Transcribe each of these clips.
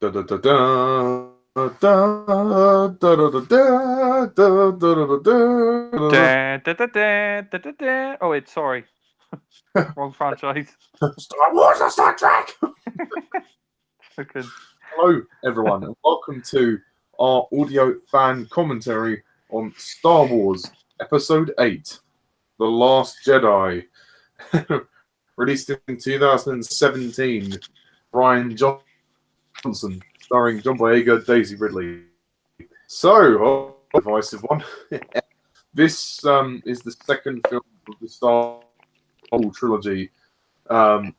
Da, da, da, da, da, da, da, da, da, da, da, da. Oh wait, sorry, wrong franchise. Star Wars or Star Trek? Okay. Hello, everyone, and welcome to our audio fan commentary on Star Wars Episode 8, The Last Jedi, released in 2017. Rian Johnson, starring John Boyega, Daisy Ridley. So, divisive one. This is the second film of the Star Wars trilogy, for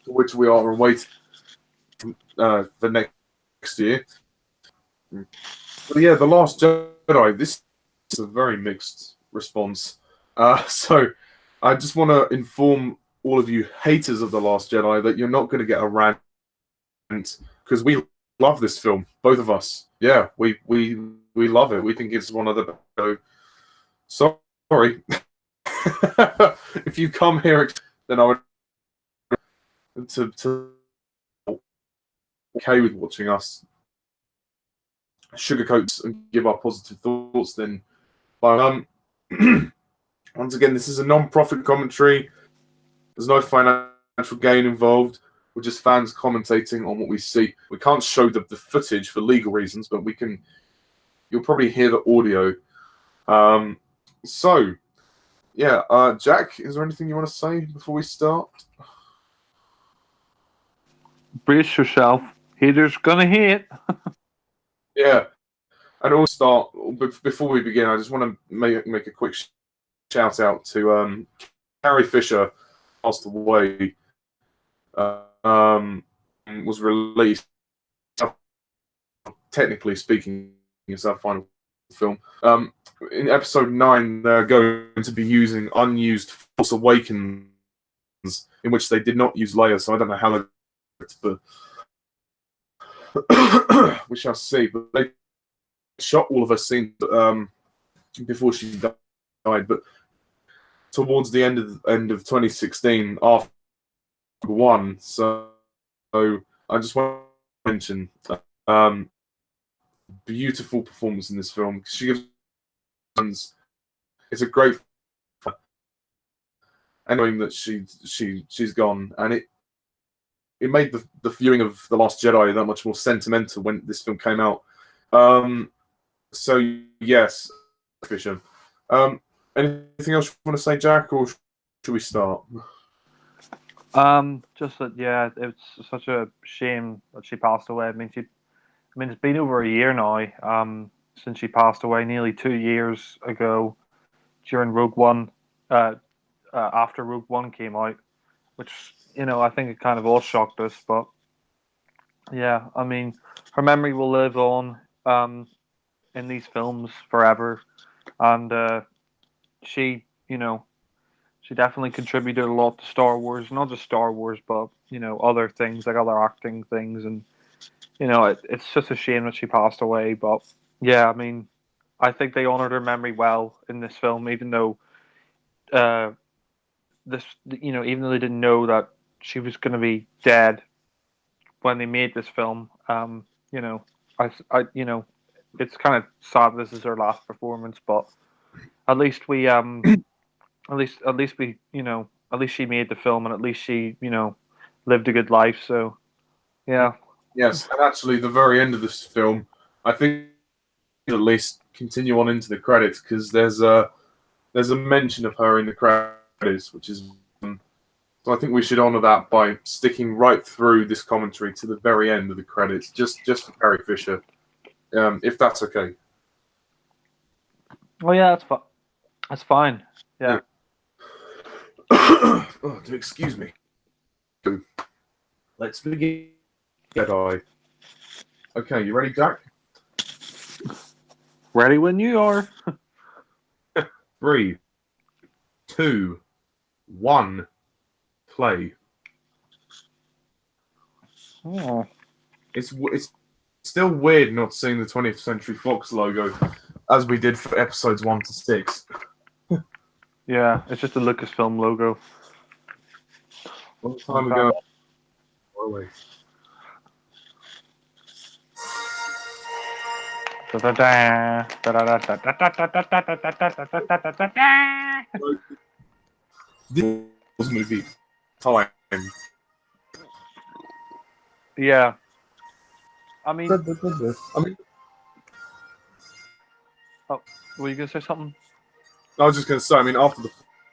which we are awaiting for next year. But yeah, The Last Jedi, this is a very mixed response. So I just want to inform all of you haters of The Last Jedi that you're not going to get a rant, because we love this film, both of us. Yeah, we love it. We think it's one of the best. Sorry. If you come here, then I would to okay with watching us sugarcoat and give our positive thoughts. Then, but once again, this is a non-profit commentary. There's no financial gain involved. We're just fans commentating on what we see. We can't show the footage for legal reasons, but we can. You'll probably hear the audio. So, yeah, Jack, is there anything you want to say before we start? Brace yourself. Haters gonna hate. Yeah, and also start. But before we begin, I just want to make a quick shout out to Carrie Fisher, passed away. Was released. Technically speaking, it's our final film. In episode 9, they're going to be using unused Force Awakens, in which they did not use Leia, so I don't know how but we shall see. But they shot all of her scenes before she died, but towards the end of 2016, after 1, so I just want to mention beautiful performance in this film. She gives it's a great, and knowing that she's gone, and it made the viewing of The Last Jedi that much more sentimental when this film came out. So yes, Fisher. Anything else you want to say, Jack, or should we start? Just that, yeah, it's such a shame that she passed away. I mean, it's been over a year now, since she passed away, nearly 2 years ago, during Rogue One, after Rogue One came out, which, I think it kind of all shocked us, but yeah, I mean, her memory will live on, in these films forever, and she, she definitely contributed a lot to Star Wars, not just Star Wars, but other things like other acting things, and it's just a shame that she passed away. But yeah, I mean, I think they honored her memory well in this film, even though even though they didn't know that she was going to be dead when they made this film. It's kind of sad this is her last performance, but at least we at least we at least she made the film, and at least she lived a good life. So yeah. Yes, and actually, the very end of this film, I think at least continue on into the credits, because there's a mention of her in the credits, which is so I think we should honor that by sticking right through this commentary to the very end of the credits, just for Carrie Fisher, if that's okay. Oh yeah, that's fine. Yeah. Oh, excuse me. Let's begin. Jedi. Okay, you ready, Jack? Ready when you are. 3, 2, 1, play. Oh. It's still weird not seeing the 20th Century Fox logo as we did for episodes 1 to 6. Yeah, it's just a Lucasfilm logo. Long time ago. This movie time. Yeah. I mean, I mean, oh, were you gonna say something? I was just going to say, I mean, after the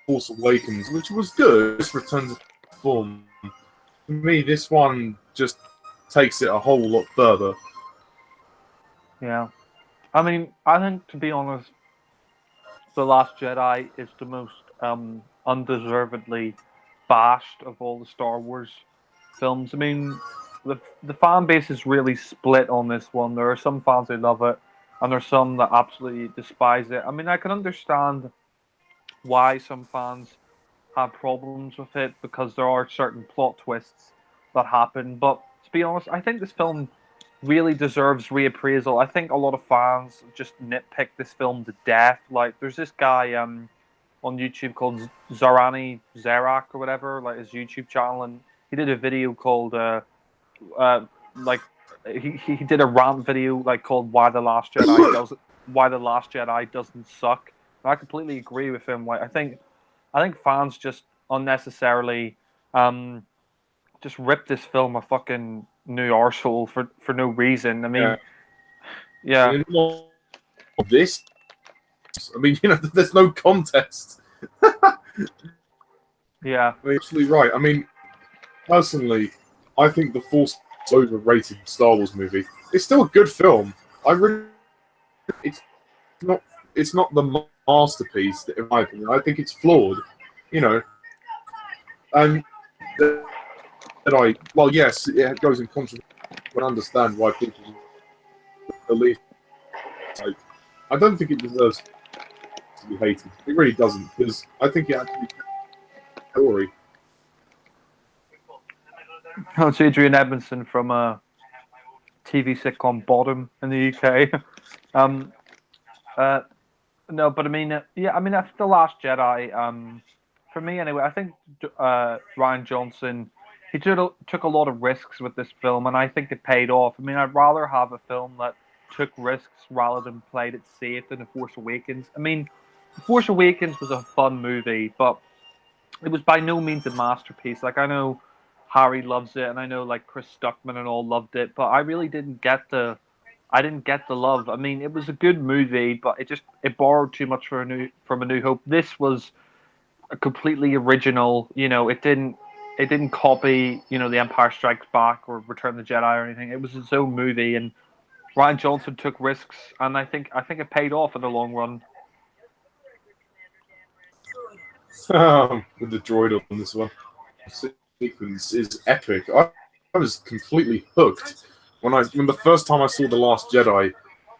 Force Awakens, which was good, this returns to form. For me, this one just takes it a whole lot further. Yeah. I mean, I think, to be honest, The Last Jedi is the most undeservedly bashed of all the Star Wars films. I mean, the fan base is really split on this one. There are some fans who love it, and there's some that absolutely despise it. I mean, I can understand why some fans have problems with it because there are certain plot twists that happen. But to be honest, I think this film really deserves reappraisal. I think a lot of fans just nitpick this film to death. Like, there's this guy on YouTube called Zarani Zerak or whatever, like his YouTube channel, and he did a video called like he did a rant video like called Why the Last Jedi doesn't suck. And I completely agree with him. Like, I think fans just unnecessarily just rip this film a fucking new arsehole for no reason. I mean, yeah. I mean, this, I mean, there's no contest. Yeah. You're absolutely right. I mean, personally, I think The Force is overrated Star Wars movie. It's still a good film. It's not. It's not the masterpiece, in my opinion. I think it's flawed. And well, yes, it goes in controversy. I understand why people believe. Like, I don't think it deserves to be hated. It really doesn't, because I think it actually story. It's Adrian Edmondson from a TV sitcom Bottom in the UK. No, but I mean, yeah, I mean, after The Last Jedi, for me anyway, I think Rian Johnson, he took a lot of risks with this film, and I think it paid off. I mean, I'd rather have a film that took risks rather than played it safe than The Force Awakens. I mean, The Force Awakens was a fun movie, but it was by no means a masterpiece. Like, I know Harry loves it, and I know like Chris Stuckman and all loved it, but I really I didn't get the love. I mean, it was a good movie, but it borrowed too much from A New Hope. This was a completely original. It didn't copy The Empire Strikes Back or Return of the Jedi or anything. It was its own movie, and Rian Johnson took risks, and I think it paid off in the long run. With the droid on this one, the sequence is epic. I was completely hooked when the first time I saw The Last Jedi.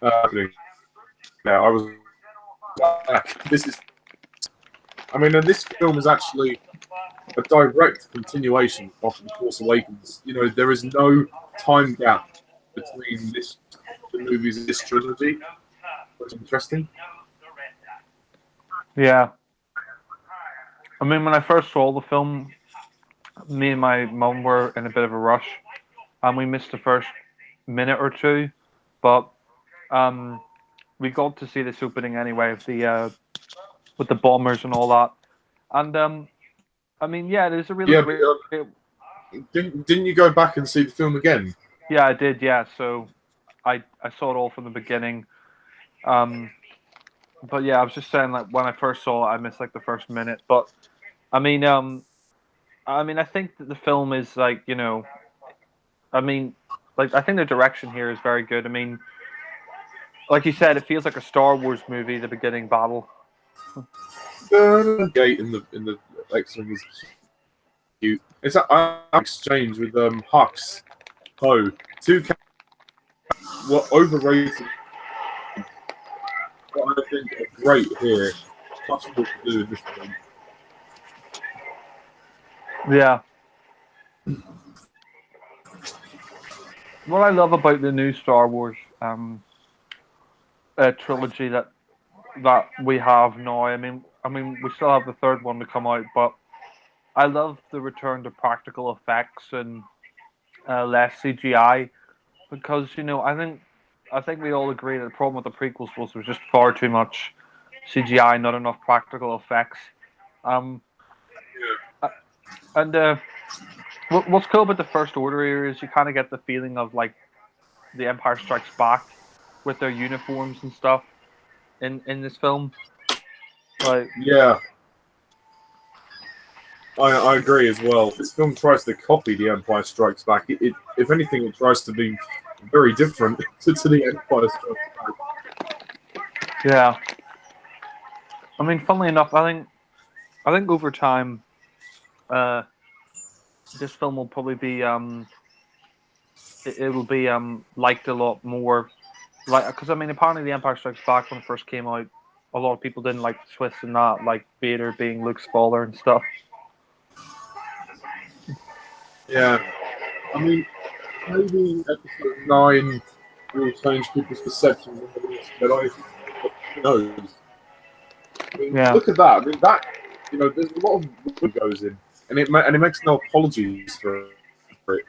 I was like, this is. I mean, and this film is actually a direct continuation of The Force Awakens. There is no time gap between the movies of this trilogy, which is interesting. Yeah. I mean, when I first saw the film, me and my mum were in a bit of a rush, and we missed the first minute or two, but we got to see this opening anyway with the bombers and all that, and I mean, yeah, it is a really great. Didn't you go back and see the film again? Yeah, I did. Yeah, so I saw it all from the beginning. But yeah, I was just saying, like, when I first saw it, I missed like the first minute. But I mean, I think that the film is like, I mean, like, I think the direction here is very good. I mean, like you said, it feels like a Star Wars movie. The beginning battle. The gate in the X-wing is cute. It's an exchange with Hux. Two were overrated. What I think are great here. Much more to do in this film. Yeah. What I love about the new Star Wars trilogy that we have now. I mean, we still have the third one to come out, but I love the return to practical effects and less CGI because I think I think we all agree that the problem with the prequels was there was just far too much CGI, not enough practical effects. And what's cool about the First Order here is you kind of get the feeling of like the Empire Strikes Back with their uniforms and stuff in this film. Like, yeah, I agree as well. This film tries to copy The Empire Strikes Back. It if anything, it tries to be very different to The Empire Strikes Back. yeah. I mean, funnily enough, I think over time, this film will probably be it will be liked a lot more. Like, because I mean, apparently, The Empire Strikes Back when it first came out, a lot of people didn't like the twists in that, like Vader being Luke's father and stuff. Yeah, I mean, maybe episode 9 will change people's perceptions of the Last Jedi. Who knows? I mean, Yeah. look at that. I mean, that there's a lot of work goes in, and it makes no apologies for it.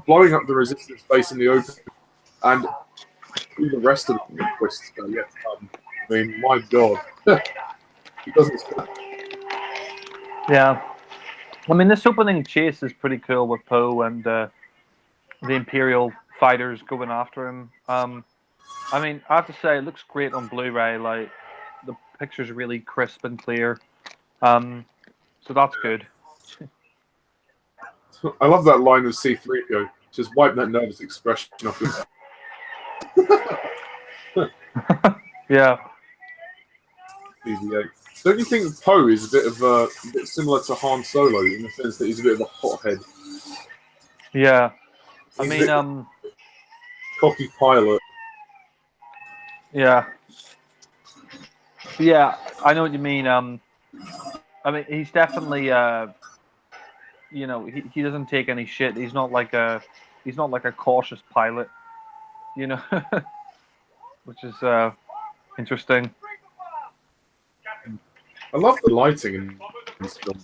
Blowing up the resistance base in the open, and the rest of the twists that are yet to come. I mean, my God, he doesn't stop. Yeah. I mean, this opening chase is pretty cool with Poe and the Imperial fighters going after him. I mean, I have to say, it looks great on Blu-ray. Like, the picture's really crisp and clear. So that's good. I love that line of C-3PO. Just wipe that nervous expression off your Yeah. BB-8. Don't you think Poe is a bit similar to Han Solo in the sense that he's a bit of a hothead? Yeah. I He's mean, a cocky pilot. yeah. Yeah, I know what you mean. I mean, he's definitely, he doesn't take any shit. He's not like a cautious pilot, which is interesting. I love the lighting in this film.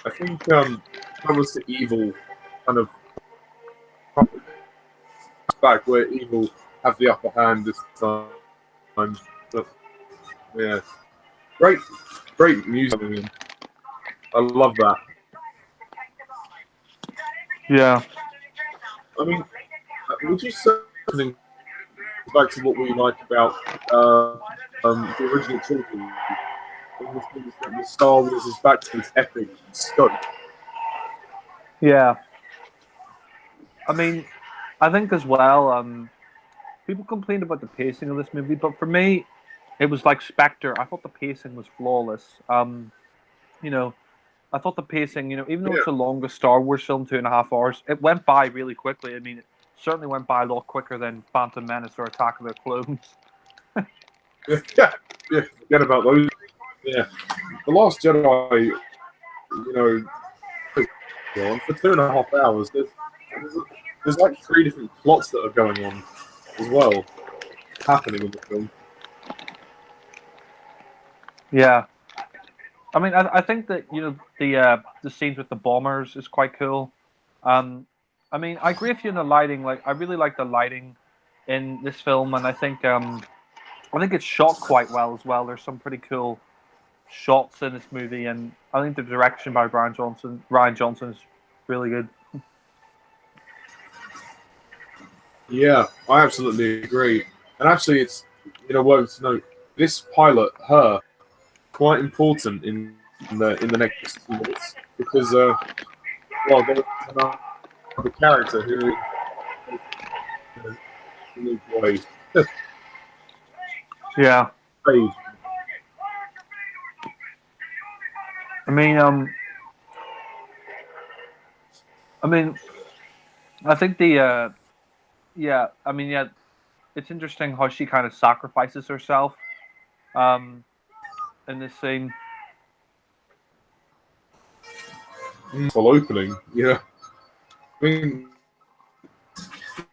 I think that was the evil kind of back where evil have the upper hand this time. But yeah, great music. I love that. Yeah. I mean, would you say something back to what we like about the original trilogy? The Star Wars is back to its epic scope. Yeah. I mean, I think as well, people complained about the pacing of this movie, but for me, it was like Spectre. I thought the pacing was flawless. I thought the pacing, even though it's the longest Star Wars film, 2.5 hours, it went by really quickly. I mean, it certainly went by a lot quicker than Phantom Menace or Attack of the Clones. yeah, forget about those. Yeah, The Last Jedi, for 2.5 hours, there's like 3 different plots that are going on as well, happening in the film. Yeah. I mean, I think that the scenes with the bombers is quite cool. I mean, I agree with you on the lighting. Like, I really like the lighting in this film, and I think it's shot quite well as well. There's some pretty cool shots in this movie, and I think the direction by Rian Johnson is really good. Yeah, I absolutely agree. And actually, it's worth to note this pilot, her, quite important in the next few minutes because there's another character who way Yeah. paid. I mean, I think it's interesting how she kind of sacrifices herself, in this scene. Full opening, yeah. I mean,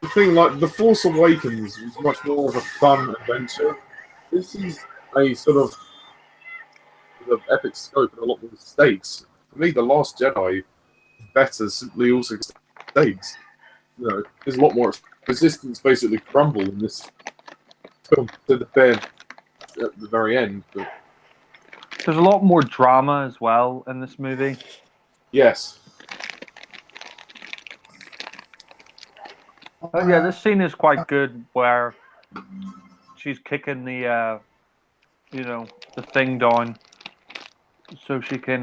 the thing like The Force Awakens was much more of a fun adventure. This is a sort of epic scope and a lot more stakes. For me, The Last Jedi better simply also stakes. There's a lot more resistance basically crumble in this film to the very at the very end. But There's a lot more drama as well in this movie. yes, Yeah, this scene is quite good where she's kicking the the thing down so she can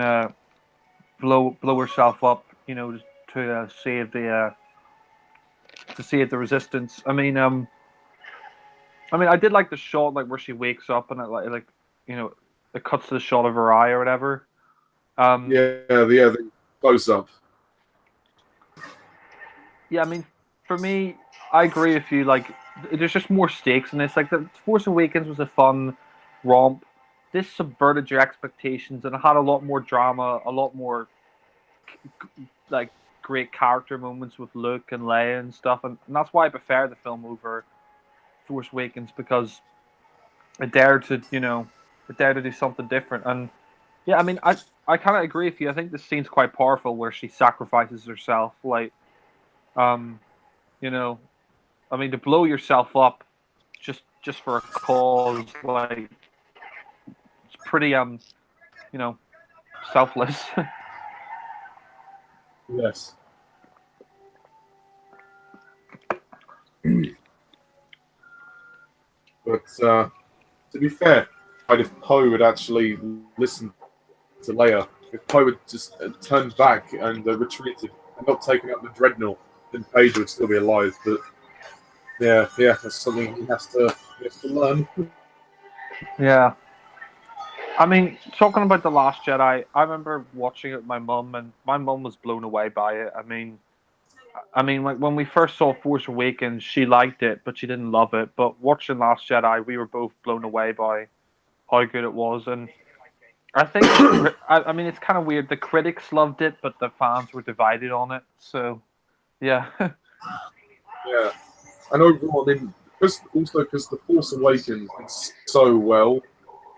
blow herself up, to save the resistance. I did like the shot like where she wakes up and it cuts to the shot of her eye or whatever. the close up. Yeah, for me, I agree with you. Like, there's just more stakes in this. Like, the Force Awakens was a fun romp. This subverted your expectations and it had a lot more drama, a lot more like great character moments with Luke and Leia and stuff, and that's why I prefer the film over Force Awakens, because it dared to do something different. And yeah, I kind of agree with you. I think this scene's quite powerful where she sacrifices herself, like you know, to blow yourself up just for a cause, like it's pretty selfless. Yes. But to be fair, if Poe had actually listened to Leia, if Poe had just turned back and retreated and not taken up the dreadnought, then Paige would still be alive. But yeah, that's something he has to learn. Yeah. Talking about The Last Jedi, I remember watching it with my mum, and my mum was blown away by it. Like when we first saw Force Awakens, she liked it, but she didn't love it. But watching Last Jedi, we were both blown away by how good it was. And I think, it's kind of weird. The critics loved it, but the fans were divided on it. So, yeah. Yeah, and overall, because The Force Awakens did so well,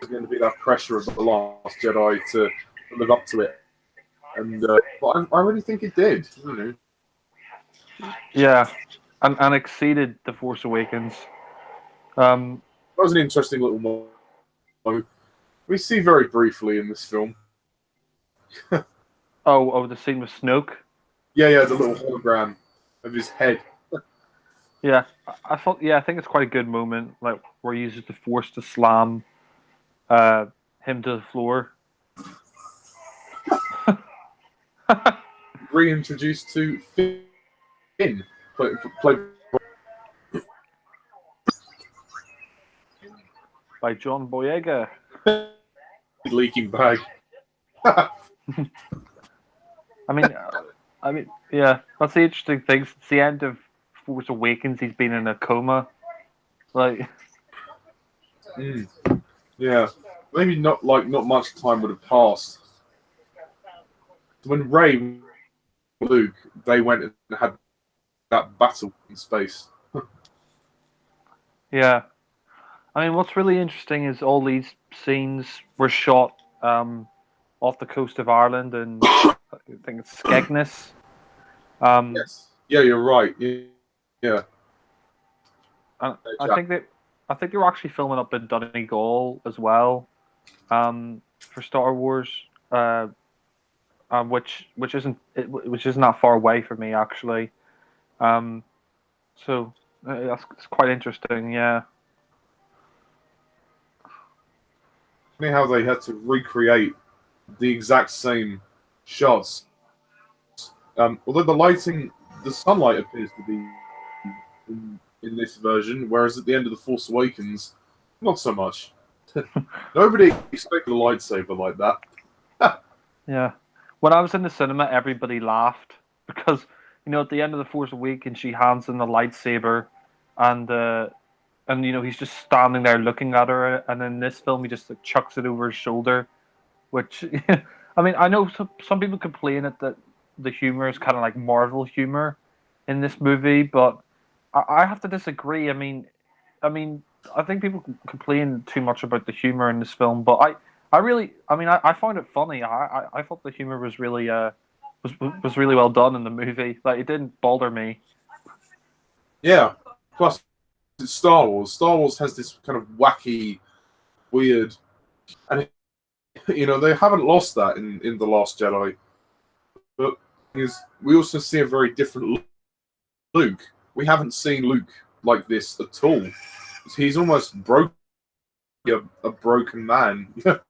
there's going to be that pressure of The Last Jedi to live up to it. And but I really think it did. Yeah, and exceeded The Force Awakens. That was an interesting little moment. We see very briefly in this film. the scene with Snoke. Yeah, the little hologram of his head. Yeah, I thought. Yeah, I think it's quite a good moment, like where he uses the Force to slam him to the floor. Reintroduced to Finn, played By John Boyega. leaking bag. Yeah, that's the interesting thing. Since the end of Force Awakens, he's been in a coma. Like, Yeah, maybe not much time would have passed. When Rey and Luke, they went and had that battle in space. yeah. What's really interesting is all these scenes were shot off the coast of Ireland, and I think it's Skegness. Yes. Yeah, you're right. Yeah. And I think they were actually filming up in Donegal as well, for Star Wars, which isn't that far away from me actually. So it's quite interesting. Yeah. Funny how they had to recreate the exact same shots. Although the sunlight appears to be in this version, whereas at the end of The Force Awakens, not so much. Nobody expected a lightsaber like that. Yeah. When I was in the cinema, everybody laughed because at the end of The Force Awakens, she hands him the lightsaber, and he's just standing there looking at her, and in this film he just like chucks it over his shoulder, which I know some people complain that the humor is kind of like Marvel humor in this movie, but I have to disagree. I think people complain too much about the humor in this film, but I found it funny. I thought the humor was really was really well done in the movie. Like, it didn't bother me. Yeah. Plus, it's Star Wars. Star Wars has this kind of wacky, weird, and they haven't lost that in the Last Jedi. But we also see a very different Luke. We haven't seen Luke like this at all. He's almost broken, a broken man. The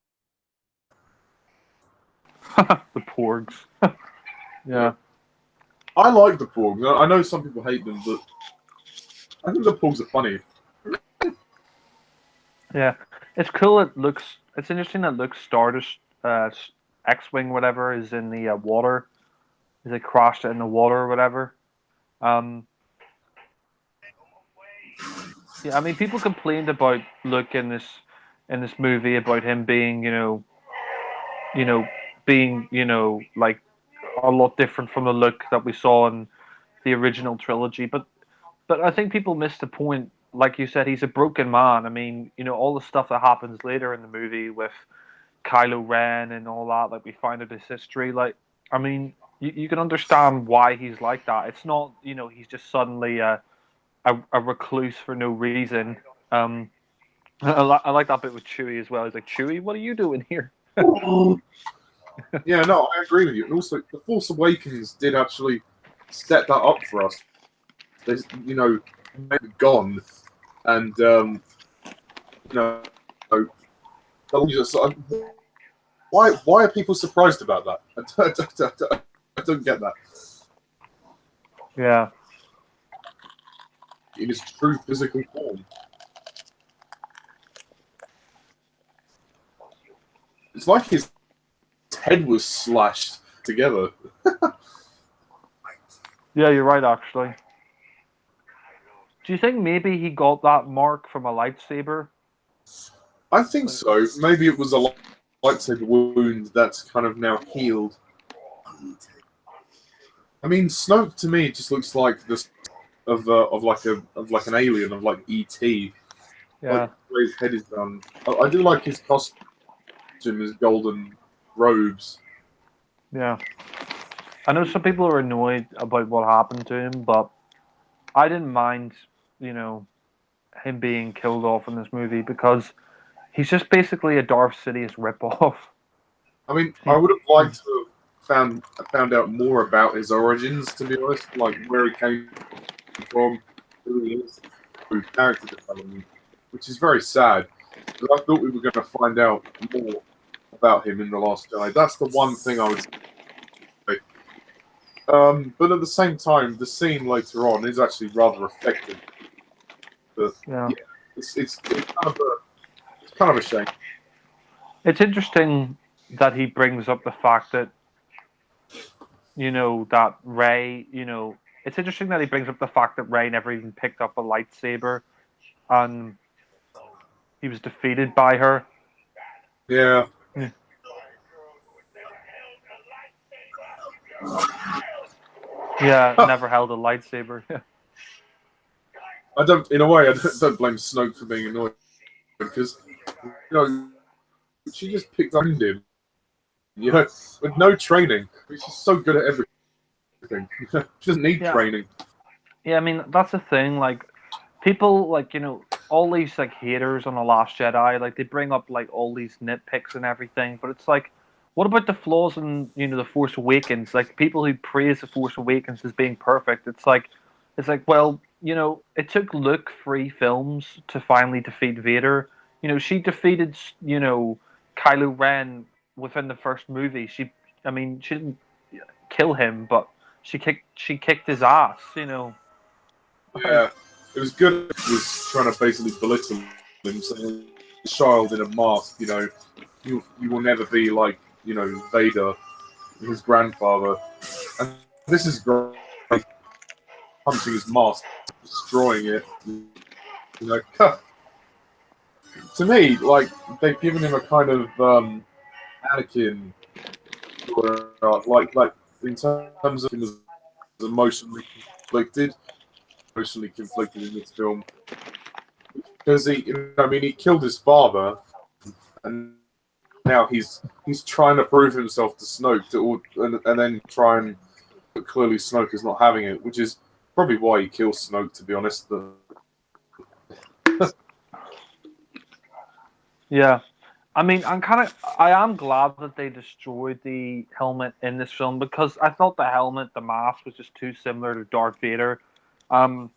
porgs. Yeah. I like the porgs. I know some people hate them, but I think the porgs are funny. Yeah, it's cool. It's interesting that Luke's Stardust, X-wing, whatever, is in the water. Is it crashed in the water or whatever? Um, yeah, I mean, people complained about Luke in this movie about him being, being, like a lot different from the Luke that we saw in the original trilogy. But I think people missed the point. Like you said, he's a broken man. I mean, all the stuff that happens later in the movie with Kylo Ren and all that, like we find out his history. Like, I mean, you can understand why he's like that. It's not, he's just suddenly a recluse for no reason. Um, I like that bit with Chewie as well. He's like, Chewie, what are you doing here? Yeah, no, I agree with you. And also, The Force Awakens did actually set that up for us. There's, gone, and just, why are people surprised about that? I don't get that. Yeah. In his true physical form. It's like his head was slashed together. Yeah, you're right, actually. Do you think maybe he got that mark from a lightsaber? I think so. Maybe it was a lightsaber wound that's kind of now healed. I mean, Snoke to me just looks like this of like an alien, of like E.T. Yeah. Like the way his head is done. I do like his costume, his golden robes. Yeah. I know some people are annoyed about what happened to him, but I didn't mind, him being killed off in this movie because he's just basically a Darth Sidious ripoff. I mean, I would have liked to have found out more about his origins, to be honest, like where he came from, who he is, through character development, which is very sad. Because I thought we were going to find out more about him in The Last Jedi. That's the one thing I would say. But at the same time, the scene later on is actually rather effective. But Yeah. it's kind of a shame. It's interesting that he brings up the fact that, that Rey, it's interesting that he brings up the fact that Rey never even picked up a lightsaber and he was defeated by her. Yeah. Yeah, never held a lightsaber. I don't blame Snoke for being annoyed because, she just picked up him, with no training. She's so good at everything. She doesn't need training. Yeah, I mean, that's the thing. Like, people, like, all these, like, haters on The Last Jedi, like, they bring up, like, all these nitpicks and everything, but it's like, what about the flaws in, The Force Awakens? Like, people who praise The Force Awakens as being perfect, it's like, well, it took Luke 3 films to finally defeat Vader. She defeated, Kylo Ren within the first movie. She didn't kill him, but she kicked his ass, Yeah, it was good. It was trying to basically belittle him, saying, "Child in a mask, you will never be like, Vader, his grandfather." And this is great. Punching his mask, destroying it. To me, like they've given him a kind of Anakin, like in terms of him as emotionally conflicted in this film because he killed his father, and now he's trying to prove himself to Snoke and then try and, but clearly Snoke is not having it, which is Probably why he kills Snoke, to be honest. Yeah. I mean, I am glad that they destroyed the helmet in this film because I thought the mask was just too similar to Darth Vader. Um,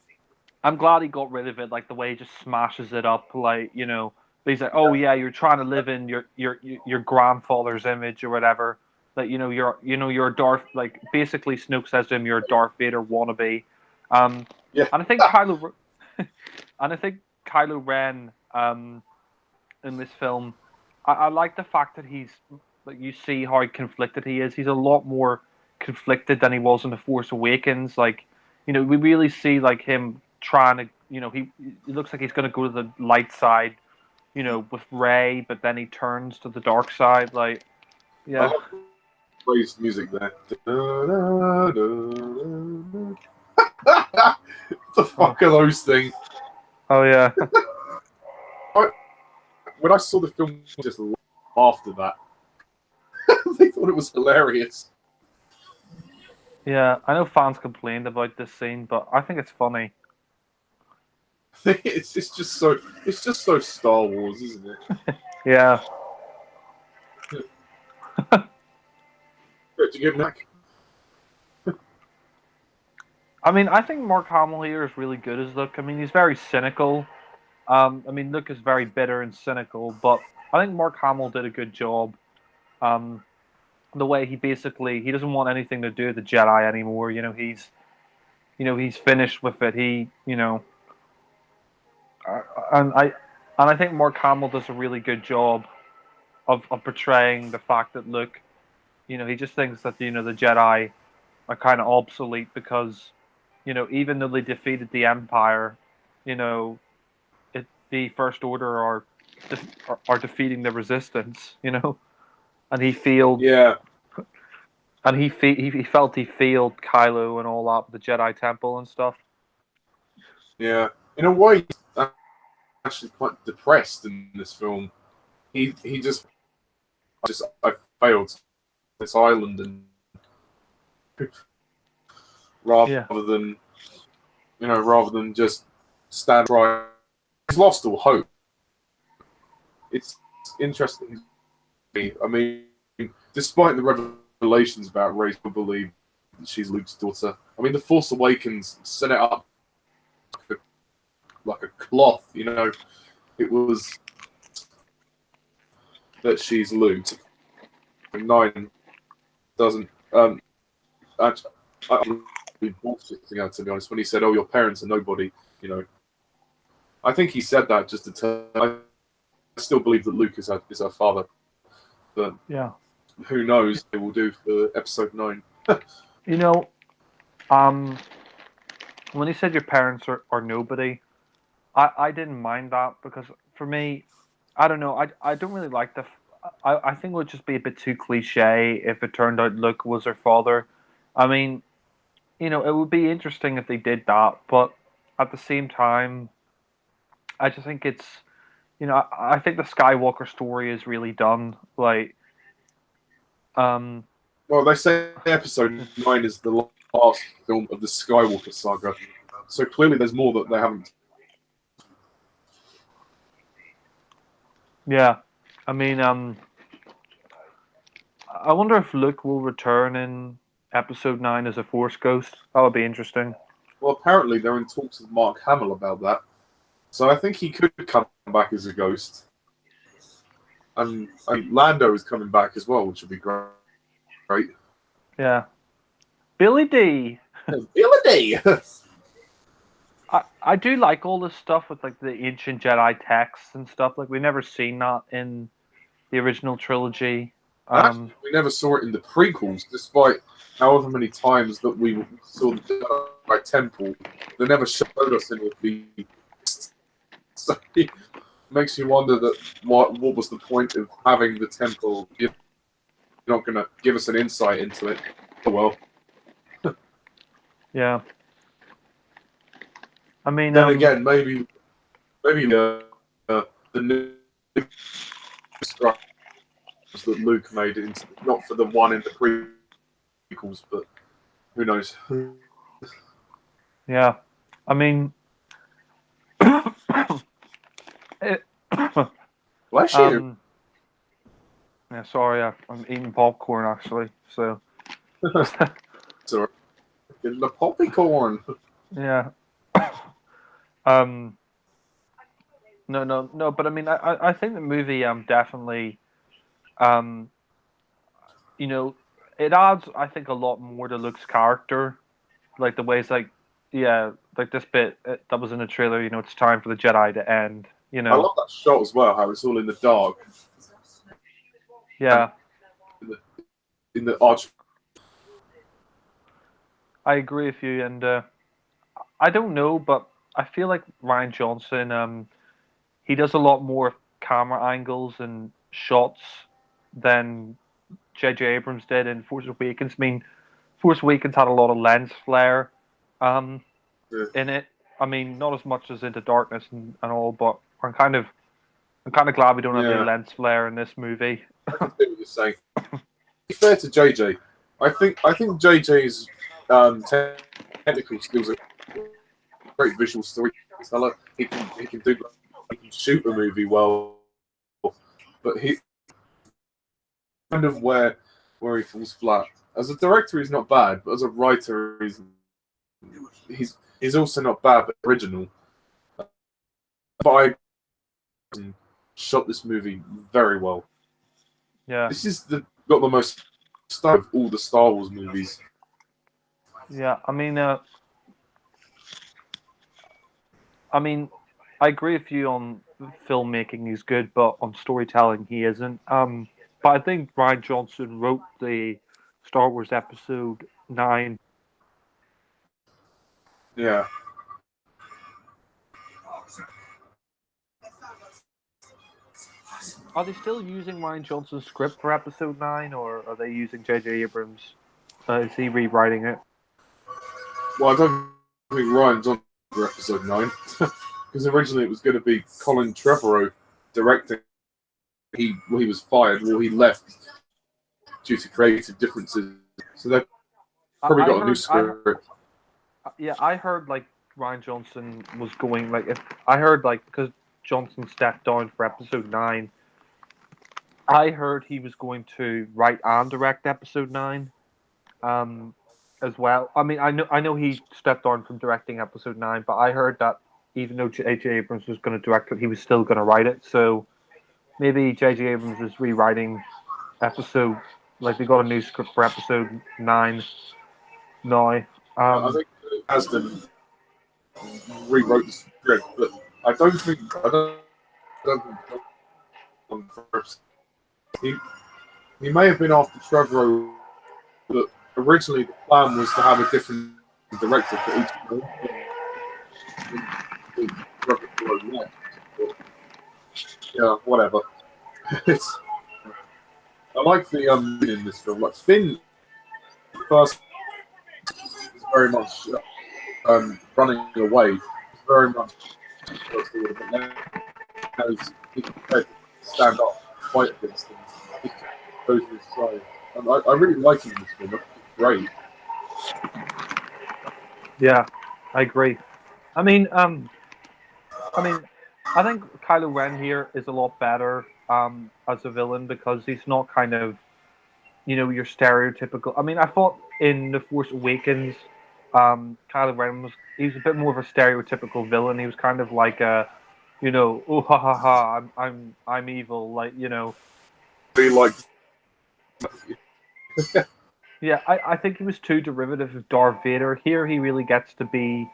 I'm glad he got rid of it, like the way he just smashes it up, like he's like, oh yeah, you're trying to live in your grandfather's image or whatever. Like you're a Darth, like basically Snoke says to him, you're a Darth Vader wannabe. Yeah. And I think Kylo Ren, in this film, I like the fact that he's like you see how conflicted he is. He's a lot more conflicted than he was in The Force Awakens. Like, we really see like him trying to, he looks like he's going to go to the light side, with Rey, but then he turns to the dark side. Like, I yeah, love Ray's music there. What the fuck are those things? oh yeah, When I saw the film, I just laughed at that. They thought it was hilarious. yeah. I know fans complained about this scene, but I think it's funny. It's just so Star Wars, isn't it? Yeah. Did you get Mac? I mean, I think Mark Hamill here is really good as Luke. I mean, he's very cynical. I mean, Luke is very bitter and cynical, but I think Mark Hamill did a good job. Um, the way he doesn't want anything to do with the Jedi anymore. He's finished with it. Uh, and I and I think Mark Hamill does a really good job of portraying the fact that Luke, he just thinks that the Jedi are kind of obsolete because, even though they defeated the Empire, you know, the First Order are defeating the Resistance, and he failed, Yeah, and he felt he failed Kylo and all that, the Jedi Temple and stuff. yeah. In a way, he's actually quite depressed in this film. He just I failed this island, and rather Yeah, than rather than just stand right, he's lost all hope. It's interesting. I mean, despite the revelations about Rey, I believe that she's Luke's daughter. I mean, The Force Awakens set it up like a cloth. It was that she's Luke. Nine doesn't. Actually, I'm really bullshitting out, to be honest. When he said, "Oh, your parents are nobody," I think he said that just to tell. I still believe that Luke is her father, but yeah. who knows? They will do for Episode 9. You know, um, when he said your parents are nobody, I didn't mind that because for me, I don't know, I don't really like I think it would just be a bit too cliche if it turned out Luke was her father. I mean, it would be interesting if they did that, but at the same time, I just think it's, I think the Skywalker story is really done. Like, um, Well, they say Episode 9 is the last film of the Skywalker saga, so clearly there's more that they haven't. yeah, I mean, I wonder if Luke will return in Episode 9 as a Force ghost. That would be interesting. Well, apparently they're in talks with Mark Hamill about that, so I think he could come back as a ghost. And Lando is coming back as well, which would be great. Right? Yeah, Billy D. Ability. I do like all this stuff with like the ancient Jedi texts and stuff. Like we never seen that in the original trilogy. Actually, we never saw it in the prequels, despite however many times that we saw the Jedi Temple. They never showed us any of the. So it makes you wonder that what was the point of having the temple? You're not going to give us an insight into it. Oh well. Yeah. I mean, Then again, maybe the new scripts that Luke made into not for the one in the prequels, but who knows? Yeah, I mean, it, Bless you. yeah. Sorry, I'm eating popcorn actually. So Sorry. The popcorn. yeah. Um. No, no, no. But I mean, I think the movie definitely um you know it adds I think a lot more to Luke's character, like the ways like yeah like this bit that was in the trailer. It's time for the Jedi to end. I love that shot as well. How it's all in the dark and Yeah. in the arch. I agree with you, and I don't know, but I feel like Ryan Johnson, he does a lot more camera angles and shots than J.J. Abrams did in Force Awakens. I mean, Force Awakens had a lot of lens flare um, Yeah. in it. I mean, not as much as Into Darkness and all, but I'm kind of glad we don't have any Yeah, lens flare in this movie. I can see what you're saying. To be fair to JJ, I think JJ's technical skills are great visual storyteller. He can shoot a movie well, but he kind of where he falls flat. As a director, he's not bad, but as a writer, he's also not bad, but original. But I shot this movie very well. Yeah, This is got the most style of all the Star Wars movies. yeah. I mean, I agree with you on filmmaking. He's good, but on storytelling, he isn't. But I think Ryan Johnson wrote the Star Wars Episode 9. Yeah. Are they still using Ryan Johnson's script for Episode 9, or are they using J.J. Abrams? Is he rewriting it? Well, I don't think Ryan's on for episode 9 because originally it was going to be Colin Trevorrow directing. He was fired. Well, he left due to creative differences. So they've probably I got a new heard, script. yeah, I heard like Ryan Johnson was going like if I heard like because Johnson stepped down for Episode 9, I heard he was going to write and direct Episode 9. Um, as well. I mean, I know he stepped on from directing Episode 9, but I heard that even though J.J. Abrams was going to direct it, he was still going to write it. So maybe J.J. Abrams is rewriting episode, like they got a new script for Episode 9 now. I think Aston rewrote the script, but I don't think he he may have been after Trevorrow, but originally the plan was to have a different director for each film. Trevorrow left. Yeah, whatever. It's I like the in this film. Like Finn, first is very much running away. Very much first order, but now he's prepared to stand up, fight against them. He goes to his side. And I really like him in this film. It's great. Yeah, I agree. I mean, I mean, I think Kylo Ren here is a lot better as a villain because he's not kind of your stereotypical. I mean, I thought in The Force Awakens, Kylo Ren he was a bit more of a stereotypical villain. He was kind of like a, oh ha ha ha, I'm evil, like Be like, Yeah, I think he was too derivative of Darth Vader. Here, he really gets to be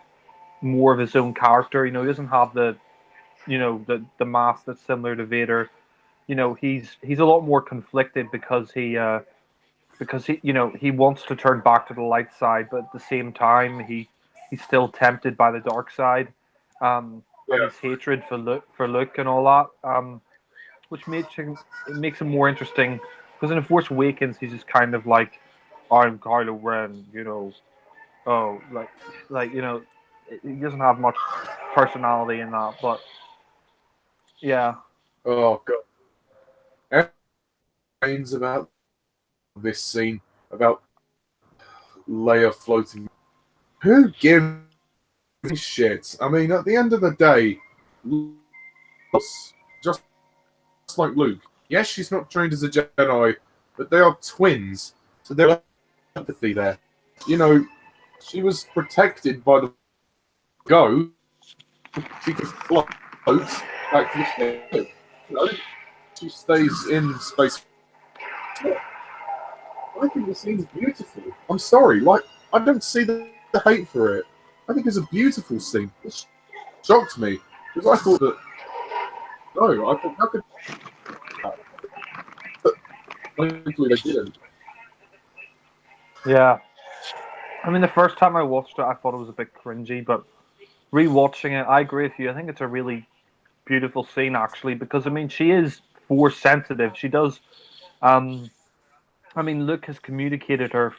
more of his own character. He doesn't have the mask that's similar to Vader. He's a lot more conflicted because he wants to turn back to the light side, but at the same time he's still tempted by the dark side, and yeah, his hatred for Luke and all that, which makes him more interesting. Because in the Force Awakens, he's just kind of like, I'm Kylo Ren, oh he doesn't have much personality in that, but yeah, oh god. Everyone's about this scene about Leia floating. Who gives? shit. I mean, at the end of the day, just like Luke. Yes, she's not trained as a Jedi, but they are twins, so there's empathy there. You know, she was protected by the go. She could float back to the ship. You know, she stays in space. I think the scene's beautiful. I'm sorry, like I don't see the hate for it. I think it's a beautiful scene. It shocked me because I thought that. No, I thought how could. Thankfully, they didn't. Yeah. I mean, the first time I watched it, I thought it was a bit cringy, but rewatching it, I agree with you. I think it's a really beautiful scene, actually, because, I mean, she is force sensitive. She does. I mean, Luke has communicated her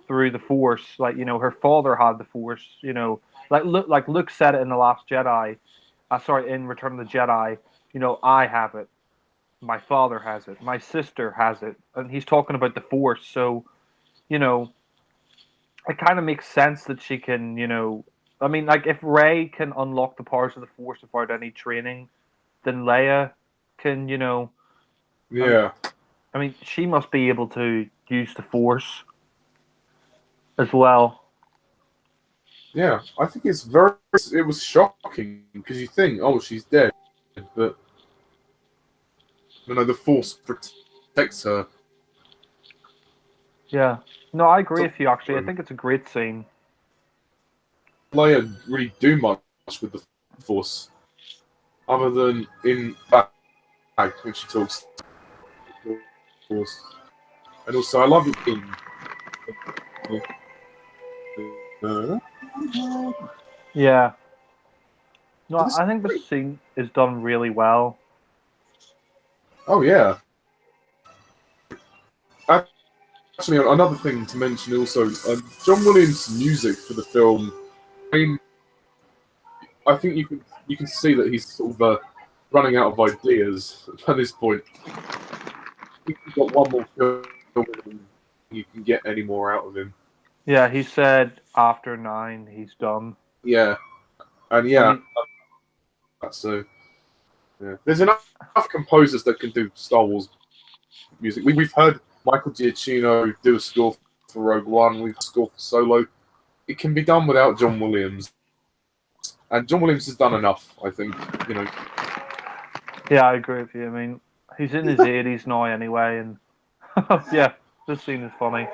through the Force. Like, you know, her father had the Force. You know, like Luke said it in the Last Jedi. Sorry, in Return of the Jedi. You know, I have it. My father has it. My sister has it, and he's talking about the Force. So, you know, it kind of makes sense that she can. You know, I mean, like if Rey can unlock the powers of the Force without any training, then Leia can. You know, Yeah. I mean, she must be able to use the Force as well. Yeah, I think it's very. It was shocking because you think, oh, she's dead, but you know the Force protects her. Yeah. No, I agree with you, actually. I think it's a great scene. Leia really do much with the Force, other than in back when she talks. The Force, and also I love it in. Yeah. No, This is I think the great. scene is done really well. Oh yeah. Actually, another thing to mention also, John Williams' music for the film. I mean, I think you can see that he's sort of running out of ideas at this point. He's got one more film, and you can get any more out of him. Yeah, he said after 9, he's done. Yeah, and I yeah, mean, so yeah. There's enough composers that can do Star Wars music. We've heard Michael Giacchino do a score for Rogue One. We've scored for Solo. It can be done without John Williams, and John Williams has done enough. I think you know. yeah, I agree with you. I mean, he's in his 80s now anyway, and yeah, this scene is funny.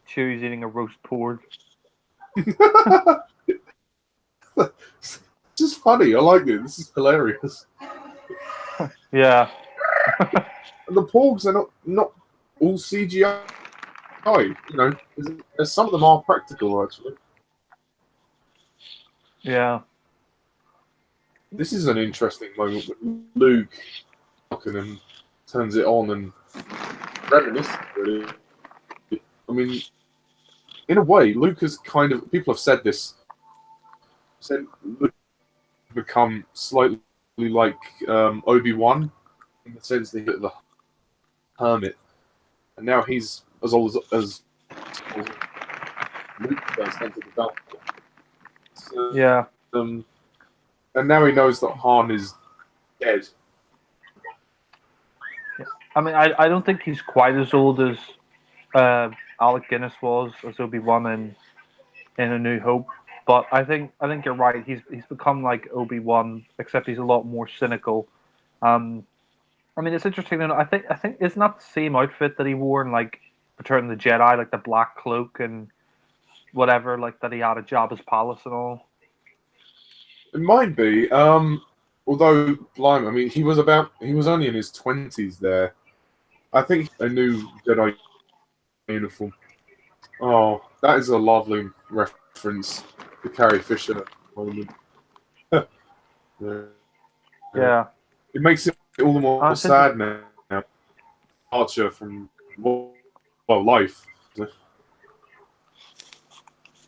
Chewie's eating a roast pork. It's just funny. I like it. This is hilarious. Yeah. And the porgs are not all CGI. You know, some of them are practical actually. Yeah. This is an interesting moment when Luke and turns it on and reminiscent. Really, I mean, in a way, Luke has kind of people have said this. Said Luke become slightly like Obi-Wan in the sense that he's the hermit, and now he's as old as Luke first entered the dark. So, Yeah. and now he knows that Han is dead. I mean, I don't think he's quite as old as Alec Guinness was, as Obi-Wan in A New Hope. But I think you're right. He's become like Obi-Wan, except he's a lot more cynical. I mean, it's interesting. I think isn't that the same outfit that he wore in like Return of the Jedi, like the black cloak and whatever, like that he had at Jabba's palace and all. It might be. Although, blimey, I mean, he was only in his 20s there. I think a new Jedi uniform. Oh, that is a lovely reference to Carrie Fisher moment. Yeah. Yeah. It makes it all the more It's interesting. sad now. Departure from life.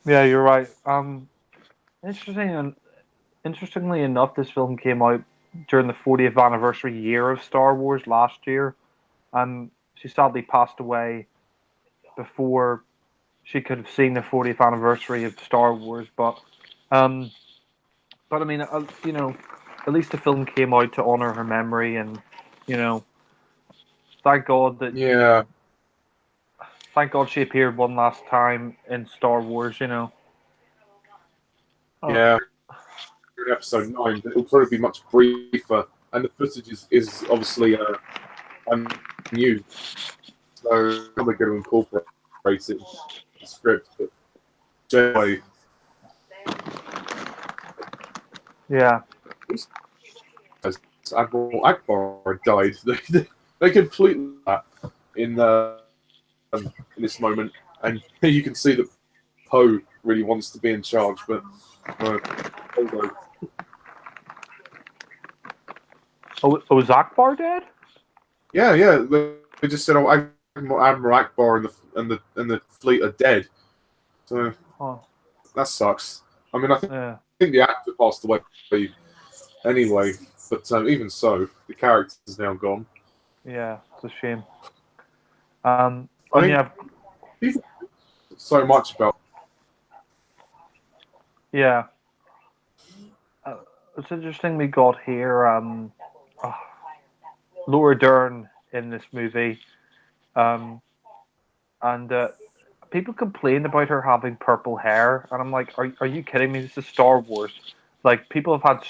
Yeah, you're right. Interesting and interestingly enough, this film came out during the 40th anniversary year of Star Wars last year. She sadly passed away before she could have seen the 40th anniversary of Star Wars, um, but I mean, you know, at least the film came out to honor her memory, and you know, thank God that Yeah, thank God she appeared one last time in Star Wars. You know. Oh, yeah. In episode 9, but it'll probably be much briefer, and the footage is obviously unused, so they're going to incorporate it in the script. But Jedi, yeah, as Admiral Akbar died, they completely that in in this moment, and you can see that Poe really wants to be in charge, but although, oh, was Akbar dead? yeah, they just said, "Oh, Admiral Akbar and the fleet are dead." So Oh, that sucks. I mean, I yeah, think the actor passed away anyway, but even so, the character's now gone. yeah, it's a shame. I And mean, yeah, people so much about. yeah, it's interesting we got here. Oh, Laura Dern in this movie, um, and people complain about her having purple hair, and I'm like, are you kidding me? This is Star Wars. Like people have had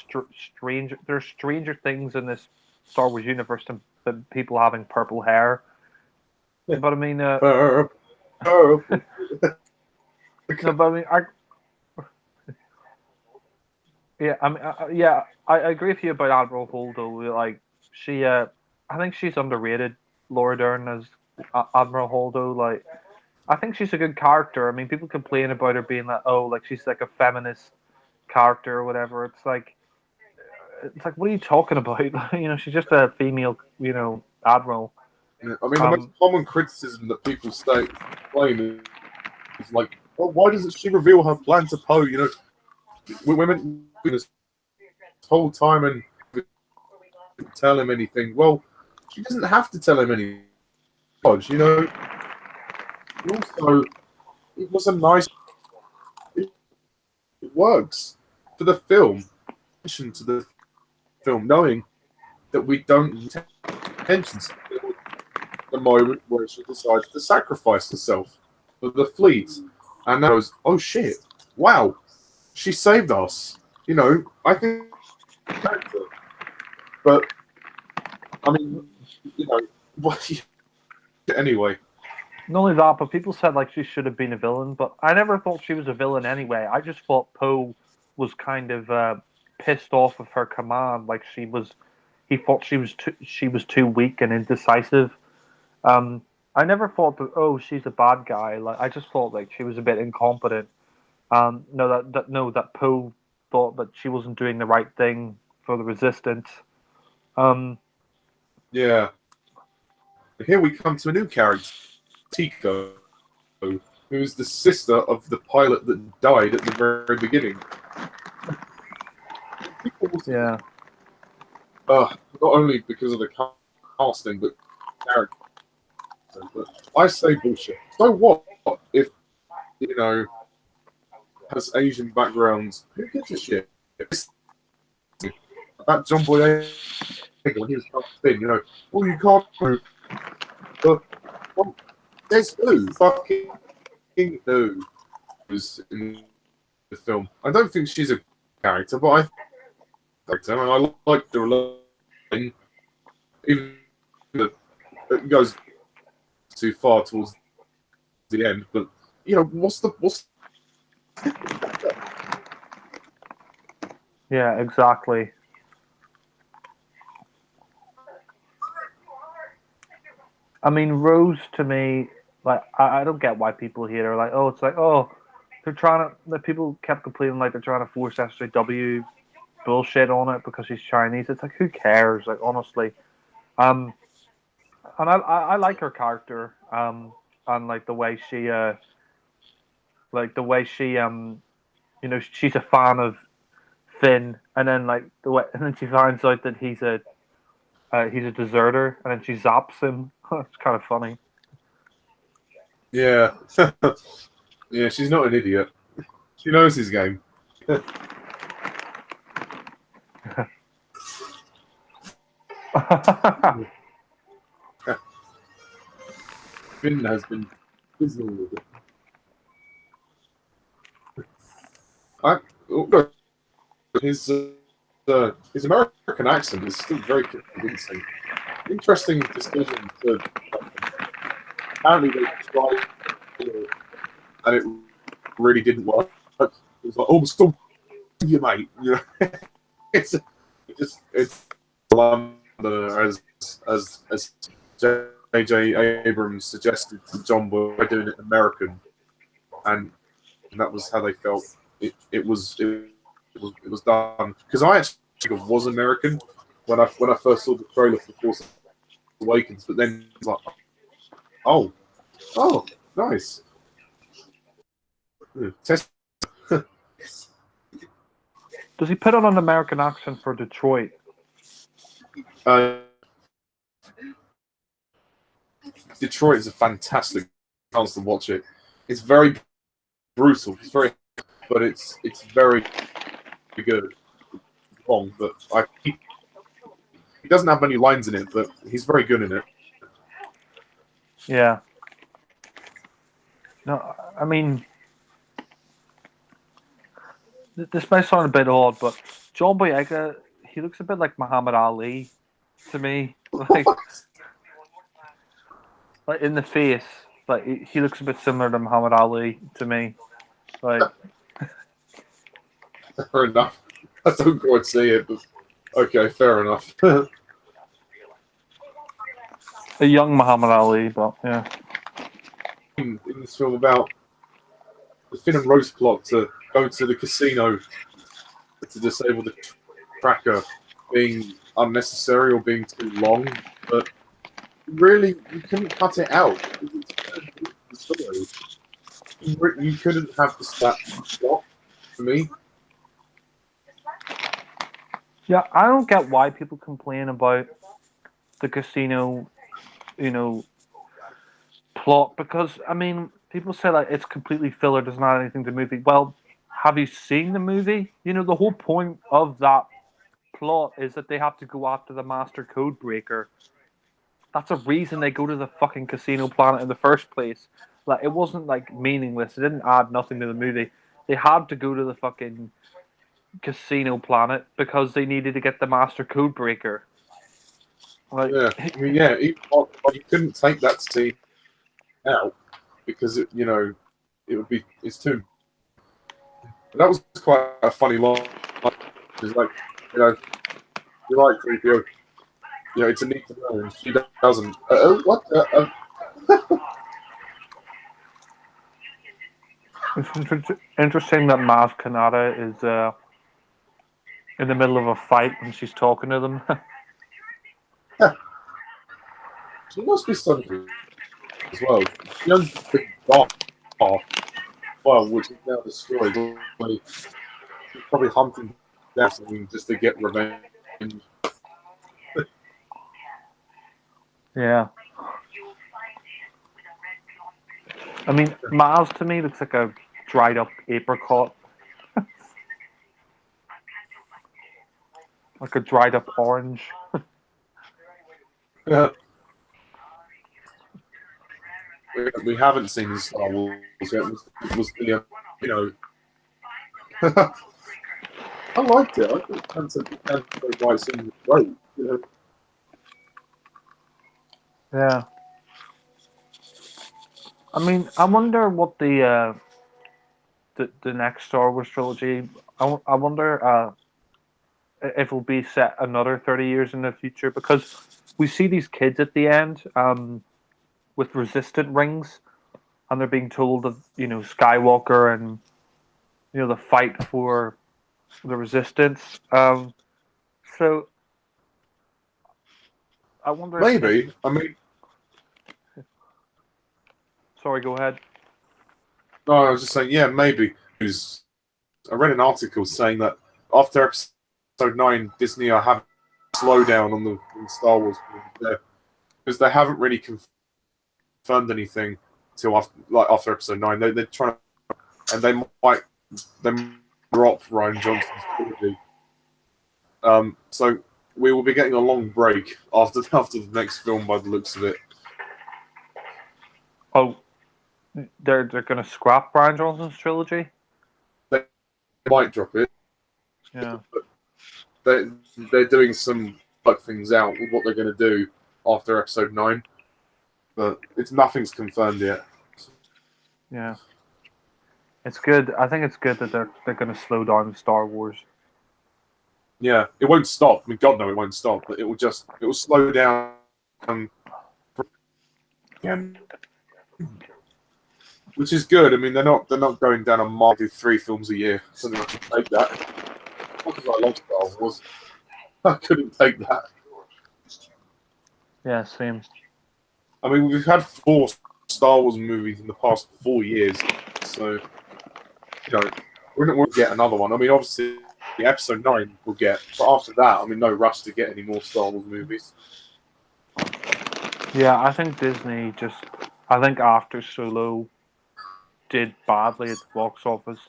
there's stranger things in this Star Wars universe than people having purple hair. But I mean, Purple. no, but I mean, yeah, I mean, yeah, I agree with you about Admiral Holdo. Like she, I think she's underrated. Laura Dern as Admiral Holdo. Like I think she's a good character. I mean, people complain about her being like, oh, like she's like a feminist character or whatever. It's like, what are you talking about? You know, she's just a female, you know, admiral. I mean, the most Um, common criticism that people claim is like, well, why doesn't she reveal her plan to Poe? You know, women this whole time and tell him anything. Well, she doesn't have to tell him anything. You know, and also it was a nice. It works for the film. To the film, knowing that we don't attention to the moment where she decides to sacrifice herself for the fleet, and that goes, oh shit, wow, she saved us. You know, I think, but I mean, you know, what? Anyway, not only that, but people said like she should have been a villain, but I never thought she was a villain anyway. I just thought Poe was kind of pissed off with her command. Like he thought she was too weak and indecisive. Um, I never thought that oh she's a bad guy. Like I just thought like she was a bit incompetent. No, that Poe thought that she wasn't doing the right thing for the resistance. Um, yeah. Here we come to a new character, Tico, who is the sister of the pilot that died at the very beginning. People will yeah, not only because of the casting, but character. But I say bullshit. So what if, you know, has Asian backgrounds? Who gives a shit? That John Boyega when he was thin, you know, well, you can't move. Well, there's who? Fucking who was in the film. I don't think she's a character, but I like her, and I like the relation. Even the, it goes too far towards the end, but you know, what's yeah, exactly. I mean, Rose to me, like I don't get why people hate her. Like, oh, it's like oh, they're trying to. The people kept complaining like they're trying to force SJW bullshit on it because she's Chinese. It's like who cares? Like honestly, um, and I like her character, and like the way she you know, she's a fan of Finn, and then like the way, and then she finds out that he's a deserter, and then she zaps him. It's kind of funny. yeah. Yeah, she's not an idiot. She knows his game. Finn has been fizzling with it. Look, his American accent is still very convincing. Interesting decision to. Apparently, they tried, and it really didn't work. It was like, oh, still you, mate. You know, it's as J.J. Abrams suggested to John Boy doing it American, and that was how they felt. It was done because I actually was American when I first saw the trailer for Force Awakens, but then it was like, oh, nice. Test. Does he put on an American accent for Detroit? Detroit is a fantastic chance to watch it. It's very brutal. But it's very good. Wrong, but he doesn't have many lines in it, but he's very good in it. Yeah. No, I mean, this may sound a bit odd, but John Boyega, he looks a bit like Muhammad Ali to me. Like in the face, like he looks a bit similar to Muhammad Ali to me. Like, fair enough. I don't quite see it, but okay, fair enough. a young Muhammad Ali, but yeah. In this film about the Finn and Rose plot to go to the casino to disable the tracker being unnecessary or being too long, but really you couldn't cut it out. You couldn't have that plot for me. Yeah, I don't get why people complain about the casino, plot, because I mean, people say like it's completely filler, doesn't add anything to the movie. Well, have you seen the movie? The whole point of that plot is that they have to go after the master code breaker. That's a reason they go to the fucking casino planet in the first place. Like, it wasn't like meaningless. It didn't add nothing to the movie. They had to go to the fucking casino planet because they needed to get the master code breaker. Like, Yeah, I mean, you couldn't take that scene out because it's too. That was quite a funny line. It's like, you're right, Creepio. It's a need to know, and she doesn't. What? it's interesting that Maz Kanata is in the middle of a fight and she's talking to them. She must be something as well. She owns a big bar, which is now destroyed. She's probably hunting down something just to get revenge. Yeah. I mean, Maz to me looks like a dried up apricot. Like a dried up orange. Yeah. We haven't seen the Star Wars yet. It was the, I liked it. I thought Canto White scene was great. Yeah. I mean, I wonder what the next Star Wars trilogy. I wonder if it'll be set another 30 years in the future, because we see these kids at the end with resistant rings, and they're being told of Skywalker and the fight for the resistance. So I wonder. Maybe. I mean, sorry, go ahead. no, I was just saying, yeah, maybe. I read an article saying that after Episode 9, Disney are having a slowdown on the Star Wars because they haven't really confirmed anything until after Episode 9. They're trying and they might drop Rian Johnson's trilogy. So we will be getting a long break after the next film by the looks of it. Oh, they're going to scrap Brian Johnson's trilogy? They might drop it. Yeah. They're doing some work things out with what they're going to do after episode 9, but nothing's confirmed yet. Yeah. It's good. I think it's good that they're going to slow down Star Wars. Yeah, it won't stop. I mean, God no, it won't stop. But it will slow down. Which is good. I mean, they're not going down a mark. Do 3 films a year. Something I can take that. Not because I love Star Wars. I couldn't take that. Yeah, same. I mean, we've had 4 Star Wars movies in the past 4 years, so we're not going to get another one. I mean, obviously, episode 9 we'll get, but after that, I mean, no rush to get any more Star Wars movies. Yeah, I think Disney I think after Solo did badly at the box office,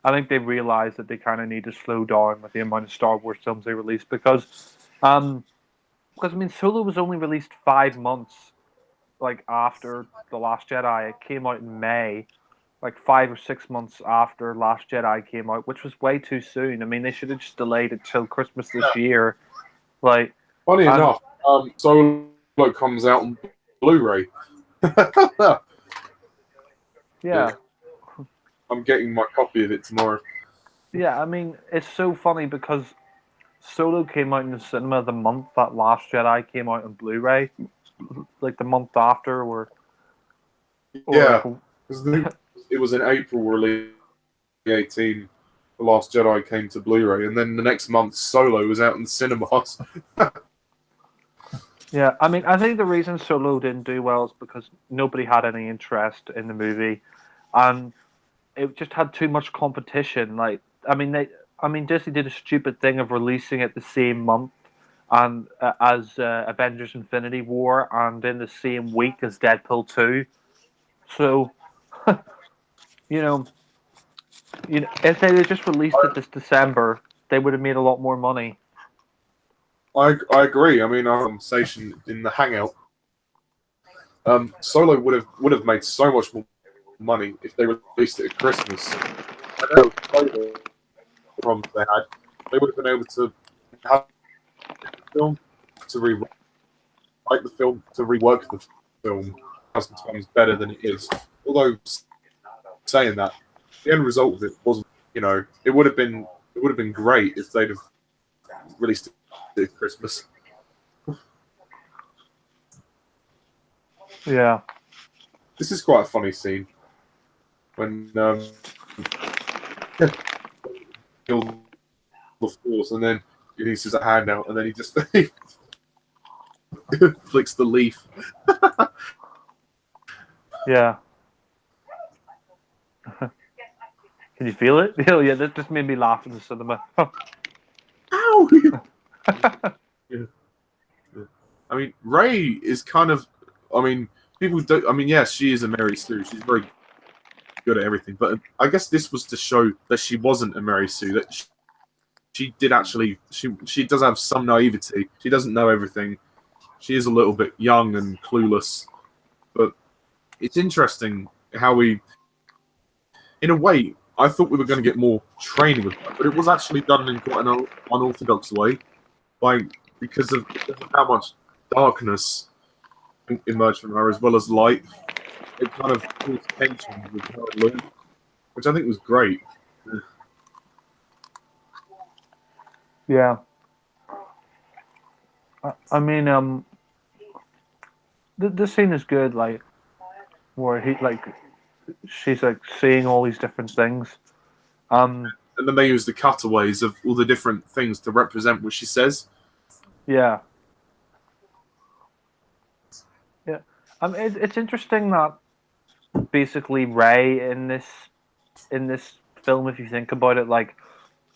I think they realized that they kind of need to slow down with the amount of Star Wars films they release because I mean, Solo was only released 5 months after The Last Jedi. It came out in May, 5 or 6 months after Last Jedi came out, which was way too soon. I mean, they should have just delayed it till Christmas this year. Funny enough, Solo comes out on Blu-ray. Yeah. I'm getting my copy of it tomorrow. Yeah, I mean, it's so funny because Solo came out in the cinema the month that Last Jedi came out on Blu-ray, the month after, yeah, it was in April release 2018. The Last Jedi came to Blu-ray, and then the next month Solo was out in cinemas. Yeah, I mean, I think the reason Solo didn't do well is because nobody had any interest in the movie, and it just had too much competition. Disney did a stupid thing of releasing it the same month and as Avengers: Infinity War, and in the same week as Deadpool 2. So, if they had just released it this December, they would have made a lot more money. I agree. I mean, our conversation in the Hangout, Solo would have made so much more money if they released it at Christmas. I know the problems they had. They would have been able to have the film, to rewrite the film, to rework the film 1,000 times better than it is. Although saying that, the end result of it wasn't. It would have been great if they'd have released it at Christmas. Yeah. This is quite a funny scene when killed the Force, and then he releases a hand out, and then he just flicks the leaf. Yeah. Can you feel it? Oh, yeah, that just made me laugh in the cinema. Ow! Yeah. I mean, Rey is kind of. I mean, people don't. I mean, yes, she is a Mary Sue. She's very good at everything. But I guess this was to show that she wasn't a Mary Sue. That she did actually. She does have some naivety. She doesn't know everything. She is a little bit young and clueless. But it's interesting how we, in a way, I thought we were going to get more training with her, but it was actually done in quite an unorthodox way, because of how much darkness emerged from her as well as light. It kind of caused tension with her and Luke, which I think was great. Yeah. I mean, the scene is good, where she's seeing all these different things. And then they use the cutaways of all the different things to represent what she says. Yeah. Yeah. It's interesting that basically Rey in this film, if you think about it,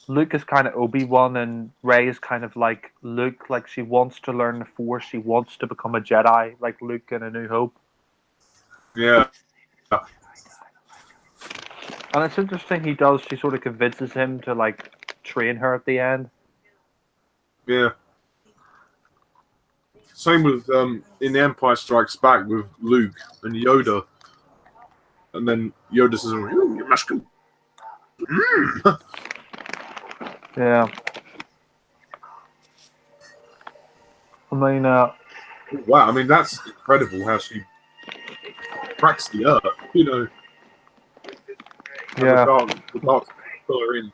Luke is kind of Obi-Wan and Rey is kind of like Luke. She wants to learn the Force. She wants to become a Jedi, like Luke in A New Hope. Yeah. And it's interesting. She sort of convinces him to like train her at the end. Yeah. Same with in The Empire Strikes Back with Luke and Yoda, and then Yoda says, "You must come." Yeah. I mean, Wow, I mean that's incredible how she cracks the earth, you know. yeah, The dark color in.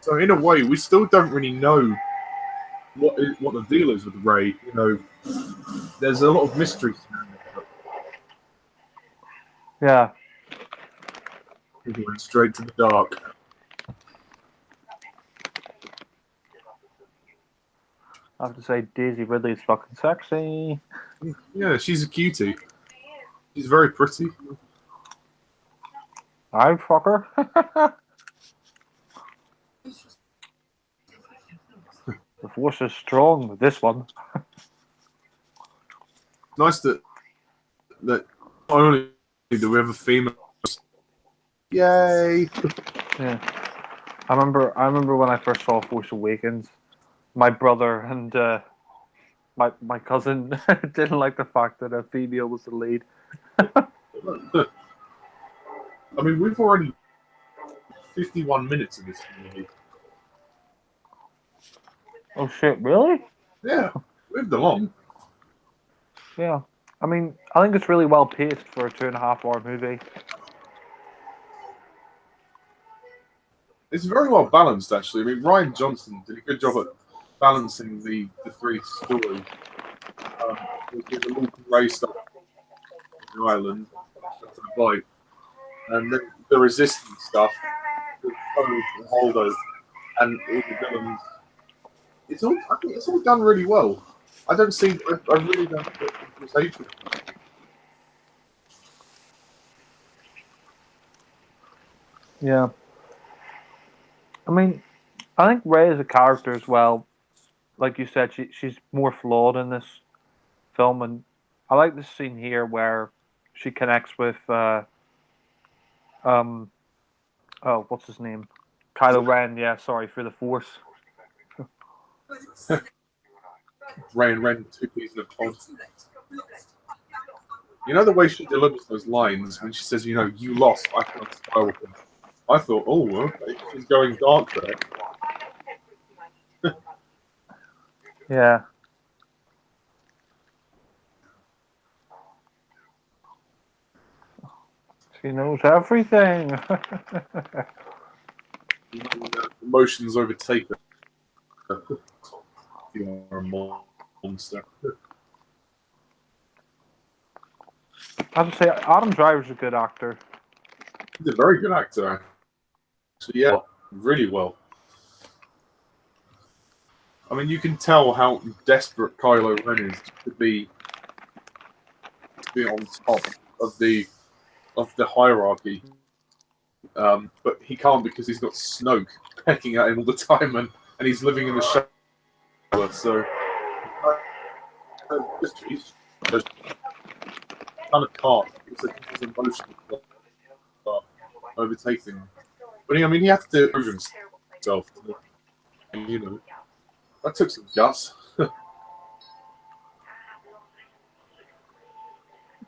So in a way, we still don't really know what the deal is with Rey. You know, there's a lot of mystery. yeah. He went straight to the dark. I have to say, Daisy Ridley is fucking sexy. Yeah, she's a cutie. She's very pretty. I fuck her. The force is strong with this one. Nice that not only do we have a female. Yay! Yeah. I remember when I first saw Force Awakens, my brother and my cousin didn't like the fact that a female was the lead. I mean, we've already 51 minutes of this movie. Oh shit! Really? Yeah, moved along. Yeah. I mean, I think it's really well paced for a 2.5 hour movie. It's very well balanced, actually. I mean, Rian Johnson did a good job at balancing the three stories. With the Luke and Rey stuff on the island, and then the Resistance stuff with Poe and Holdo and all the villains. I think it's all done really well. I really don't think it was hatred. Yeah. I mean, I think Rey as a character as well, like you said, she's more flawed in this film, and I like this scene here where she connects with what's his name? Kylo Ren, yeah, sorry, through the Force. Rey and Ren, two peas in a pod. You know the way she delivers those lines when she says, "You know, you lost. I can't spoil them." I thought, "Oh, okay, she's going dark there." Yeah. She knows everything. Emotions overtake her. You are a monster. I have to say, Adam Driver's a good actor. He's a very good actor. So yeah, really well. I mean, you can tell how desperate Kylo Ren is to be on top of the hierarchy, but he can't because he's got Snoke pecking at him all the time, and he's living in the shadow. So he's just kind of can't. His emotions are overtaking him. But I mean, he had to prove himself. You know, that took some guts.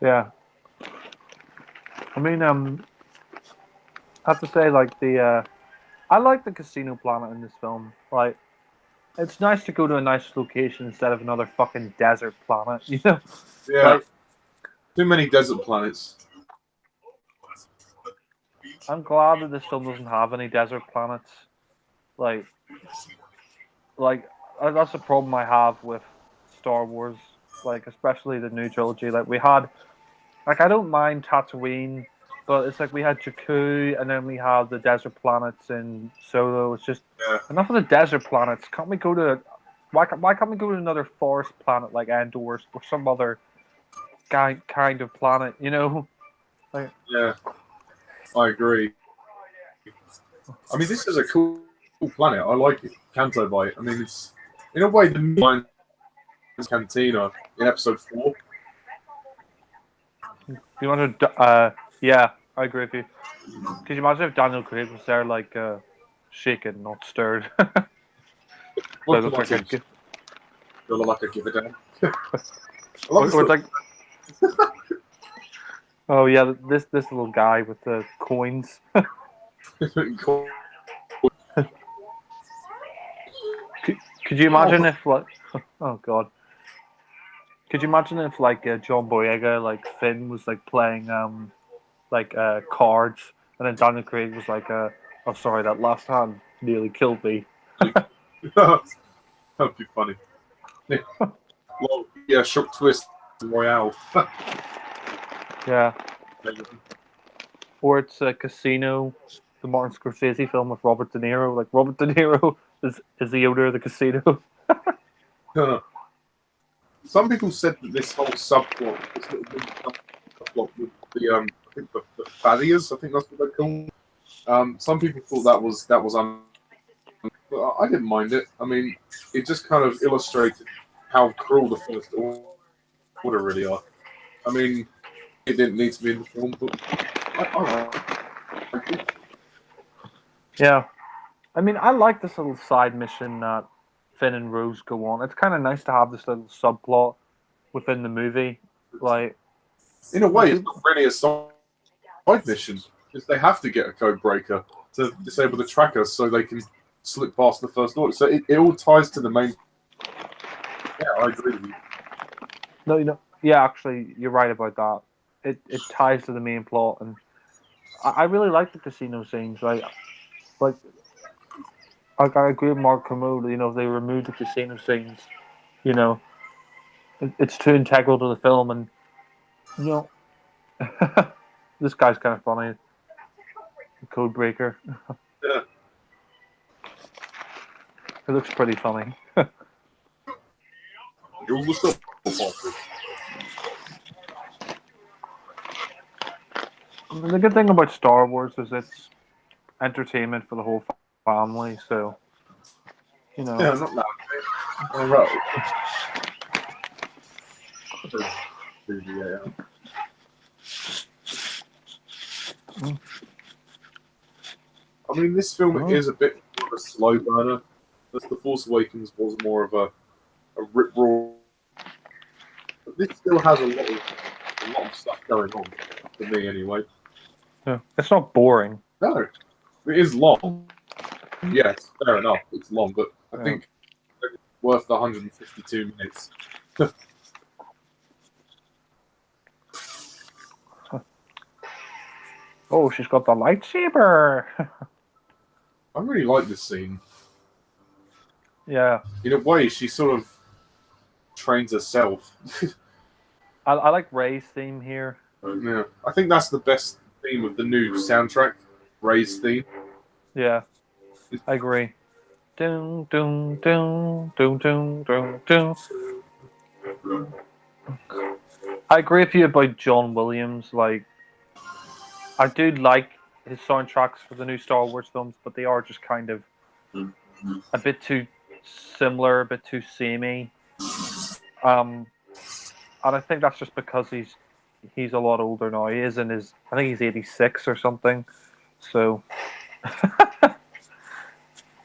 Yeah. I mean, I have to say, like I like the casino planet in this film. Like, it's nice to go to a nice location instead of another fucking desert planet. You know? Yeah. Like, Too many desert planets. I'm glad that this film doesn't have any desert planets. Like that's a problem I have with Star Wars. Like, especially the new trilogy. Like, we had, like, I don't mind Tatooine, but it's like we had Jakku, and then we have the desert planets in Solo. It's just enough of the desert planets. Can't we go to why can't we go to another forest planet like Endor or some other kind of planet? You know? Like, Yeah, I agree. I mean, this is a cool planet. I like it. Canto Bight. I mean, it's in a way the Mine's Cantina in episode 4. you want to? Yeah, I agree with you. Could you imagine if Daniel Craig was there, like, shaken, not stirred? What Look can I like a, do? Feel like I give a damn. I or, love this or it's little... like, oh yeah, this little guy with the coins. Could, could you imagine if, like, oh god, could you imagine if, like, John Boyega, like Finn, was like playing like cards, and then Daniel Craig was like, oh sorry, that last hand nearly killed me. That'd be funny. Well, yeah, shock twist Royale. Yeah. Or it's a Casino, the Martin Scorsese film with Robert De Niro. Like Robert De Niro is the owner of the casino. Some people said that this whole subplot, this little mini subplot with the I think the Fathiers, I think that's what they're called. Some people thought that was but I didn't mind it. I mean, it just kind of illustrated how cruel the First Order really are. I mean, it didn't need to be in the film, but I like it. Yeah. I mean, I like this little side mission that Finn and Rose go on. It's kind of nice to have this little subplot within the movie. Like, In a way, it's not really a side mission because they have to get a code breaker to disable the trackers so they can slip past the First Order. So it all ties to the main. Yeah, I agree with you. no, yeah, actually, you're right about that. It ties to the main plot, and I really like the casino scenes. Right, like I agree with Mark Kermode. You know, if they remove the casino scenes, you know, it's too integral to the film, and you know, this guy's kind of funny. The code breaker. Yeah. It looks pretty funny. It was the stuff. The good thing about Star Wars is it's entertainment for the whole family. So, you know. Yeah, not that. All right. Yeah. I mean, this film is a bit more of a slow burner. The Force Awakens was more of a rip roar. But this still has a lot of stuff going on, for me anyway. Yeah. It's not boring. No, it is long. Yes, fair enough. It's long, but I think it's worth the 152 minutes. Oh, she's got the lightsaber. I really like this scene. Yeah. In a way, she sort of trains herself. I like Rey's theme here. Yeah, I think that's the best theme of the new soundtrack, Rey's theme. Yeah, I agree. Dun, dun, dun, dun, dun, dun, dun. I agree with you about John Williams. Like, I do like his soundtracks for the new Star Wars films, but they are just kind of a bit too similar, a bit too samey. And I think that's just because he's a lot older now. He is in his, I think he's 86 or something. So,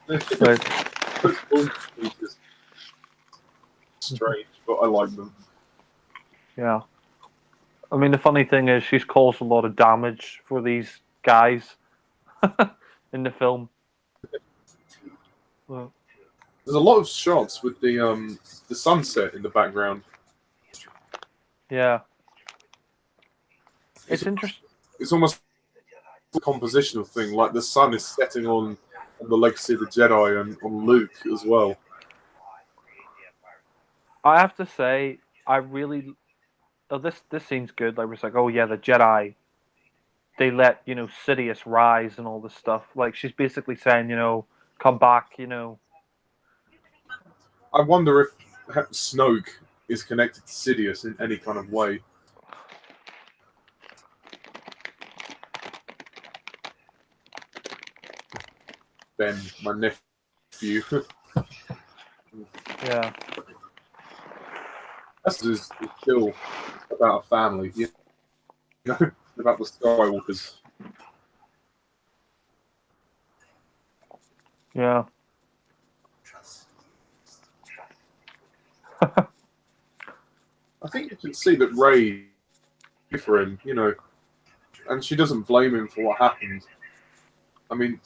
but, Strange, but I like them. yeah. I mean, the funny thing is, she's caused a lot of damage for these guys in the film. Well, There's a lot of shots with the sunset in the background. yeah, it's interesting. It's almost a compositional thing, like the sun is setting on the legacy of the Jedi and on Luke as well. I have to say, I really. Oh, this scene's good. Like, it's like, oh yeah, the Jedi. They let Sidious rise and all this stuff. Like, she's basically saying, come back. I wonder if Snoke is connected to Sidious in any kind of way. Ben, my nephew. Yeah. This is still about a family, you know, about the Skywalkers. Yeah. I think you can see that Ray for him, and she doesn't blame him for what happened. I mean,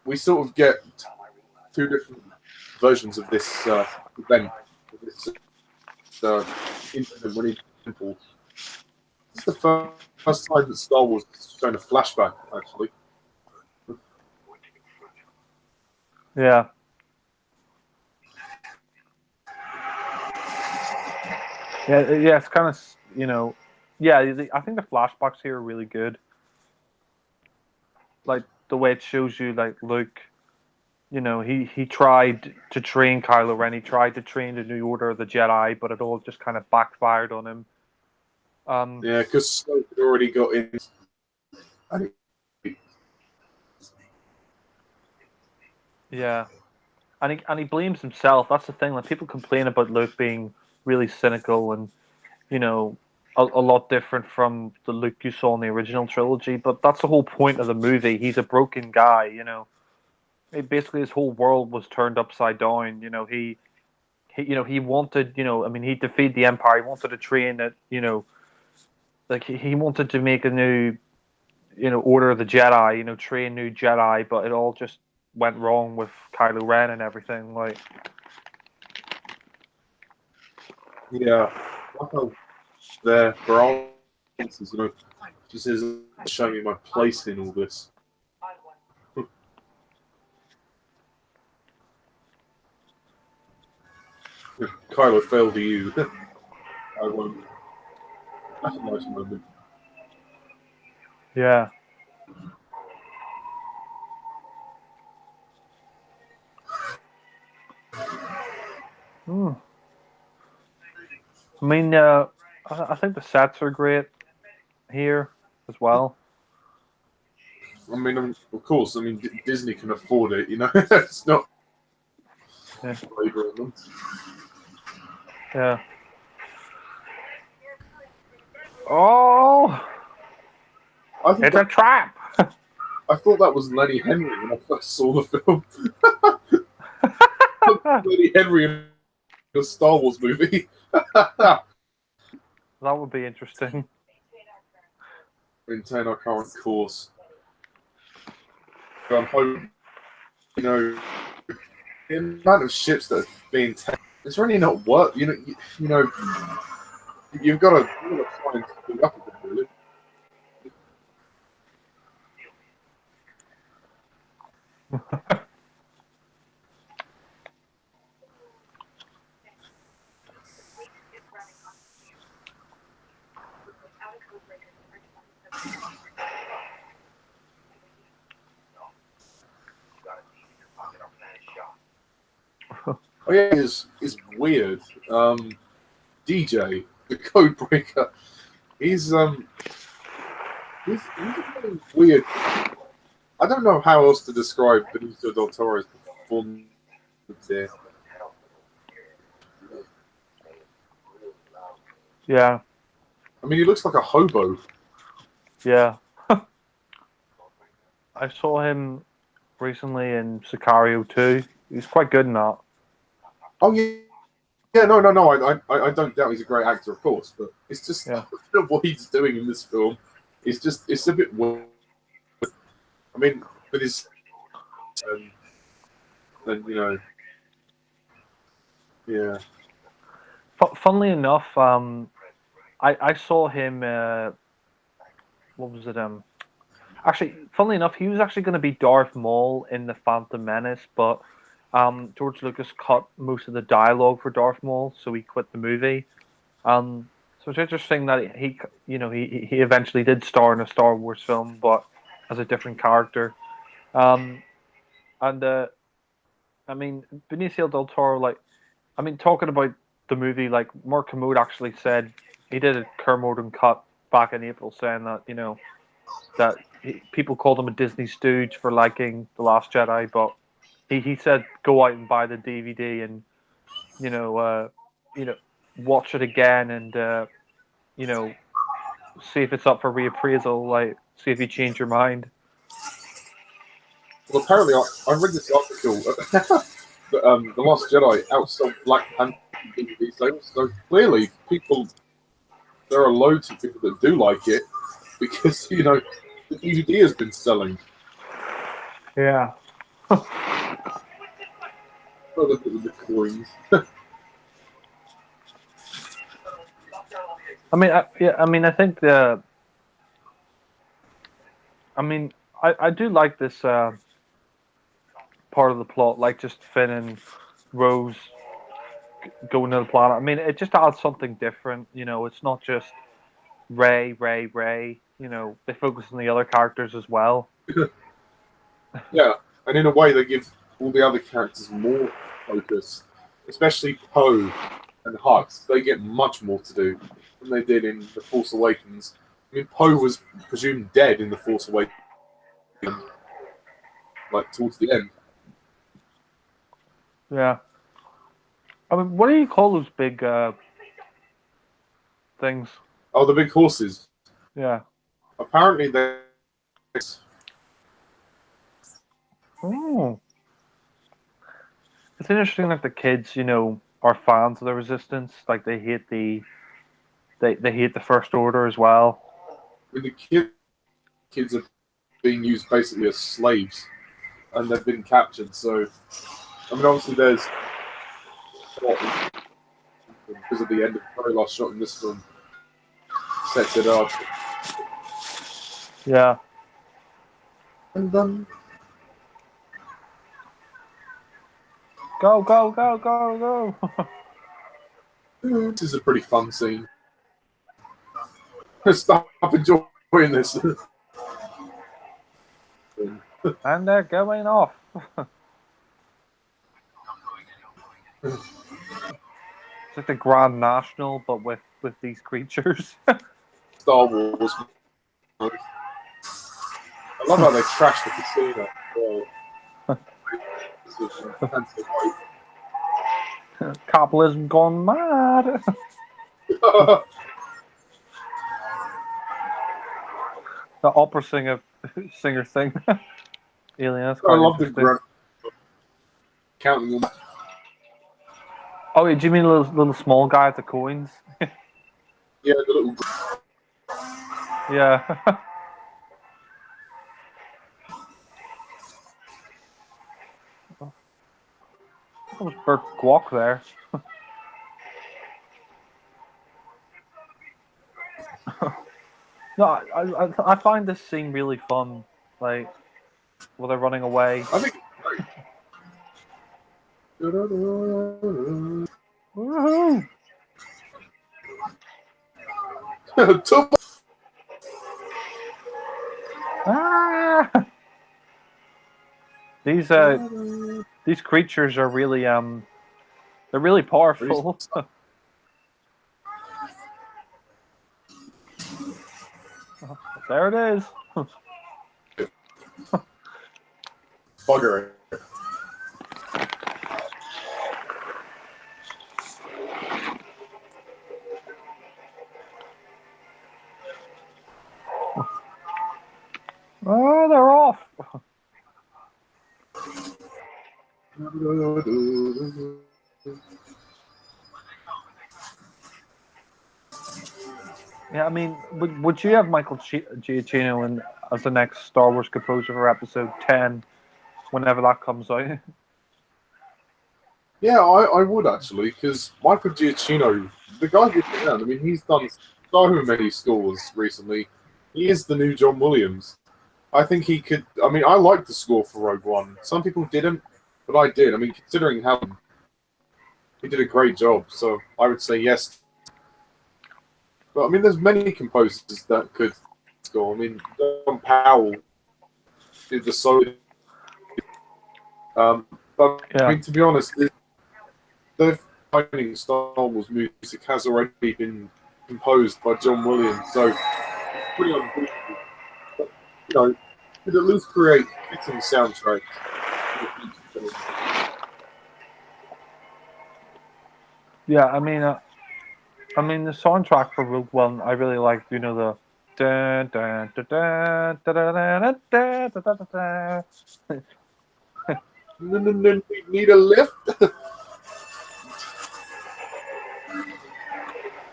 we sort of get two different versions of this event, this incident when he temple. This is the first time that Star Wars has shown a flashback, actually. Yeah. Yeah, it's kind of, I think the flashbacks here are really good. Like, the way it shows you, like, Luke, he tried to train Kylo Ren, he tried to train the New Order of the Jedi, but it all just kind of backfired on him. Yeah, because Snoke had already got in. Yeah. And he blames himself. That's the thing. Like, people complain about Luke being really cynical and, a lot different from the Luke you saw in the original trilogy. But that's the whole point of the movie. He's a broken guy. Basically his whole world was turned upside down. He wanted. I mean, he defeated the Empire. He wanted to train it. Like he wanted to make a new, Order of the Jedi. Train new Jedi, but it all just went wrong with Kylo Ren and everything. Like. Yeah, there for all answers, just isn't showing me my place in all this. Kylo failed to you. I won't. That's a nice moment. Yeah. Hmm. I mean, I think the sets are great here as well. I mean, of course, Disney can afford it, it's not Yeah. labouring them. Yeah. Oh, it's a trap. I thought that was Lenny Henry when I first saw the film. Lenny Henry in a Star Wars movie. That would be interesting. Maintain our current course. I'm hoping, the amount of ships that are being taken, it's really not work. You've got to try and speed up a bit, really. Oh yeah, it's weird. DJ, the code breaker, he's a really weird. I don't know how else to describe Benicio del Toro's performance here. Yeah. I mean, he looks like a hobo. Yeah. I saw him recently in Sicario 2. He's quite good in that. Oh yeah. Yeah, no. I don't doubt he's a great actor, of course, but it's just what he's doing in this film it's a bit weird. I mean, but it's and yeah. Funnily enough, I saw him. What was it? Actually, funnily enough, he was actually going to be Darth Maul in the Phantom Menace, but George Lucas cut most of the dialogue for Darth Maul, so he quit the movie. So it's interesting that he eventually did star in a Star Wars film, but as a different character. And I mean, Benicio del Toro, talking about the movie, like Mark Kermode actually said he did a Kermode and cut back in April, saying that that people called him a Disney stooge for liking The Last Jedi, but he said go out and buy the DVD and watch it again and see if it's up for reappraisal, like see if you change your mind. Well, apparently, I read this article that The Last Jedi outsold Black Panther DVD sales. So clearly, there are loads of people that do like it because, the DVD has been selling. Yeah. Oh, look at the coins. I think I do like this part of the plot, like just Finn and Rose going to the planet. I mean, it just adds something different. It's not just Ray, Ray, Ray. They focus on the other characters as well. Yeah, and in a way, they give all the other characters more focus, especially Poe and Hux. They get much more to do than they did in The Force Awakens. I mean, Poe was presumed dead in The Force Awakens, like towards the end. Yeah. I mean, what do you call those big things? Oh, the big horses. Yeah. Apparently, they. Oh. It's interesting that the kids, are fans of the Resistance. Like they hate they hate the First Order as well. I mean, the kids are being used basically as slaves, and they've been captured. So, I mean, obviously, there's because of the end of the very last shot in this film sets it up. Yeah. And Go, go, go, go, go. this is a pretty fun scene. Stop enjoying this. And they're going off. It's like the Grand National, but with these creatures. Star Wars. I love how they trash the casino. Capitalism gone mad. The opera singer thing. Alien. That's I quite love the interesting. counting them. Oh, do you mean little small guy with the coins? Yeah, the little. Yeah. That was Bert Guac there. No, I find this scene really fun. Like, while they're running away. I think. Woohoo! Ah! These creatures are really they're really powerful. There it is. Bugger. Oh, they're off. Yeah, I mean, would you have Michael Giacchino in as the next Star Wars composer for Episode 10, whenever that comes out? Yeah, I would actually, because Michael Giacchino, the guy gets around. I mean, he's done so many scores recently. He is the new John Williams. I think he could. I mean, I liked the score for Rogue One. Some people didn't, but I did. I mean, considering how he did a great job, so I would say yes. But I mean, there's many composers that could score. I mean, John Powell did the solo. But Yeah. I mean, to be honest, the finding Star Wars music has already been composed by John Williams, so it's pretty unbelievable. But, could at least create fitting soundtracks. Yeah, I mean, the soundtrack for Rogue One, I really liked. The Da, da, da, da, da, da, da, da, da, da, da. Need a lift?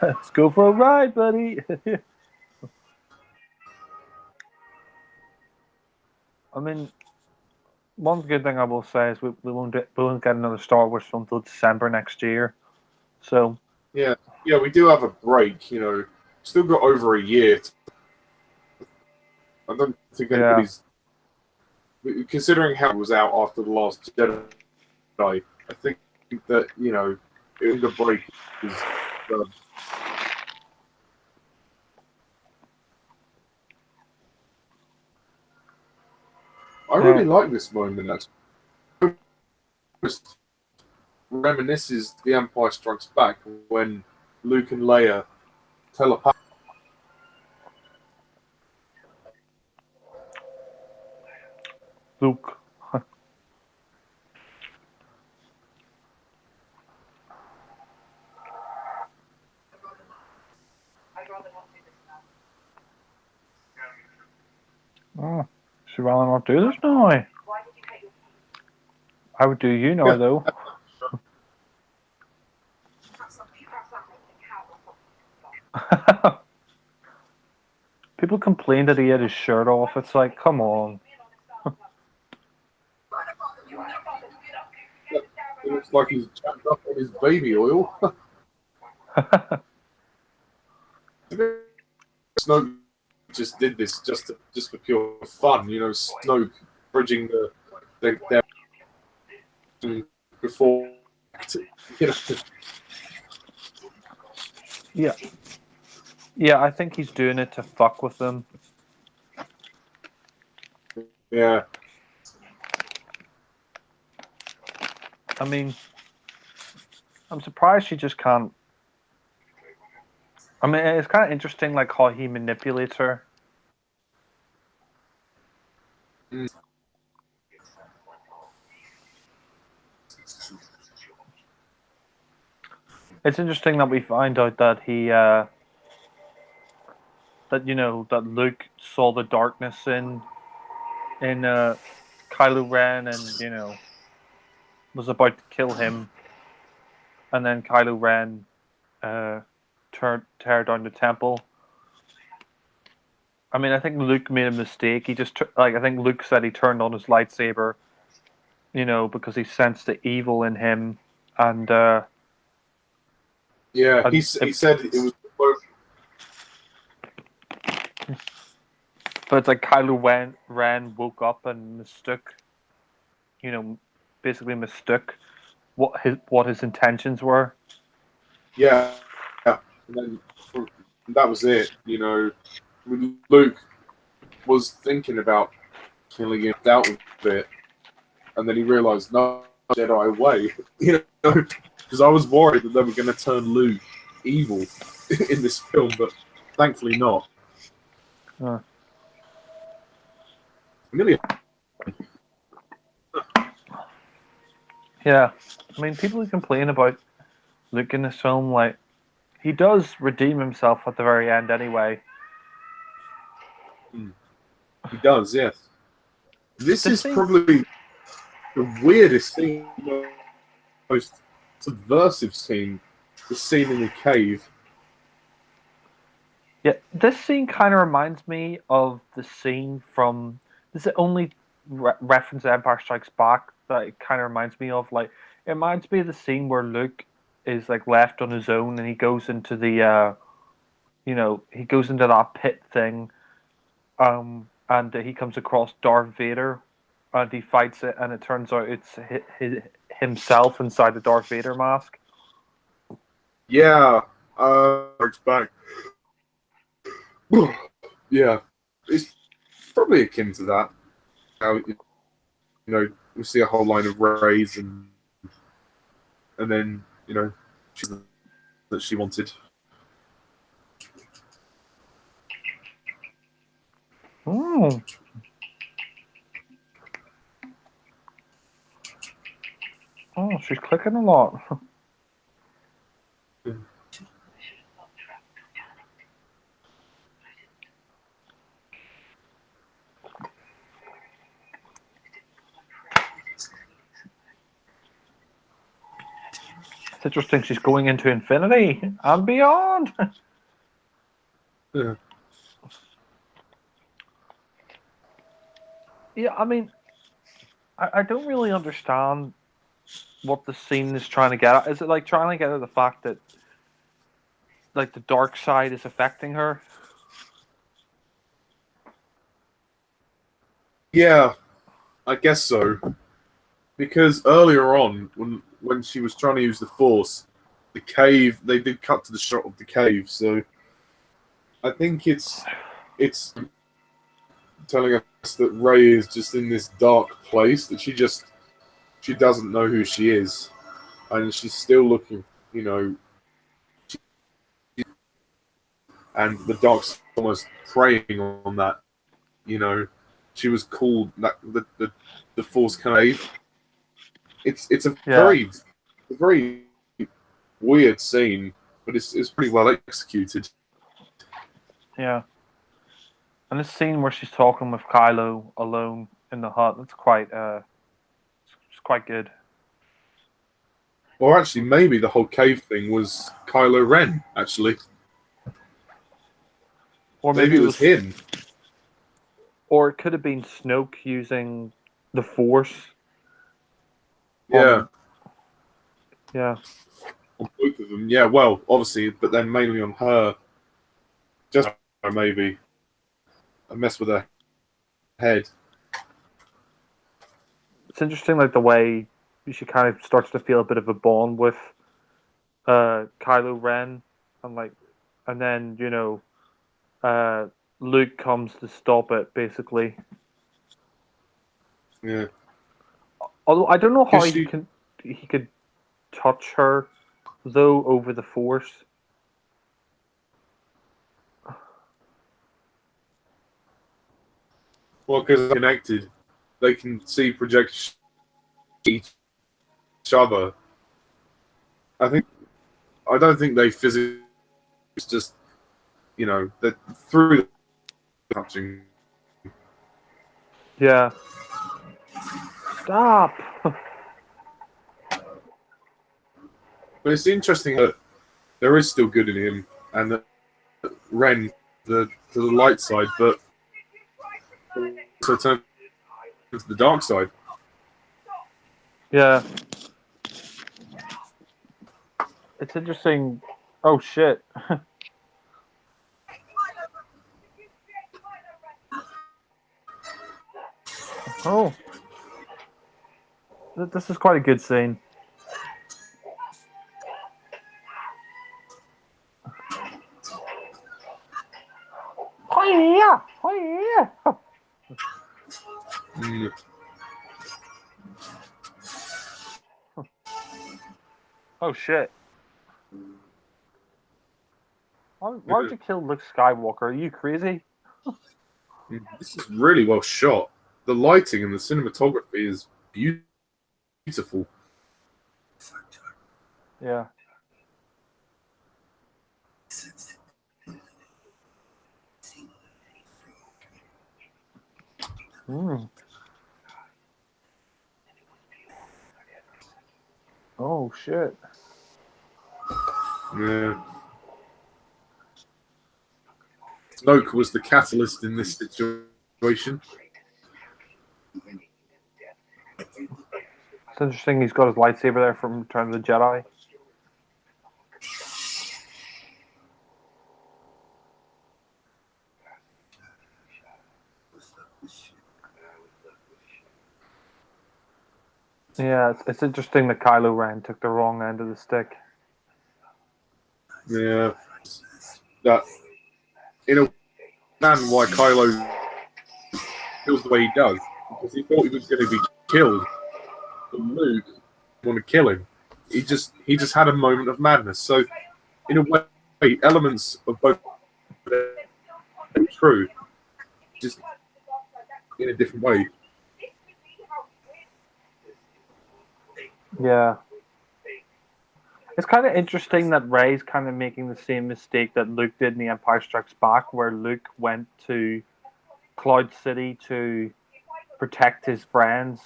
Let's go for a ride, buddy. I mean, one good thing I will say is we won't get another Star Wars film until December next year. So Yeah, we do have a break. Still got over a year. I don't think anybody's considering how it was out after the last Jedi. I think that in the break is. I really like this moment. Actually, it reminisces The Empire Strikes Back when Luke and Leia telepath. Luke. Oh, should rather not do this now. I would do you now, though. People complain that he had his shirt off. It's like, come on. It looks like he's jacked up on his baby oil. Snoke just did this just for pure fun. Snoke bridging the before. Yeah. Yeah, I think he's doing it to fuck with them. Yeah. I mean, I'm surprised she just can't. I mean, it's kind of interesting, like how he manipulates her. It's interesting that we find out that that Luke saw the darkness in Kylo Ren, and was about to kill him, and then Kylo Ren tear down the temple. I mean, I think Luke made a mistake. He just I think Luke said he turned on his lightsaber, because he sensed the evil in him, and he said it was. But it's like Kylo Ren woke up and mistook, basically mistook what his intentions were. Yeah. And then that was it. Luke was thinking about killing him out of it, and then he realized, no, Jedi way. Because I was worried that they were going to turn Luke evil in this film, but thankfully not. Yeah, I mean, people who complain about Luke in this film, like, he does redeem himself at the very end anyway. He does, yes. This is probably the weirdest scene, the most subversive scene, the scene in the cave. Yeah, this scene kind of reminds me of the scene from. This is the only reference to Empire Strikes Back that it kind of reminds me of. Like, it reminds me of the scene where Luke is like left on his own and he goes into the, he goes into that pit thing, and he comes across Darth Vader, and he fights it, and it turns out it's himself inside the Darth Vader mask. Yeah, Strikes Back. Yeah, it's probably akin to that. How we see a whole line of rays, and then that she wanted. Oh. Oh, she's clicking a lot. It's interesting. She's going into infinity and beyond. Yeah. Yeah, I mean, I don't really understand what the scene is trying to get at. Is it like trying to get at the fact that like the dark side is affecting her? Yeah, I guess so. Because earlier on, when she was trying to use the Force, the cave, they did cut to the shot of the cave. So I think it's telling us that Rey is just in this dark place that she doesn't know who she is, and she's still looking, and the dark's almost preying on that. She was called that the Force Cave. It's a Yeah, very weird scene, but it's pretty well executed. yeah. And this scene where she's talking with Kylo alone in the hut, that's it's quite good. Or actually, maybe the whole cave thing was Kylo Ren. Actually, Or maybe it was him. or it could have been Snoke using the Force. Yeah, Yeah, on both of them. Yeah, well, obviously, but then mainly on her. Just maybe I mess with her head. it's interesting, like the way she kind of starts to feel a bit of a bond with Kylo Ren, and then Luke comes to stop it, basically. Yeah, Although I don't know how because she he could touch her though over the Force. well, because they're connected, they can see project each other. I don't think they physically. It's just that through the touching. Yeah. Stop. But it's interesting that there is still good in him, and that Ren to the light side, but also turn to the dark side. Yeah. It's interesting. Oh shit. Oh, this is quite a good scene. Oh yeah. Oh yeah. Mm. Oh shit. Why would you kill Luke Skywalker? Are you crazy? This is really well shot. The lighting and the cinematography is beautiful. Yeah. Mm. Oh shit. Yeah. Snoke was the catalyst in this situation. It's interesting. He's got his lightsaber there from Return of the Jedi. Yeah, it's interesting that Kylo Ren took the wrong end of the stick. Yeah. That in a understand why Kylo feels the way he does, because he thought he was going to be killed, but Luke wanted to kill him. He just had a moment of madness. So in a way, elements of both are true, just in a different way. Yeah. It's kind of interesting that Rey's kind of making the same mistake that Luke did in The Empire Strikes Back, where Luke went to Cloud City to protect his friends,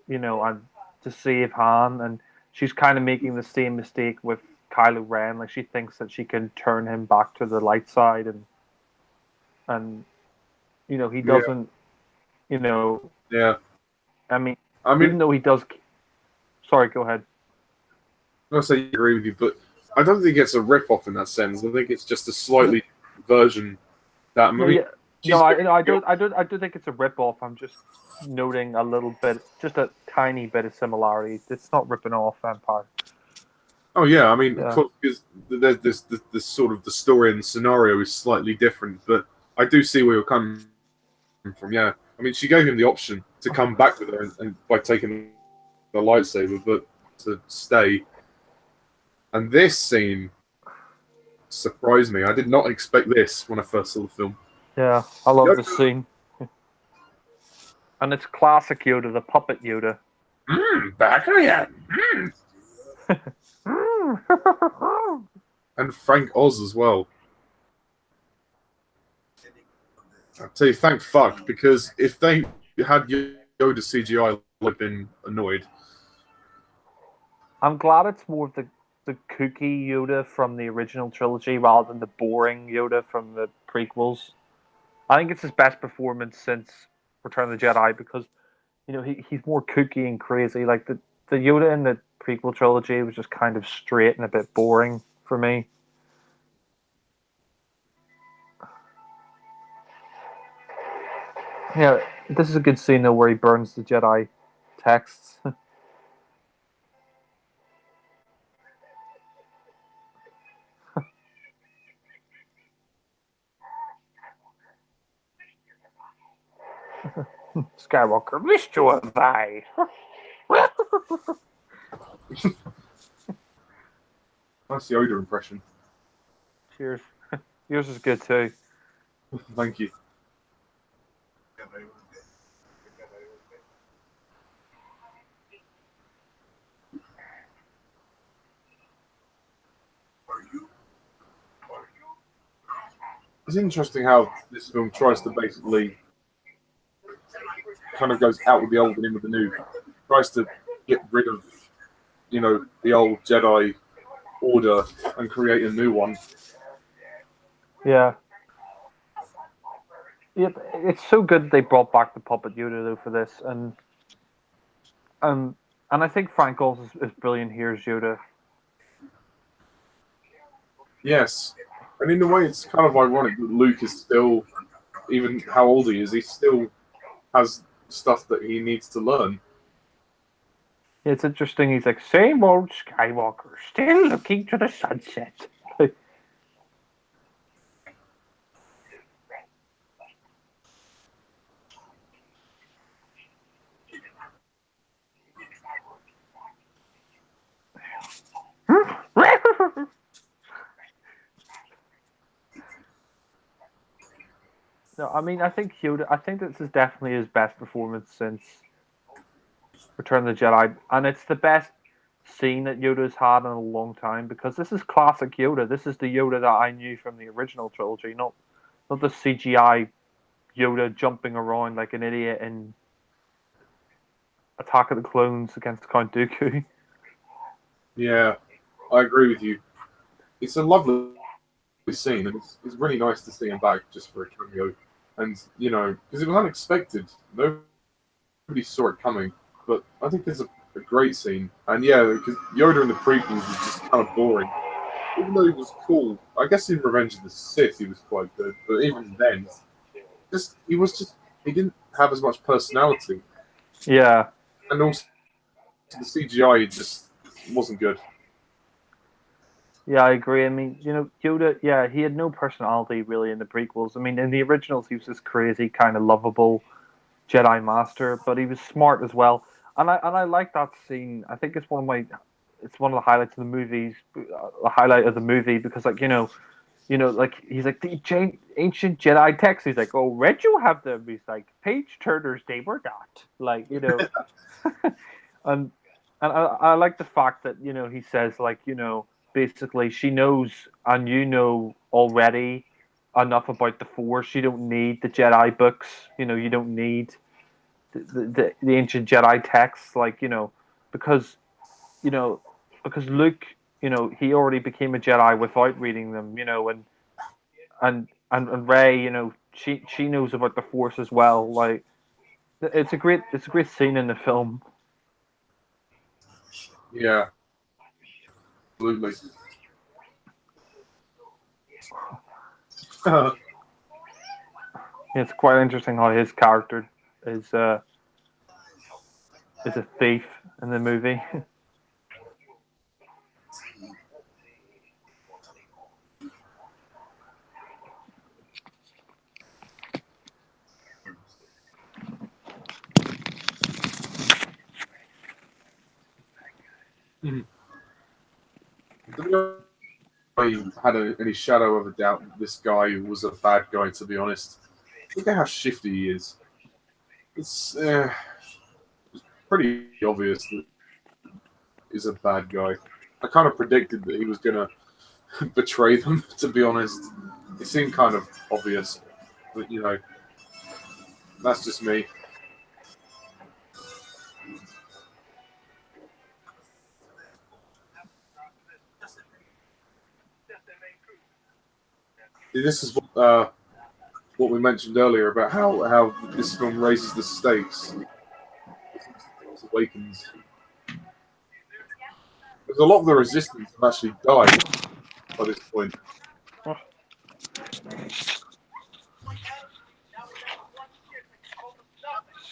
and to save Han, and she's kind of making the same mistake with Kylo Ren. Like she thinks that she can turn him back to the light side, and he Yeah, doesn't. You know, yeah. I mean, I mean, even though he does. Sorry, go ahead. I'm not saying I agree with you, but I don't think it's a rip-off in that sense. I think it's just a slightly version that. I No, mean, yeah, she's no, I don't think it's a rip off. I'm just noting a little bit, just a tiny bit of similarity. It's not ripping off Empire. oh yeah, I mean, of Yeah. course, because there's this sort of the story and the scenario is slightly different, but I do see where you're coming from. Yeah, I mean, she gave him the option to come back with her and by taking the lightsaber, but to stay. And this scene surprised me. I did not expect this when I first saw the film. Yeah, I love the scene. And it's classic Yoda, the puppet Yoda. Back again. And Frank Oz as well. I tell you, thank fuck, because if they had Yoda CGI, I would have been annoyed. I'm glad it's more of the kooky Yoda from the original trilogy rather than the boring Yoda from the prequels. I think it's his best performance since Return of the Jedi because he's more kooky and crazy. Like the Yoda in the prequel trilogy was just kind of straight and a bit boring for me. Yeah, this is a good scene though where he burns the Jedi texts. Skywalker, missed you have I. Nice Yoda impression. Cheers. Yours is good too. Thank you. It's interesting how this film tries to basically kind of goes out with the old and in with the new. Tries to get rid of, the old Jedi order and create a new one. Yeah. Yep, it's so good they brought back the puppet Yoda though for this, and I think Frank Oz is brilliant here as Yoda. Yes, and in a way, it's kind of ironic that Luke is still, even how old he is, he still has stuff that he needs to learn. Yeah, it's interesting. He's like, same old Skywalker, still looking to the sunset. No, I mean, I think Yoda. I think this is definitely his best performance since Return of the Jedi, and it's the best scene that Yoda's had in a long time because this is classic Yoda. This is the Yoda that I knew from the original trilogy, not the CGI Yoda jumping around like an idiot in Attack of the Clones against Count Dooku. Yeah, I agree with you. It's a lovely scene, and it's really nice to see him back just for a cameo. And, because it was unexpected. Nobody saw it coming. But I think it's a great scene. And yeah, because Yoda in the prequels was just kind of boring. Even though he was cool. I guess in Revenge of the Sith he was quite good. But even then, he didn't have as much personality. Yeah. And also, the CGI just wasn't good. Yeah, I agree. I mean, Yoda, yeah, he had no personality really in the prequels. I mean, in the originals, he was this crazy, kind of lovable Jedi Master, but he was smart as well. And I like that scene. I think it's one of the highlights of the movies, the highlight of the movie because, like, like he's like the ancient Jedi text. He's like, oh, read you have them? He's like, page turners, they were not. Like, and I like the fact that he says like basically she knows and already enough about the Force. You don't need the Jedi books. You don't need the ancient Jedi texts. Like because you know, because Luke, he already became a Jedi without reading them, and Rey, she knows about the Force as well. Like, it's a great scene in the film. Yeah, absolutely. It's quite interesting how his character is is a thief in the movie. I had any shadow of a doubt that this guy was a bad guy, to be honest. Look at how shifty he is. It's pretty obvious that he's a bad guy. I kind of predicted that he was going to betray them, to be honest. It seemed kind of obvious, but, that's just me. This is what we mentioned earlier about how this film raises the stakes. Force Awakens. Because a lot of the resistance have actually died by this point.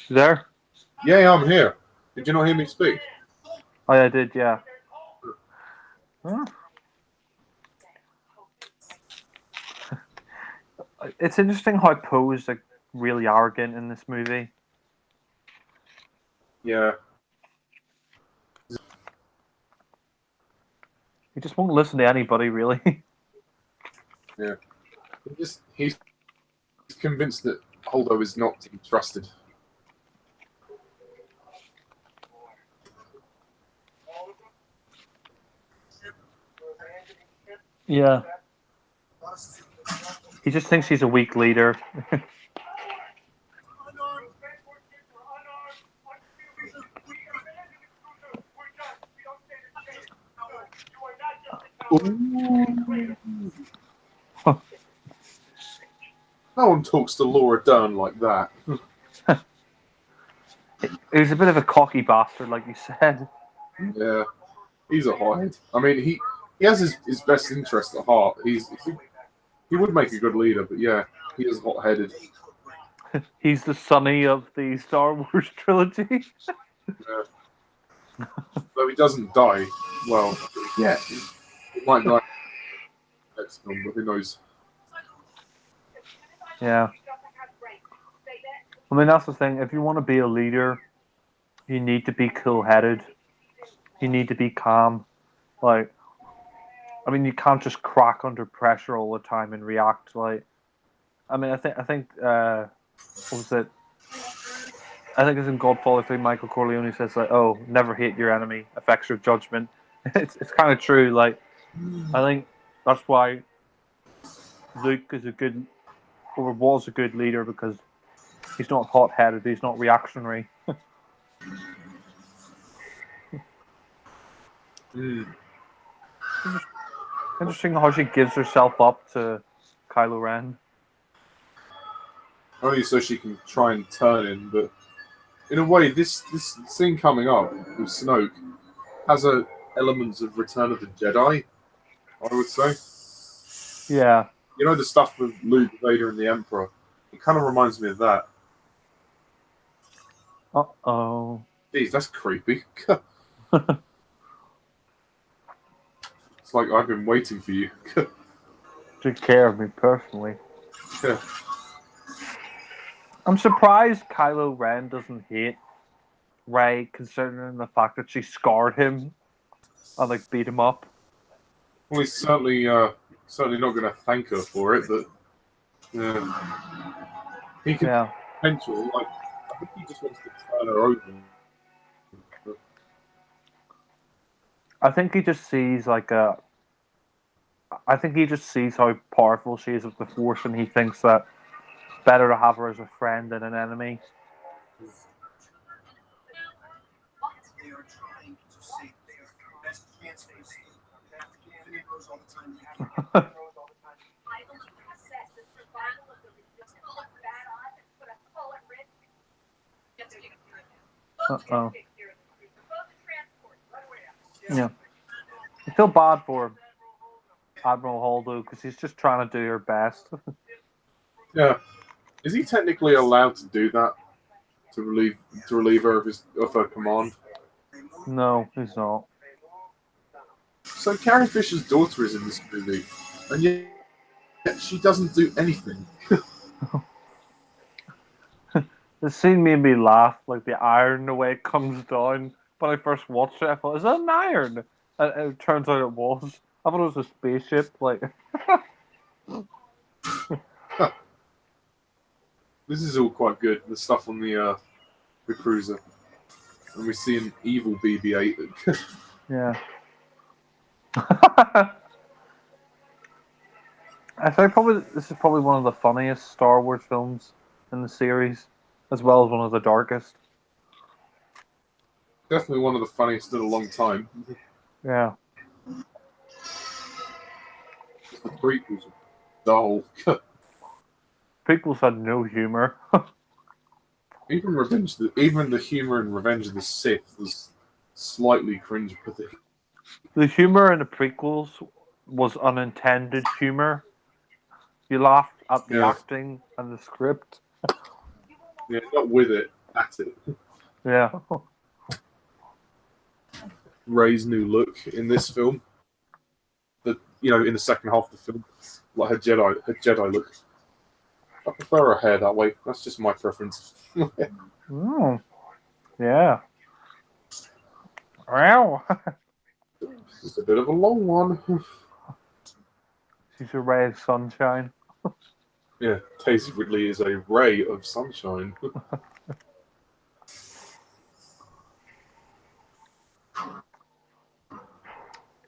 There? Yeah, I'm here. Did you not hear me speak? Oh, yeah, I did, yeah. Huh? It's interesting how Poe's like really arrogant in this movie. Yeah. He just won't listen to anybody, really. Yeah. He's convinced that Holdo is not to be trusted. Yeah. He just thinks he's a weak leader. No one talks to Laura Dern like that. He's a bit of a cocky bastard, like you said. Yeah. He's a hothead. I mean, he has his best interest at heart. He would make a good leader, but yeah, he is hot-headed. He's the Sonny of the Star Wars trilogy. Yeah. Though he doesn't die, well, yeah, he might die next film, but who knows? Yeah. I mean, that's the thing. If you want to be a leader, you need to be cool-headed. You need to be calm. Like, I mean, you can't just crack under pressure all the time and react. Like, I mean, I think, what was it? I think it's in Godfather 3, Michael Corleone says, like, oh, never hate your enemy, affects your judgment. It's kind of true. Like, I think that's why Luke is a good, or was a good leader, because he's not hot-headed, he's not reactionary. Interesting how she gives herself up to Kylo Ren. Only so she can try and turn him, but in a way, this scene coming up with Snoke has elements of Return of the Jedi, I would say. Yeah. You know the stuff with Luke, Vader, and the Emperor? It kind of reminds me of that. Uh-oh. Jeez, that's creepy. It's like I've been waiting for you. Took care of me personally. Yeah. I'm surprised Kylo Ren doesn't hate Rey, considering the fact that she scarred him and like beat him up. Well, he's certainly not going to thank her for it, but he could potential. Like, I think he just wants to turn her over. I think he just sees I think he just sees how powerful she is with the Force, and he thinks that it's better to have her as a friend than an enemy. Uh-oh. Yeah. I feel bad for Admiral Holdo because he's just trying to do her best. Yeah. Is he technically allowed to do that? To relieve her of her command? No, he's not. So Carrie Fisher's daughter is in this movie, and yet she doesn't do anything. The scene made me laugh, like the iron, the way it comes down. When I first watched it, I thought, is that an iron? And it turns out it was. I thought it was a spaceship. Like, This is all quite good. The stuff on the cruiser, and we see an evil BB-8. yeah. I think this is probably one of the funniest Star Wars films in the series, as well as one of the darkest. Definitely one of the funniest in a long time. Yeah. The prequels are dull. Prequels had no humor. Even the humor in Revenge of the Sith was slightly cringe-worthy. The humor in the prequels was unintended humor. You laughed at the acting and the script. Yeah, not with it, at it. Yeah. Rey's new look in this film. In the second half of the film, like her Jedi look. I prefer her hair that way. That's just my preference. Oh. Yeah. Wow. It's a bit of a long one. She's a ray of sunshine. Yeah, Daisy Ridley is a ray of sunshine.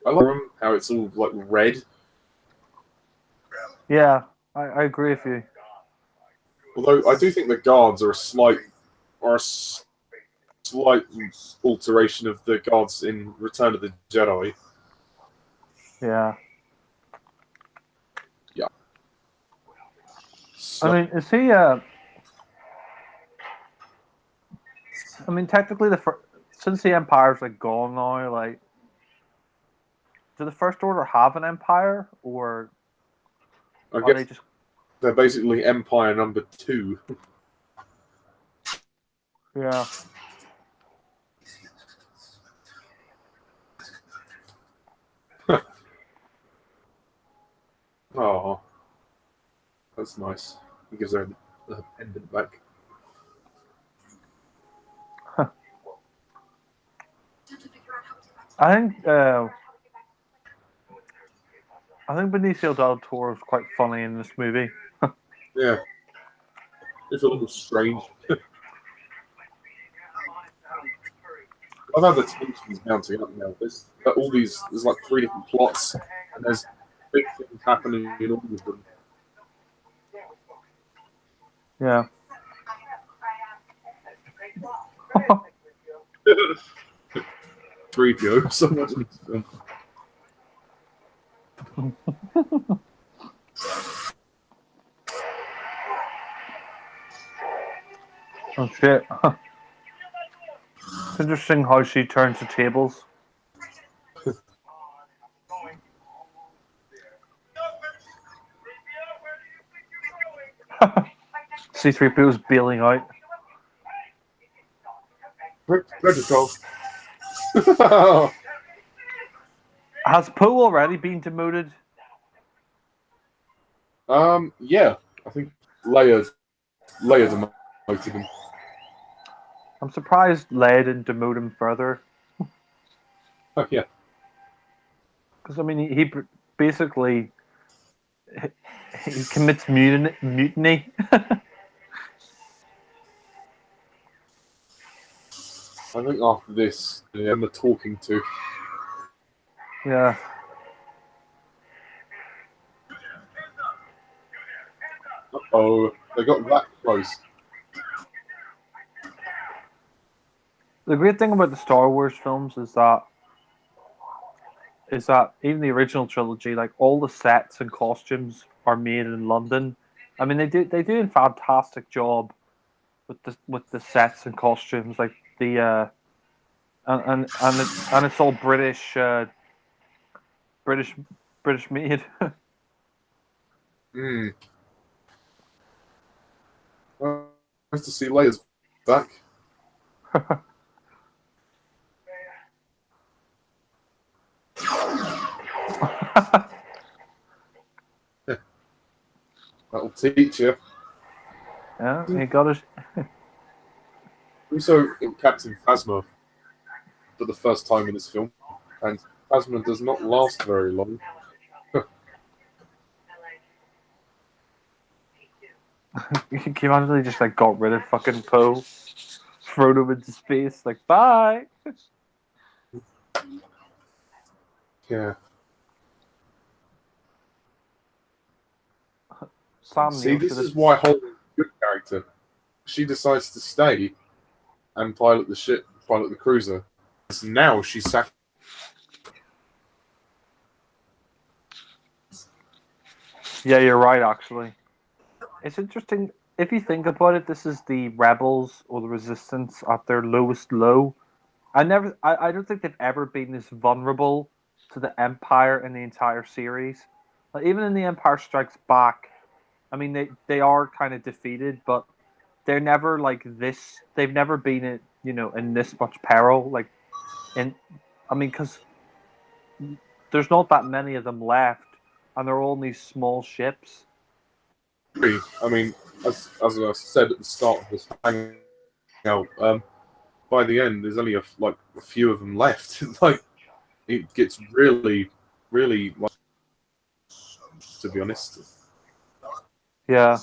I like how it's all like red. Yeah, I agree with you. Although I do think the guards are a slight alteration of the guards in Return of the Jedi. Yeah. Yeah. So, I mean, is he? I mean, technically, since the Empire's like gone now, like, do the First Order have an Empire, or I are guess they just? they're basically Empire number 2. Yeah. Oh, that's nice. He gives her a pendant back. I think Benicio del Toro is quite funny in this movie. Yeah. It's a little strange. I've had the tensions mounting up now. There's like 3 different plots, and there's big things happening in all of them. Yeah. 3PO, so much in this film. Oh shit. It's interesting how she turns the tables. C-3PO is bailing out. Protocol. Has Poe already been demoted? Yeah, I think Leia demoted him. I'm surprised Leia didn't demote him further. Oh, yeah. Because, I mean, he basically he commits mutiny. I think after this, Emma talking to. Yeah. Oh, they got that close. The great thing about the Star Wars films is that is that even the original trilogy, like all the sets and costumes are made in London. I mean, they do a fantastic job with the sets and costumes, like the and it's all British British made. Mm. Nice to see Leia's back. That'll teach you. Yeah, you got it. Also, in Captain Phasma for the first time in this film, and Phasma does not last very long. Can you imagine they just like got rid of fucking Poe, thrown him into space, like bye. Yeah. Sam See, Neill this should is have. why Holden's a good character. She decides to stay and pilot the ship, pilot the cruiser. Now she's sacrificed. Yeah, you're right. Actually, it's interesting if you think about it. This is the rebels or the resistance at their lowest low. I don't think they've ever been this vulnerable to the Empire in the entire series. Like, even in the Empire Strikes Back, I mean they are kind of defeated, but they're never like this. They've never been in in this much peril. Like in, I mean, because there's not that many of them left, and they're all in these small ships. I mean, as I said at the start of this hangout, by the end, there's only a few of them left. Like, it gets really, really, like, to be honest, Yeah,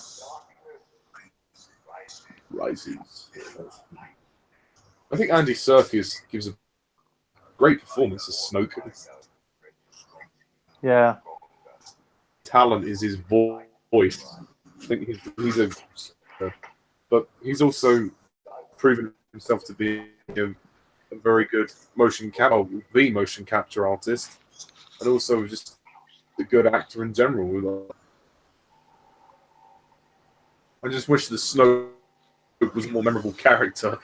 rises. I think Andy Serkis gives a great performance as Snoke. yeah, Talent is his voice. I think he's but he's also proven himself to be a very good the motion capture artist, and also just a good actor in general. I just wish the Snoke was a more memorable character.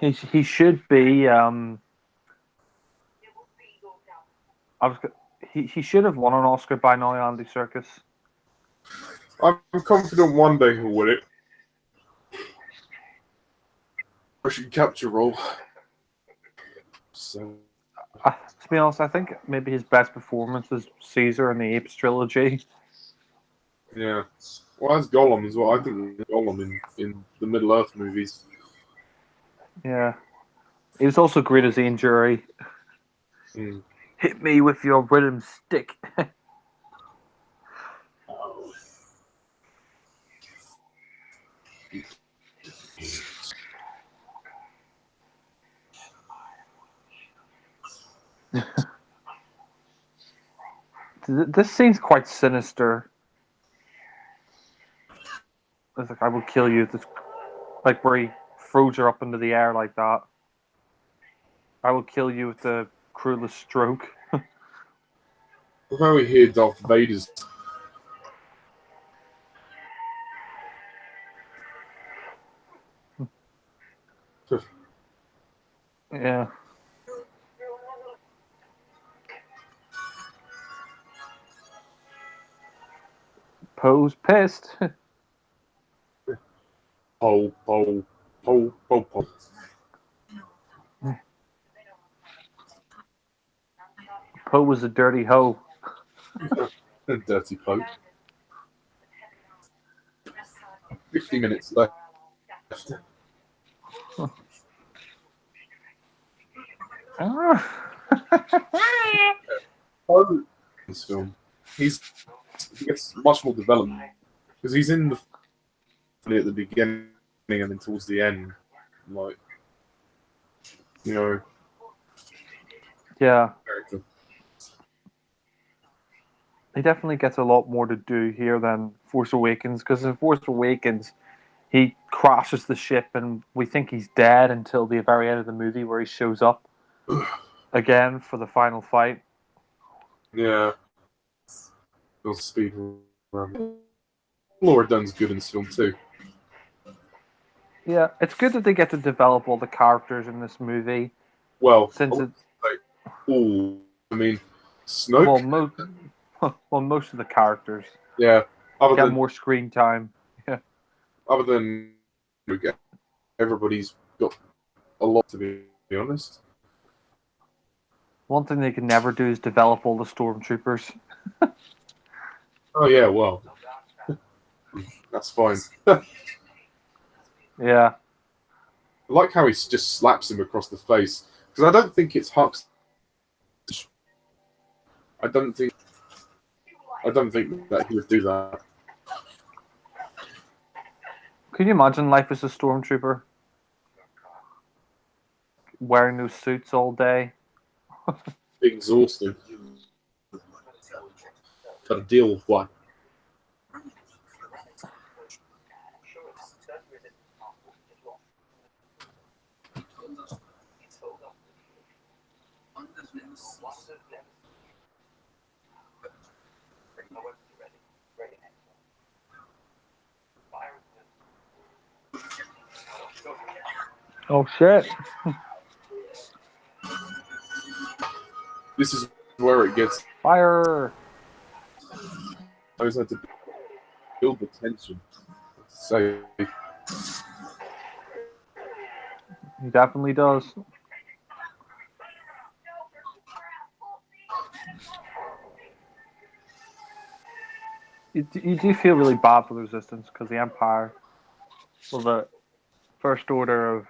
he should be. I was he should have won an Oscar by now, Andy Serkis. I'm confident one day he'll win it. Motion capture role. So, To be honest, I think maybe his best performance is Caesar in the Apes trilogy. yeah. Well, that's Gollum as well. I think Gollum in the Middle Earth movies. Yeah, he was also great as Ian Jury. Mm. Hit me with your rhythm stick. This scene's quite sinister. It's like, I will kill you. This, like where he throws her up into the air like that. I will kill you with the cruelest stroke. Although we hear Darth Vader's. Yeah. Poe's pissed. Poe. Poe was a dirty hoe. Dirty Poe. 50 minutes left. Poe, this film, he gets much more development because he's in the at the beginning and then towards the end, like Yeah. character. He definitely gets a lot more to do here than Force Awakens, because in Force Awakens, he crashes the ship and we think he's dead until the very end of the movie where he shows up. again for the final fight. Yeah. Bill Speed. Laura Dunn's good in this film too. Yeah, it's good that they get to develop all the characters in this movie. Well, Since I mean, well, Snoke. most of the characters Yeah. get more screen time. Yeah. Other than everybody's got a lot, to be honest. One thing they can never do is develop all the stormtroopers. Oh yeah, well, that's fine. Yeah. I like how he just slaps him across the face, because I don't think it's Hux. I don't think that he would do that. Can you imagine life as a stormtrooper? Wearing those suits all day. Exhausting. Got to deal with one. Oh shit. This is where it gets. Fire! I always had to build the tension. So He definitely does. You do feel really bad for the Resistance because the Empire, well, the First Order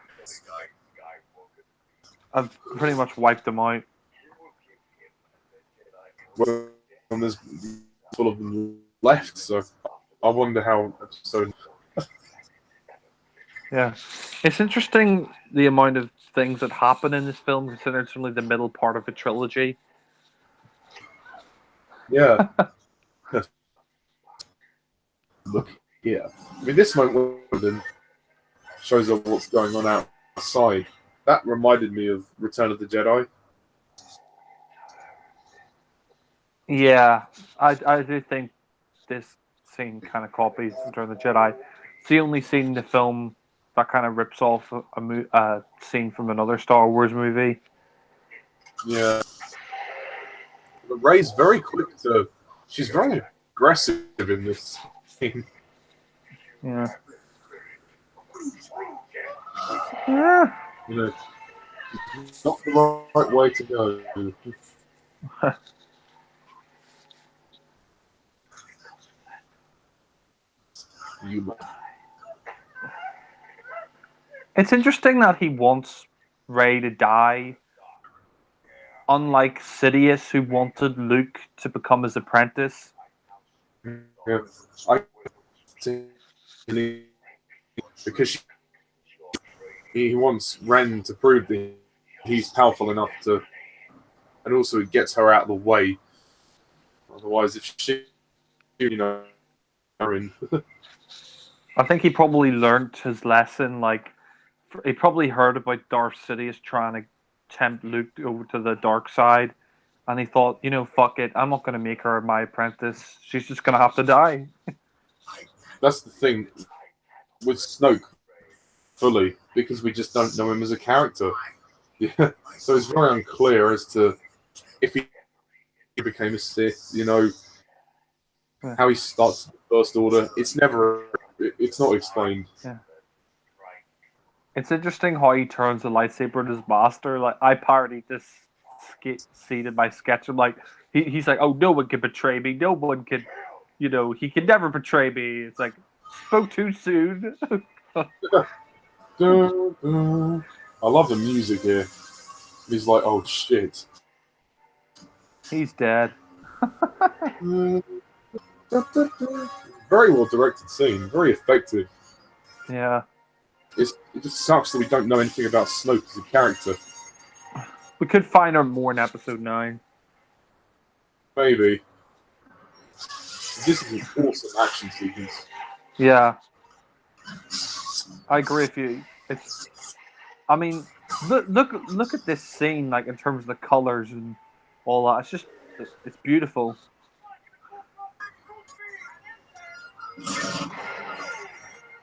have pretty much wiped them out. well, there's full of them left, so I wonder how episode. Yeah, it's interesting the amount of things that happen in this film, considering it's only the middle part of a trilogy. Yeah. Look, yeah. I mean, this moment shows us what's going on outside. That reminded me of Return of the Jedi. Yeah, I do think this scene kind of copies Return of the Jedi. It's the only scene in the film that kind of rips off a scene from another Star Wars movie. Yeah. But Rey's very quick to. She's very aggressive in this scene. Yeah. Yeah. You know, it's not the right way to go. It's interesting that he wants Rey to die, unlike Sidious, who wanted Luke to become his apprentice. Yeah. I because he wants Ren to prove that he's powerful enough to, and also it gets her out of the way. Otherwise, if she, in. I think he probably learned his lesson. Like, he probably heard about Darth Sidious trying to tempt Luke over to the dark side, and he thought, fuck it, I'm not going to make her my apprentice. She's just going to have to die. That's the thing with Snoke, fully, because we just don't know him as a character. Yeah, so it's very unclear as to if he became a Sith. How he starts the First Order. It's not explained. Yeah. It's interesting how he turns the lightsaber into his master. Like, I parodied this scene in my sketch. I'm like, he's like, oh, no one can betray me. No one can, he can never betray me. It's like, spoke too soon. I love the music here. He's like, oh shit. He's dead. Very well directed scene. Very effective. Yeah. It just sucks that we don't know anything about Snoke as a character. We could find out more in episode 9. Maybe. This is an awesome action sequence. Yeah. I agree with you. I mean, look at this scene, like in terms of the colors and all that. It's beautiful.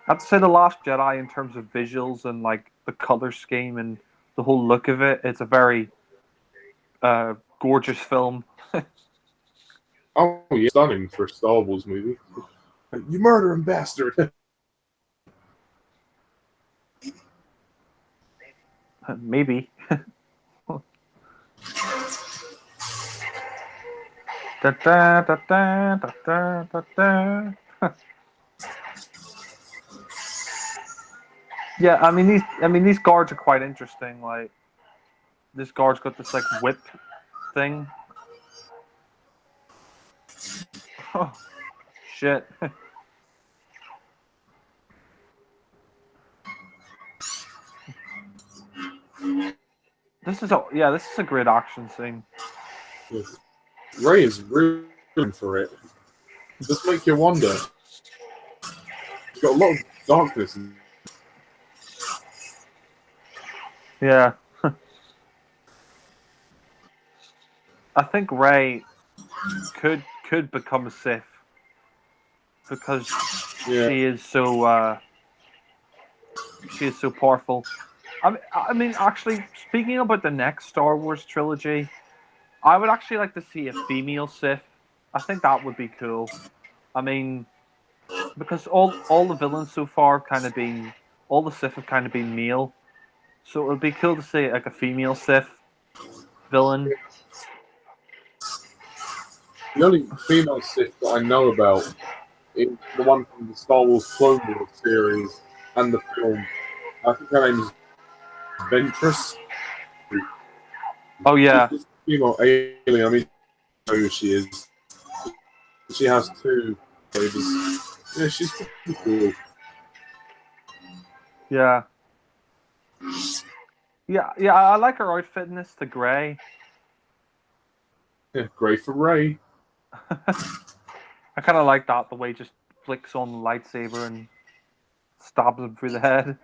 I'd say The Last Jedi, in terms of visuals and like the color scheme and the whole look of it, it's a very gorgeous film. Oh, yeah, stunning for a Star Wars movie. You murdering bastard! Maybe. Da, da, da, da, da, da, da, da. Yeah, I mean these guards are quite interesting. Like this guard's got this like whip thing. Oh shit. This is a great action scene. Ray is rooting for it. Just make you wonder. He's got a lot of darkness. Yeah. I think Ray could become a Sith because she is so powerful. I mean, actually, speaking about the next Star Wars trilogy, I would actually like to see a female Sith. I think that would be cool. I mean, because all the villains so far have kind of been, all the Sith have kind of been male, so it would be cool to see like a female Sith villain. The only female Sith that I know about is the one from the Star Wars Clone Wars series and the film. I think her name is Ventress. Oh yeah. This female alien. I mean, I know who she is. She has two babies. Yeah, she's pretty cool. Yeah. Yeah, I like her outfit in this, the grey. Yeah, great for Ray. I kind of like that, the way he just flicks on the lightsaber and stabs him through the head.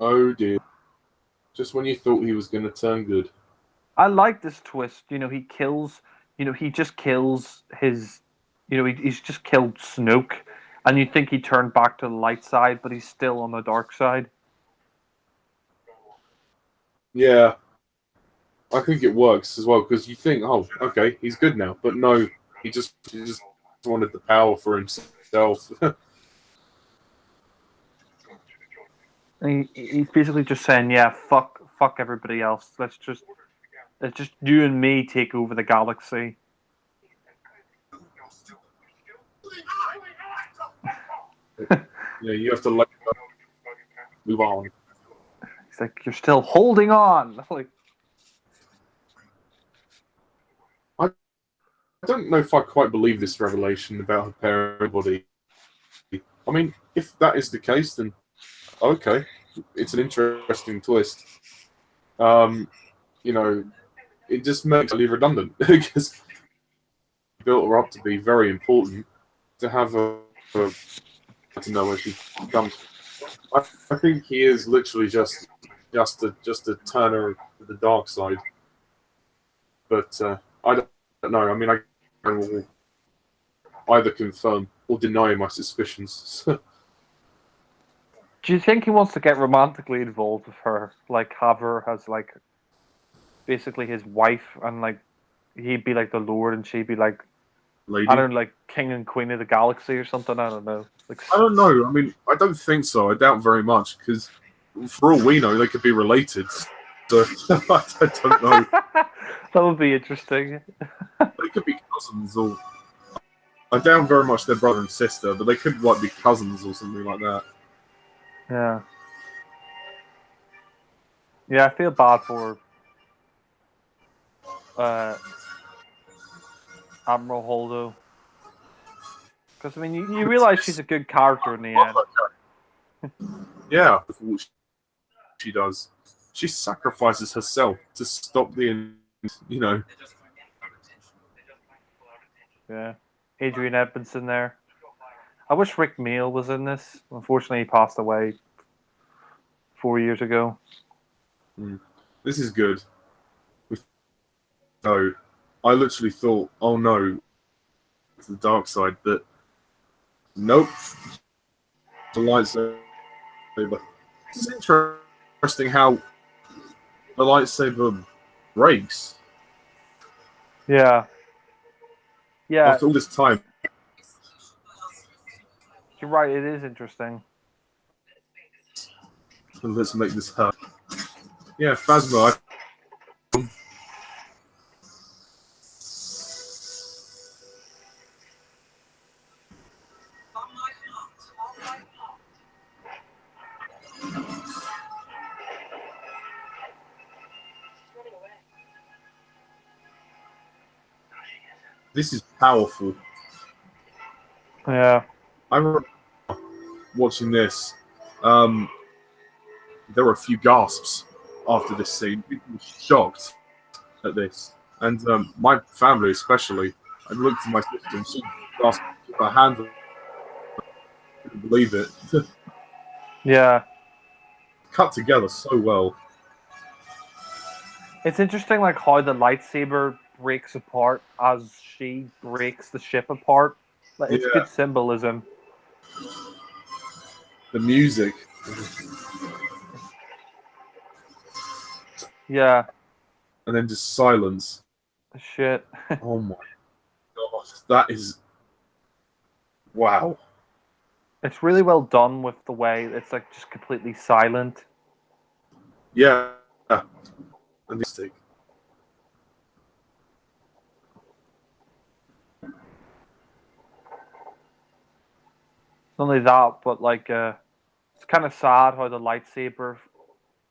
Oh dear. Just when you thought he was going to turn good. I like this twist. You know, he just kills his, he's just killed Snoke. And you think he turned back to the light side, but he's still on the dark side. Yeah. I think it works as well, because you think, oh, okay, he's good now. But no, he just wanted the power for himself. And he's basically just saying, yeah, fuck everybody else. Let's just you and me take over the galaxy. Yeah, you have to let go. Move on. He's like, you're still holding on. Like, I don't know if I quite believe this revelation about her parent body. I mean, if that is the case, then okay, it's an interesting twist. You know, it just makes it redundant because you built her up to be very important to have to know where she comes from. I think he is literally just a turner to the dark side. But I don't know. I mean, I will either confirm or deny my suspicions. do you think he wants to get romantically involved with her? Like, have her as, like, basically his wife, and, like, he'd be, like, the Lord, and she'd be, like, Lady. I don't know, like, king and queen of the galaxy or something? I don't know. Like, I don't know. I mean, I don't think so. I doubt very much, because for all we know, they could be related. So, I don't know. That would be interesting. They could be cousins, or I doubt very much they're brother and sister, but they could like be cousins or something like that. Yeah. Yeah, I feel bad for Admiral Holdo. Because, I mean, you realize she's a good character in the end. Yeah, what she does. She sacrifices herself to stop the, Yeah. Adrian Edmondson there. I wish Rick Meal was in this. Unfortunately, he passed away 4 years ago. This is good. No, I literally thought, oh no, it's the dark side, but nope, the lightsaber. It's interesting how the lightsaber breaks Yeah. Yeah, after all this time. you're right. It is interesting. Let's make this hurt. Yeah, Phasma. This is powerful. Yeah. I remember watching this. There were a few gasps after this scene. People were shocked at this, and my family especially. I looked at my sister and she gasped her hands. Couldn't believe it. Yeah. Cut together so well. It's interesting, like how the lightsaber breaks apart as she breaks the ship apart. Like, it's Yeah, good symbolism. the music. Yeah. And then just silence. Shit. Oh my god, that is wow. It's really well done with the way it's like just completely silent. Yeah, and mystic. Not only that, but like it's kind of sad how the lightsaber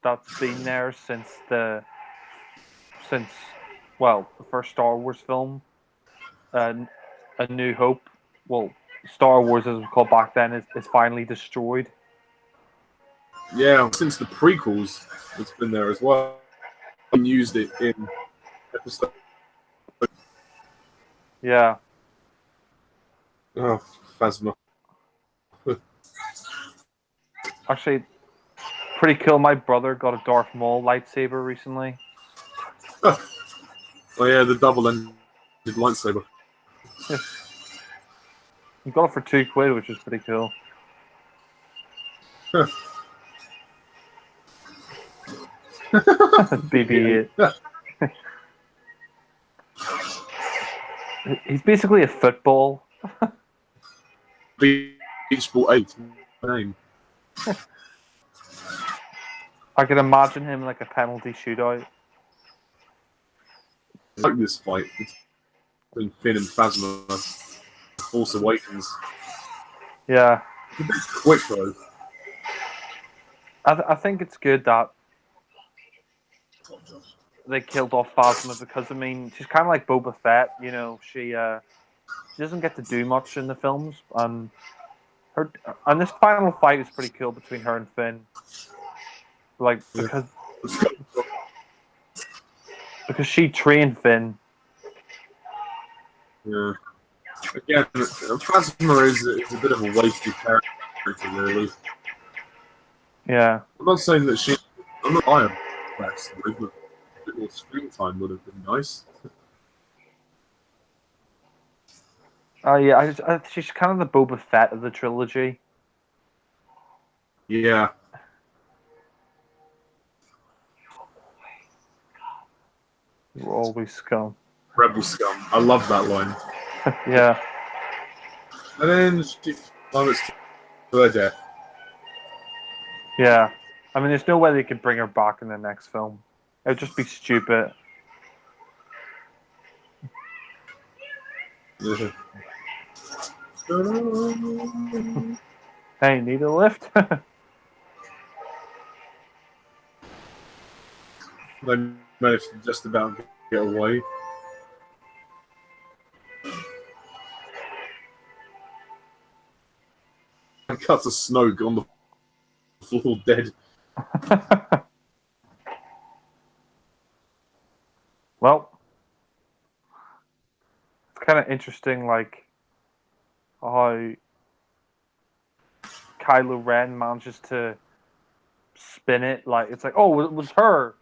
that's been there since well the first Star Wars film, uh, A New Hope. Well, Star Wars as it was called back then is finally destroyed. Yeah, since the prequels, it's been there as well. And used it in episode. Yeah. Oh, Phasma. Actually, pretty cool. My brother got a Darth Maul lightsaber recently. Oh yeah, the double-ended lightsaber. He got it for £2, which is pretty cool. BB-8. He's basically a football. Beach Ball 8 name. I can imagine him like a penalty shootout. It's like this fight between Finn and Phasma. Force Awakens. Yeah. It's a bit quick though. I think it's good that they killed off Phasma because, I mean, she's kind of like Boba Fett, you know. She doesn't get to do much in the films, and this final fight is pretty cool between her and Finn. Like, because she trained Finn. Yeah. Again, Phasma is a bit of a wasted character, really. Yeah. I'm not saying that she. I'm not buying that story, but a bit more screen time would have been nice. Yeah, she's kind of the Boba Fett of the trilogy. Yeah. You're always scum. Rebel scum. I love that line. Yeah. And then she plummets to her death. Yeah. I mean, there's no way they could bring her back in the next film. It would just be stupid. Yeah. Hey, need a lift? They managed to just about get away. And cuts a Snoke on the floor dead. Well, it's kind of interesting, like, how Kylo Ren manages to spin it like it's like, oh, it was her.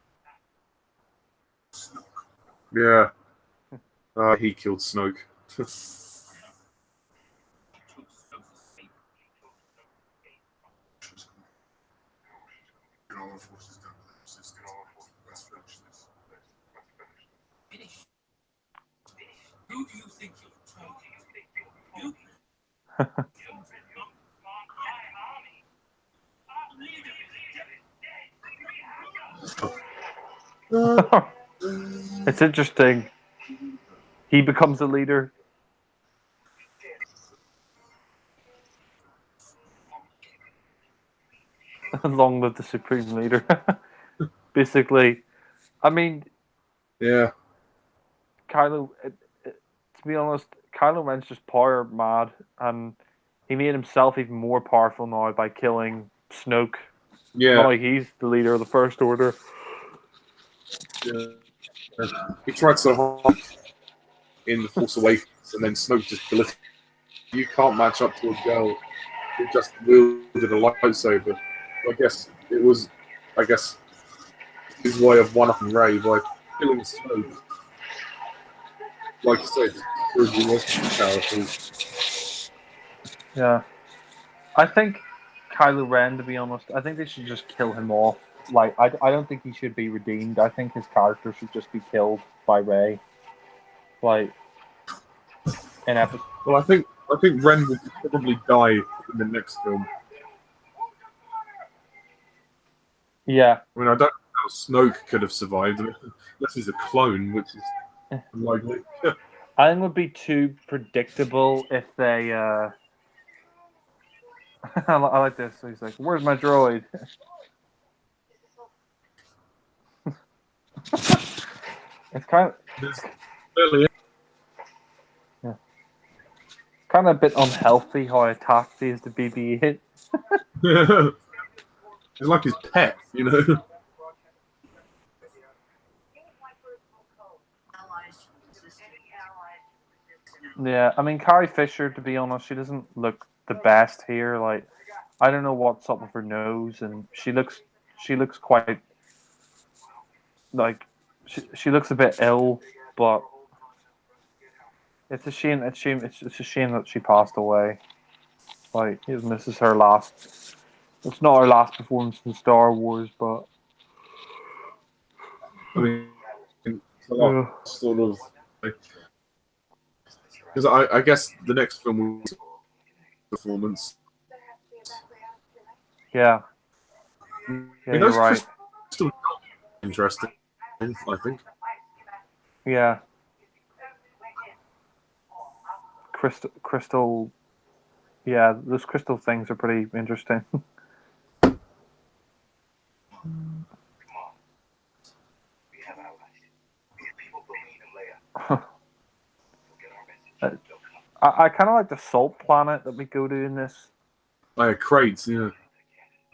Yeah. He killed Snoke. Who do you think you're talking It's interesting. He becomes a leader. Long live the supreme leader. Basically, I mean, Yeah. Kylo. To be honest, Kylo Ren's just power mad, and he made himself even more powerful now by killing Snoke. Yeah. Now he's the leader of the First Order. Yeah. He tried so hard in The Force Awakens, and then Snoke just belittled. You can't match up to a girl who just wielded a lightsaber. I guess it was, his way of one-upping Rey by killing Snoke. Like you said, proved he was powerful. Yeah, I think Kylo Ren. To be honest, I think they should just kill him off. Like, I don't think he should be redeemed. I think his character should just be killed by Rey. Like, in episode. Well, I think Ren will probably die in the next film. Yeah. I mean, I don't know how Snoke could have survived, unless he's a clone, which is unlikely. I think it would be too predictable if they. I like this. So he's like, "Where's my droid?" It's kind of. There's clearly Yeah. It's kind of a bit unhealthy how attacked he is to BB-8. it's like his pet, you know. Yeah, I mean, Carrie Fisher, to be honest, she doesn't look the best here. Like, I don't know what's up with her nose, and she looks quite like she looks a bit ill, but it's a shame. It's a shame that she passed away. Like, this is her last. It's not her last performance in Star Wars, but I mean, it's a lot, sort of. Because I guess the next film will be performance. yeah, you're right. Still interesting, I think. Yeah, crystal. Yeah, those crystal things are pretty interesting. I kind of like the salt planet that we go to in this. Crates, yeah.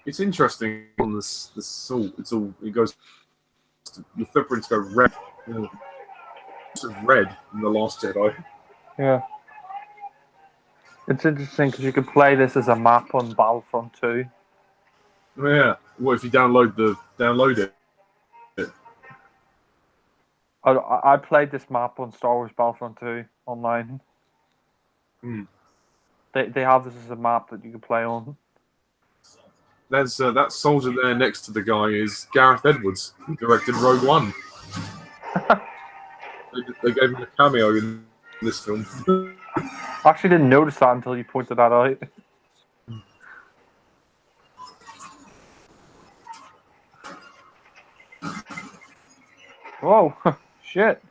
It's interesting on this salt. It goes. The footprints go red. You know, it's red in the Last Jedi. Yeah, it's interesting because you could play this as a map on Battlefront 2. Yeah. What if you download it? I played this map on Star Wars Battlefront 2 online. Hmm. They have this as a map that you can play on. There's that soldier there next to the guy is Gareth Edwards, who directed Rogue One. They gave him a cameo in this film. I actually didn't notice that until you pointed that out. Whoa, shit.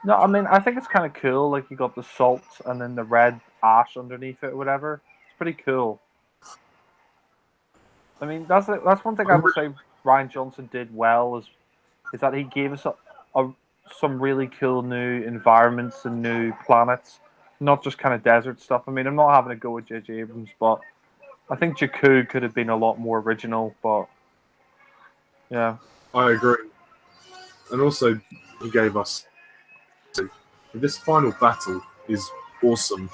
No, I mean, I think it's kind of cool. Like, you got the salt and then the red ash underneath it or whatever. It's pretty cool. I mean, that's one thing I would say Rian Johnson did well is that he gave us some really cool new environments and new planets, not just kind of desert stuff. I mean, I'm not having a go at J.J. Abrams, but I think Jakku could have been a lot more original. But yeah, I agree. And also, he gave us this final battle is awesome.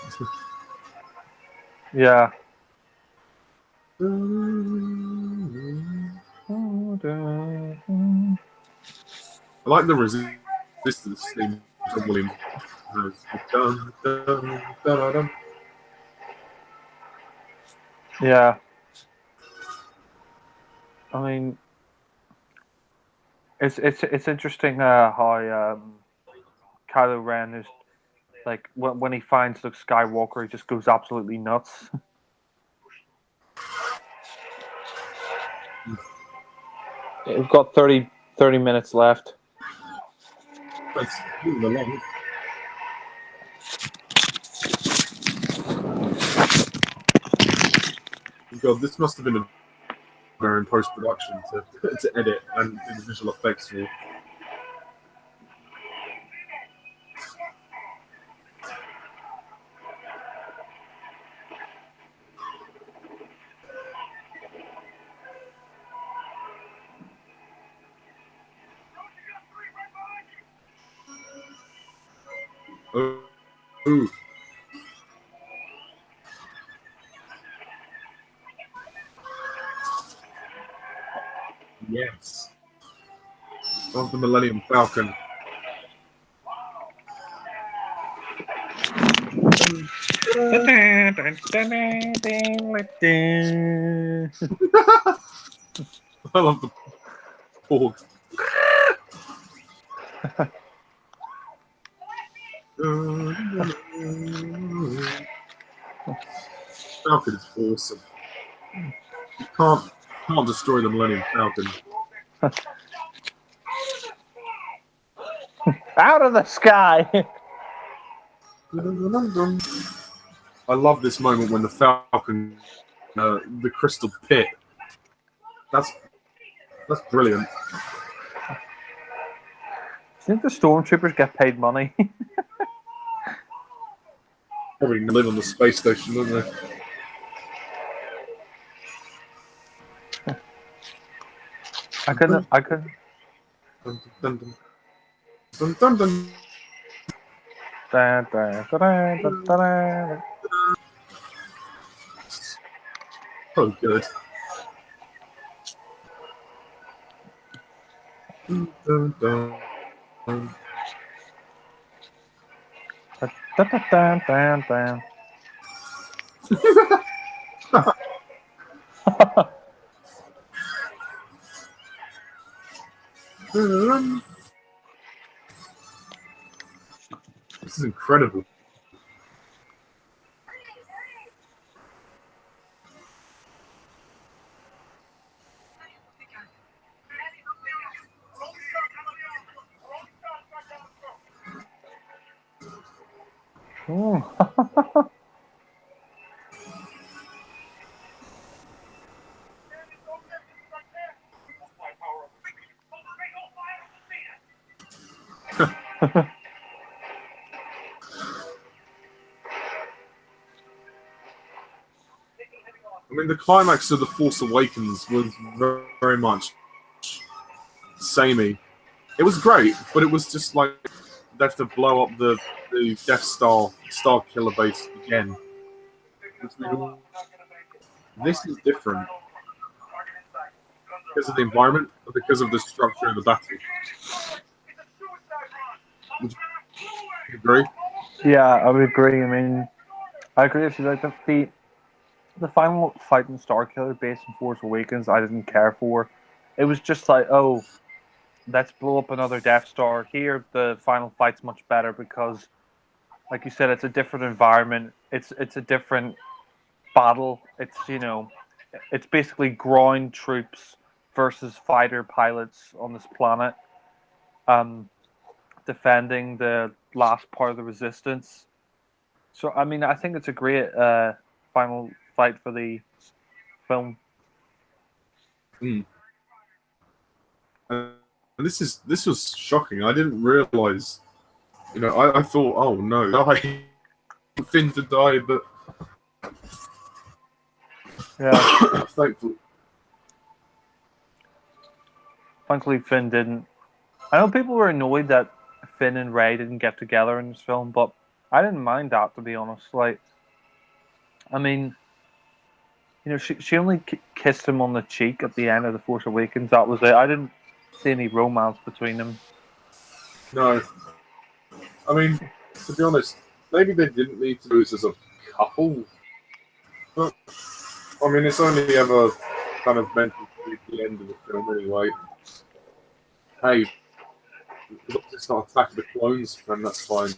yeah. I like the resistance theme from William. Dun, dun, dun, dun. Yeah. I mean, it's interesting how Kylo Ren is like when he finds Luke Skywalker, he just goes absolutely nuts. We've got 30 minutes left. That's moving along. God, this must have been a nightmare in post-production to edit and do the visual effects for. Oh, ooh. Yes. Of the Millennium Falcon. I love the porg. Falcon is awesome. You can't destroy the Millennium Falcon. Out of the sky! I love this moment when the Falcon, the crystal pit. That's brilliant. Do you think the stormtroopers get paid money? Probably live on the space station, don't they? I could. Dun, dun, dun. Dun, dun, dun. So good. Dun, dun, dun. Dun. This is incredible. I mean, the climax of The Force Awakens was very, very much samey. It was great, but it was just like they have to blow up the Death Star killer base again. This is different because of the environment, or because of the structure of the battle. Would you agree? Yeah, I would agree. I mean, I agree with you. Like the final fight in Starkiller based in Force Awakens, I didn't care for. It was just like, oh, let's blow up another Death Star. Here, the final fight's much better because, like you said, it's a different environment. It's a different battle. It's it's basically ground troops versus fighter pilots on this planet, defending the last part of the resistance. So, I mean, I think it's a great final fight for the film. Mm. This was shocking. I didn't realize. I thought, oh no, die. Finn to die, but Yeah, thankfully Finn didn't. I know people were annoyed that Finn and Rey didn't get together in this film, but I didn't mind that, to be honest. Like, I mean, You know, she only kissed him on the cheek at the end of The Force Awakens. That was it. I didn't see any romance between them. No, I mean, to be honest, maybe they didn't need to do this as a couple. But I mean, it's only ever kind of meant to be the end of the film anyway. Hey, it's not Attack of the Clones, then that's fine.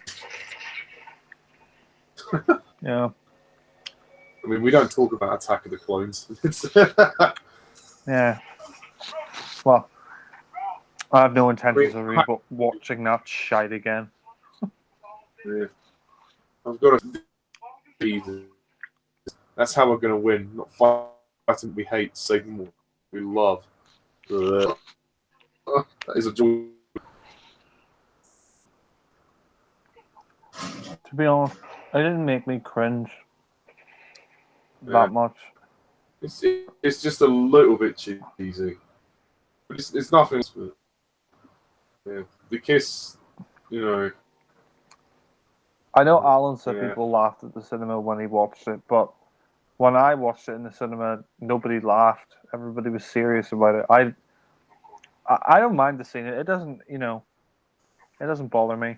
Yeah. I mean, we don't talk about Attack of the Clones. Yeah. Well, I have no intentions of watching that shite again. Yeah. I've got to see this. That's how we're going to win. Not fighting we hate, saving what we love. That is a joy. To be honest, it didn't make me cringe Yeah. that much. It's just a little bit cheesy. But it's nothing else. Yeah. The kiss, you know. I know Alan said Yeah. people laughed at the cinema when he watched it, but when I watched it in the cinema, nobody laughed. Everybody was serious about it. I don't mind the scene. It doesn't, you know, it doesn't bother me.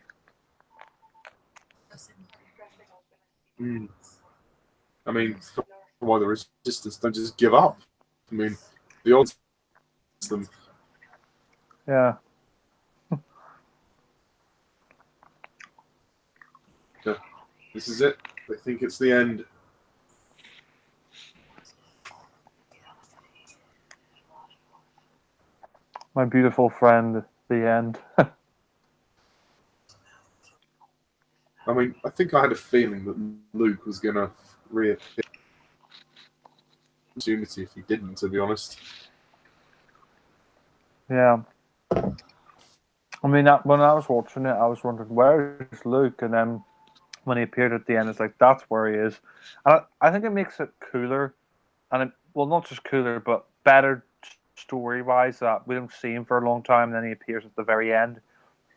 Mm. I mean, why the resistance don't just give up? I mean, the odds them. Yeah. Yeah. This is it. They think it's the end. My beautiful friend, the end. I mean, I think I had a feeling that Luke was going to reappear. Opportunity if he didn't, to be honest. Yeah. I mean, when I was watching it, I was wondering, where is Luke? And then when he appeared at the end, it's like, that's where he is. And I think it makes it cooler. And well, not just cooler, but better story-wise, that we don't see him for a long time, and then he appears at the very end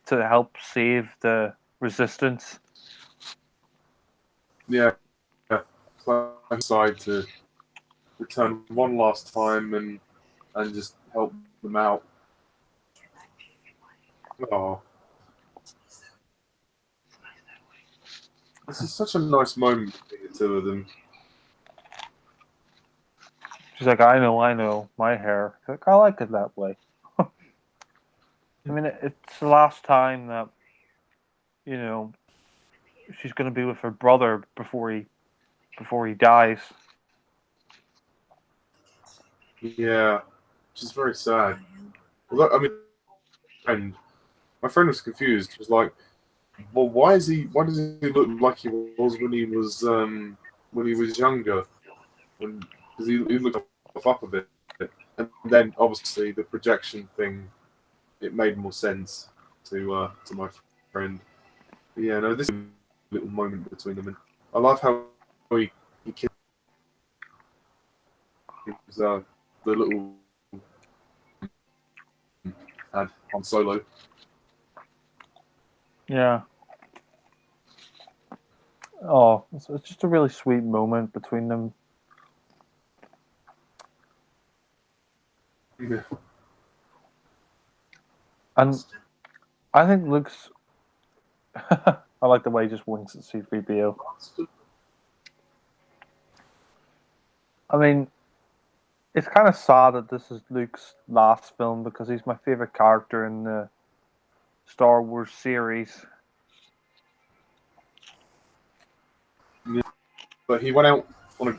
to help save the Resistance. Yeah. Decide to return one last time and just help them out. Oh. This is such a nice moment between the two of them. She's like, I know, my hair. She's like, I like it that way. I mean, it's the last time that, you know, she's going to be with her brother before he dies. Yeah, which is very sad. Although, I mean, my friend was confused. He was like, "Well, why does he look like he was when he was younger? Because he looked up a bit." And then obviously the projection thing, it made more sense to my friend. But yeah, no, this is a little moment between them, and I love how he kissed the little had on Solo. Yeah. Oh, it's just a really sweet moment between them. Yeah. And I think Luke's... I like the way he just winks at C-3PO. I mean, it's kind of sad that this is Luke's last film because he's my favorite character in the Star Wars series. Yeah. But he went out on a.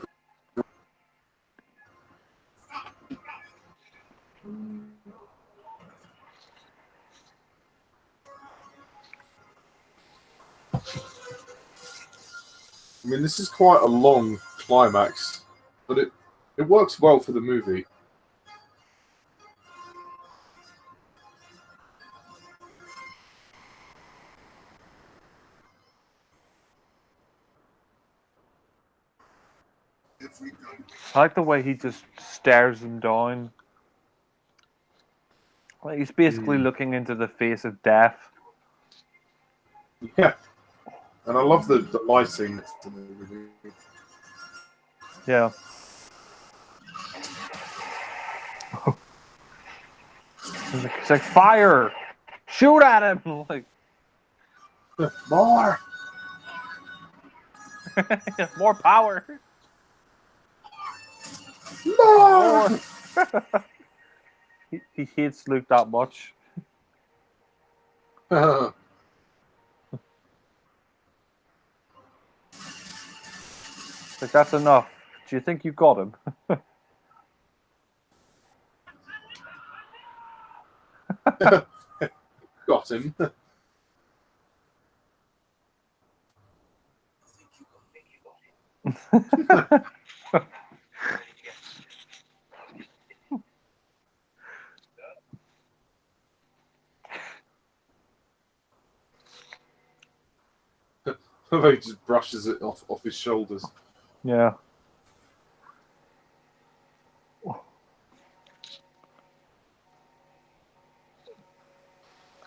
I mean, this is quite a long climax, but it works well for the movie. I like the way he just stares him down. Like he's basically looking into the face of death. Yeah, and I love the lighting. Yeah. He's like, fire! Shoot at him! Like, More. more power! More. More! He hates Luke that much. Like, that's enough. Do you think you got him? Got him. He just brushes it off his shoulders. Yeah.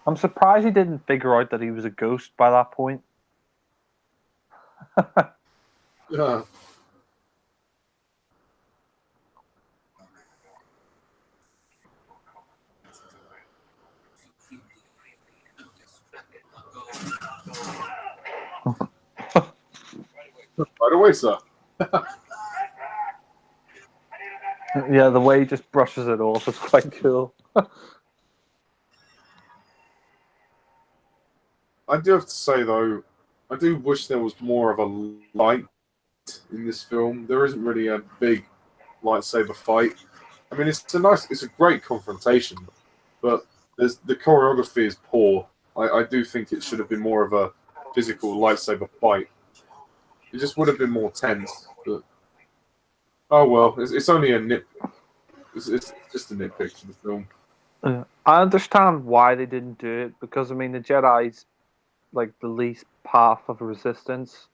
I'm surprised he didn't figure out that he was a ghost by that point. Yeah. Right away, sir. Yeah, the way he just brushes it off is quite cool. I do have to say, though, I do wish there was more of a light in this film. There isn't really a big lightsaber fight. I mean, it's a great confrontation, but the choreography is poor. I do think it should have been more of a physical lightsaber fight. It just would have been more tense. But oh well, it's only a nit. It's just a nitpick for the film. I understand why they didn't do it, because I mean the Jedi's like the least path of resistance,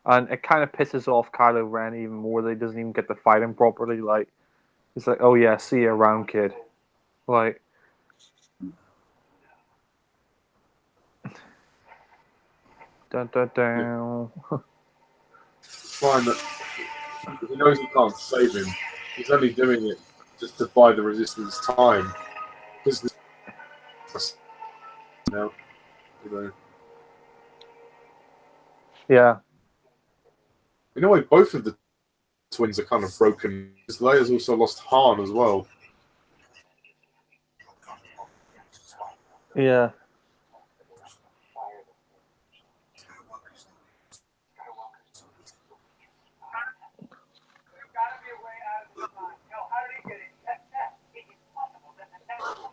and it kind of pisses off Kylo Ren even more that he doesn't even get to fight him properly. Like he's like, "Oh yeah, see you around, kid." Like, dun dun dun. It's fine that he knows he can't save him. He's only doing it just to buy the resistance time. Because now, you know. Yeah. In a way, both of the twins are kind of broken. Because Leia's also lost Han as well. Yeah.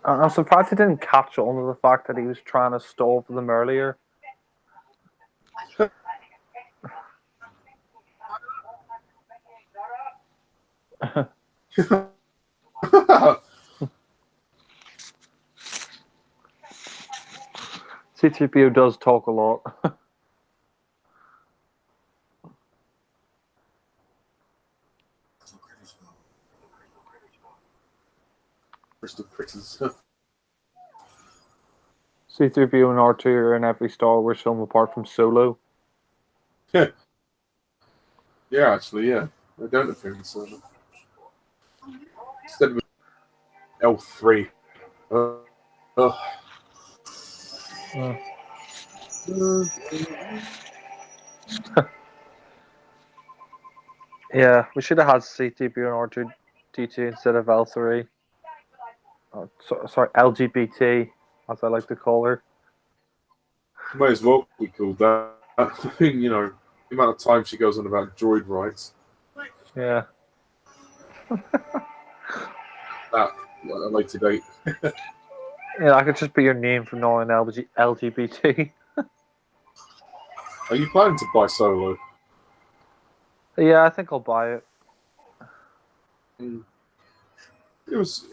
I'm surprised he didn't catch on to the fact that he was trying to stall for them earlier. C-3PO does talk a lot. Crystal critters. C-3PO and R2 are in every Star Wars film apart from Solo. Yeah, actually, yeah. They don't appear in Solo. Instead of L3. Yeah, we should have had C-3PO and R2-D2 instead of L3. Sorry, LGBT, as I like to call her. May as well be called that. You know, the amount of time she goes on about droid rights. Yeah. That at a later date. Yeah, I could just be your name from now on, LGBT. Are you planning to buy Solo? Yeah, I think I'll buy it. It was.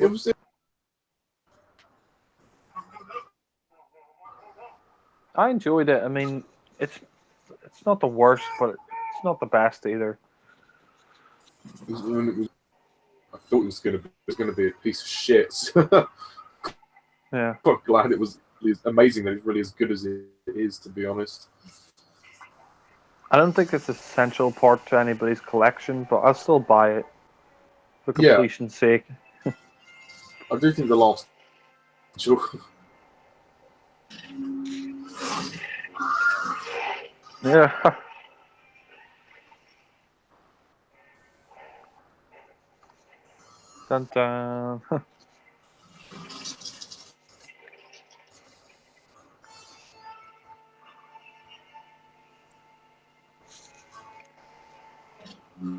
I enjoyed it. I mean, it's not the worst, but it's not the best either. I thought it was going to be a piece of shit. Yeah. But glad it was. It's amazing that it's really as good as it is, to be honest. I don't think it's an essential part to anybody's collection, but I'll still buy it for completion's sake. I do think the last Yeah. Dun dun.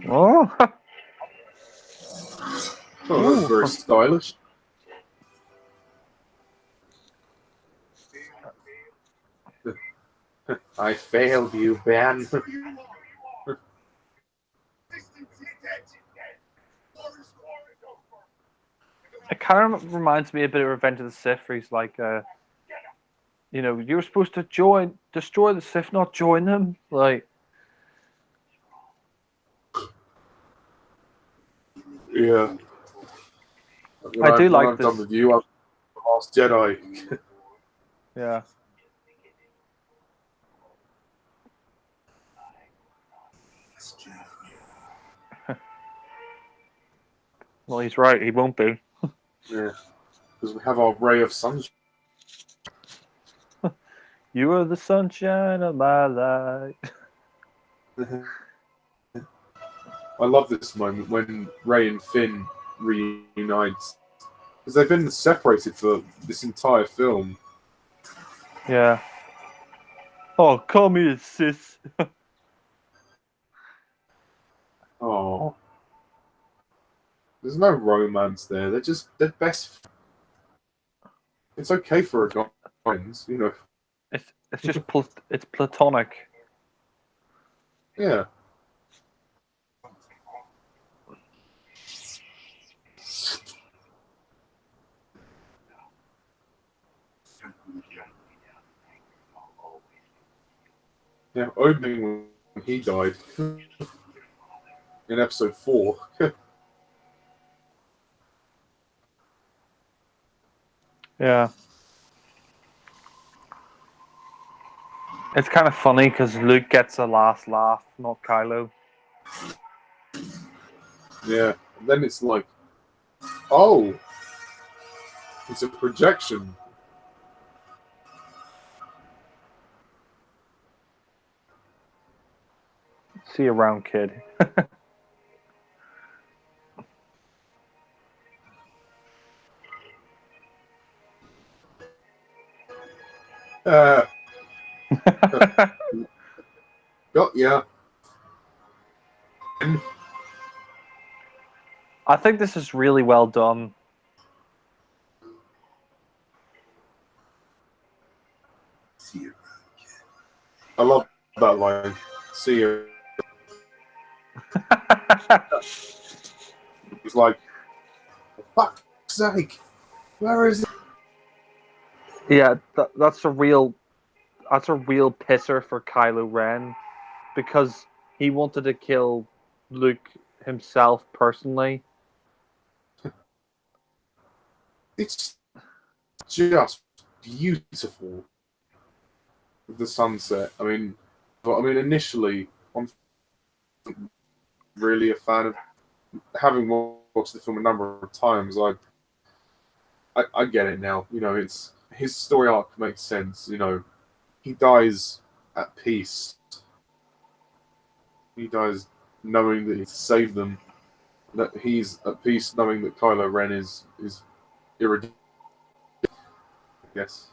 Oh. Oh, that's very stylish. I failed you, Ben. It kind of reminds me a bit of Revenge of the Sith, where he's like, you know, you're supposed to destroy the Sith, not join them. Like, Yeah. I do like I've done this. with you. I've Last Jedi. Yeah. Well, he's right. He won't be. Yeah. Because we have our ray of sunshine. You are the sunshine of my life. I love this moment when Rey and Finn reunites. Because they've been separated for this entire film. Yeah. Oh, call me a sis. Oh. There's no romance there. They're best. It's okay for a guy, you know. It's just it's platonic. Yeah. Yeah, opening when he died in episode 4. Yeah. It's kind of funny because Luke gets a last laugh, not Kylo. Yeah. And then it's like, oh, it's a projection. See you around, kid. Got ya. I think this is really well done. I love that line. See you. It's like, for fuck's sake, where is it? Yeah, that's a real pisser for Kylo Ren, because he wanted to kill Luke himself personally. It's just beautiful with the sunset. I mean, initially, I'm really a fan of having watched the film a number of times. I get it now. You know, it's his story arc makes sense. You know, he dies at peace. He dies knowing that he to save them. That he's at peace knowing that Kylo Ren is irredeemable. Yes.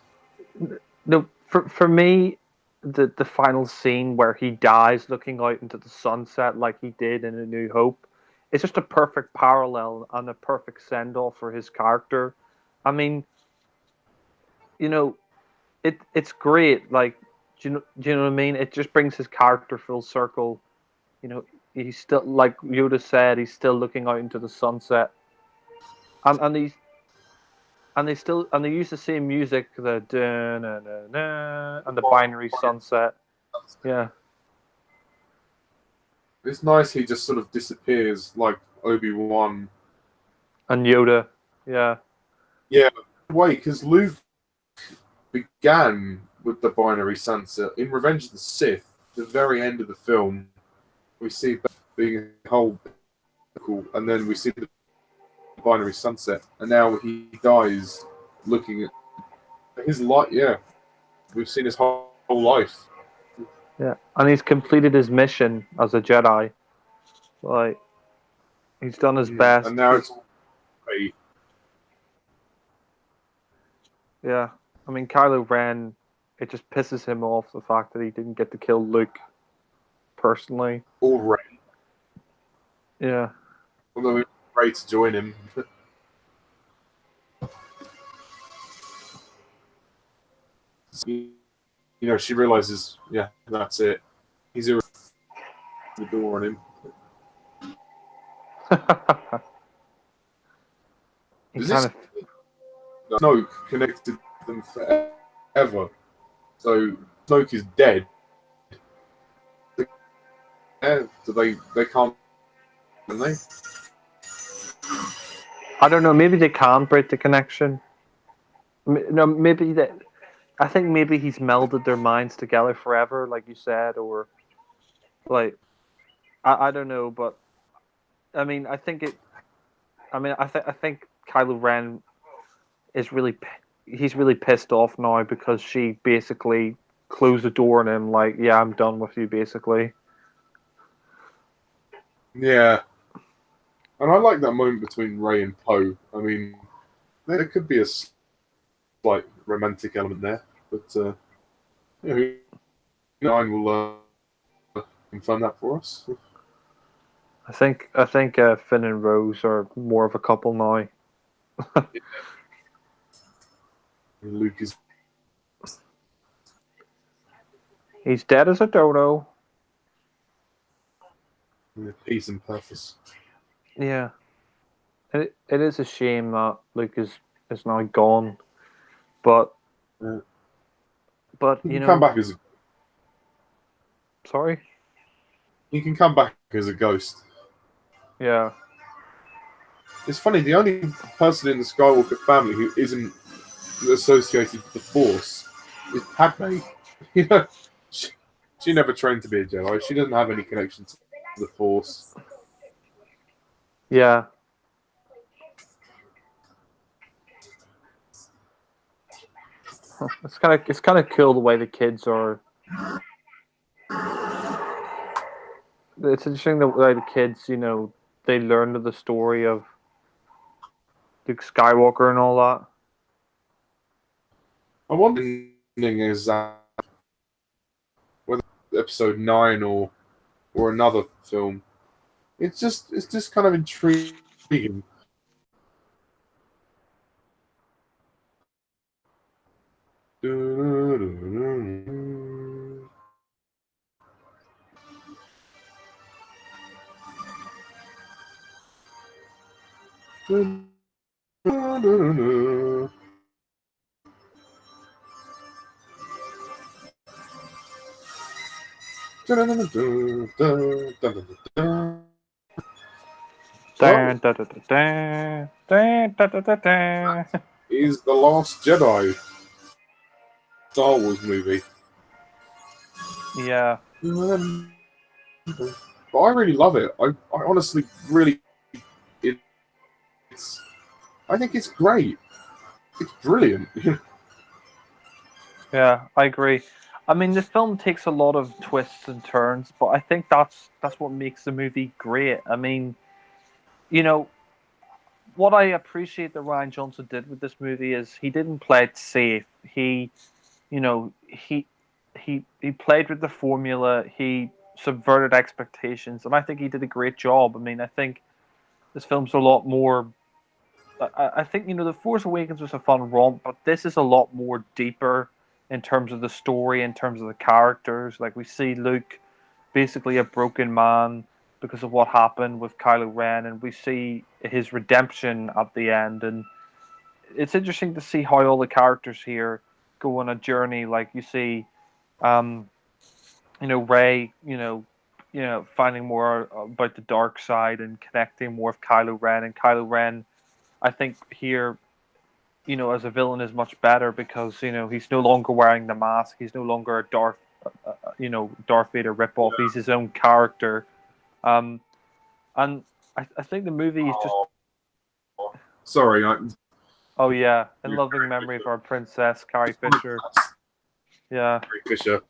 No, for me, the final scene where he dies looking out into the sunset like he did in A New Hope, it's just a perfect parallel and a perfect send off for his character. I mean, you know, it's great. Like, do you know what I mean? It just brings his character full circle. You know, he's still, like Yoda said, he's still looking out into the sunset, and he's and they use the same music, the dun, dun, dun, dun, and the binary sunset. Yeah, It's nice he just sort of disappears like Obi-Wan. and Yoda. Yeah, Yeah, wait, because Luke began with the binary sunset. In Revenge of the Sith, the very end of the film, we see that being a whole cool, and then we see the binary sunset, and now he dies looking at his life. Yeah, we've seen his whole life. Yeah, and he's completed his mission as a Jedi. Like, he's done his best. And now it's a Yeah, I mean, Kylo Ren, it just pisses him off the fact that he didn't get to kill Luke personally. already. Yeah. Although we're ready to join him. She realizes, yeah, that's it. He's already the door on him. He Does kind this of, Snoke connected them forever? So Snoke is dead. Yeah, so they can't, can they? I don't know. Maybe they can break the connection. No, maybe that. I think maybe he's melded their minds together forever, like you said, or like I don't know, but I mean, I think it. I mean, I think Kylo Ren is he's really pissed off now because she basically closed the door on him. Like, yeah, I'm done with you, basically. Yeah. And I like that moment between Rey and Poe. I mean, there could be a slight romantic element there, but Ryan will confirm that for us. I think Finn and Rose are more of a couple now. Luke is He's dead as a dodo. peace and purpose. Yeah. It is a shame that Luke is now gone, but Yeah. but He you can know, come back as sorry. he can come back as a ghost. Yeah, It's funny. The only person in the Skywalker family who isn't associated with the Force is Padme. You know, she never trained to be a Jedi. She doesn't have any connection to the Force. yeah. It's kind of cool the way the kids are. It's interesting the way the kids, you know, they learn of the story of Luke Skywalker and all that. I'm wondering is that whether Episode 9 or another film. It's just kind of intriguing. Dun, dun, dun, dun, dun, dun, dun, dun, dun. Is The Last Jedi Star Wars movie. Yeah, But I really love it. I honestly really it's I think it's great. It's brilliant. yeah, I agree. I mean, the film takes a lot of twists and turns, but I think that's what makes the movie great. I mean, you know, what I appreciate that Ryan Johnson did with this movie is he didn't play it safe. He, you know, he played with the formula. He subverted expectations, and I think he did a great job. I mean, I think this film's a lot more. I think you know, The Force Awakens was a fun romp, but this is a lot more deeper in terms of the story, in terms of the characters. Like we see Luke, basically a broken man because of what happened with Kylo Ren, and we see his redemption at the end. And it's interesting to see how all the characters here go on a journey. Like you see, um, you know, Rey, finding more about the dark side and connecting more with Kylo Ren. And Kylo Ren, I think here, you know, as a villain is much better because you know he's no longer wearing the mask. He's no longer a Darth Vader ripoff. He's his own character. And I think the movie is just. Sorry, Oh yeah, in loving memory of our princess Carrie Fisher. Yeah, Carrie Fisher.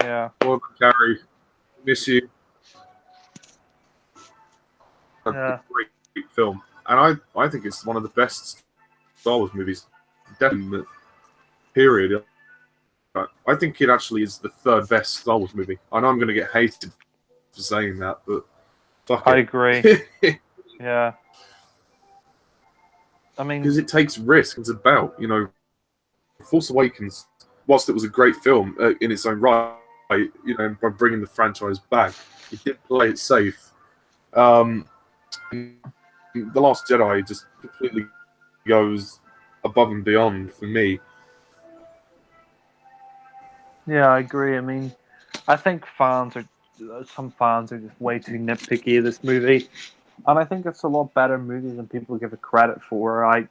yeah, Well, Carrie, miss you. A yeah. great film, and I think it's one of the best Star Wars movies. Definitely, period. I think it actually is the third best Star Wars movie. I know I'm going to get hated for saying that, but fuck I it. agree. Yeah. I mean, Because it takes risk. It's about, Force Awakens, whilst it was a great film in its own right, by bringing the franchise back, it did play it safe. The Last Jedi just completely goes above and beyond for me. yeah, I agree. I mean, I think some fans are just way too nitpicky of this movie, and I think it's a lot better movie than people give it credit for. I,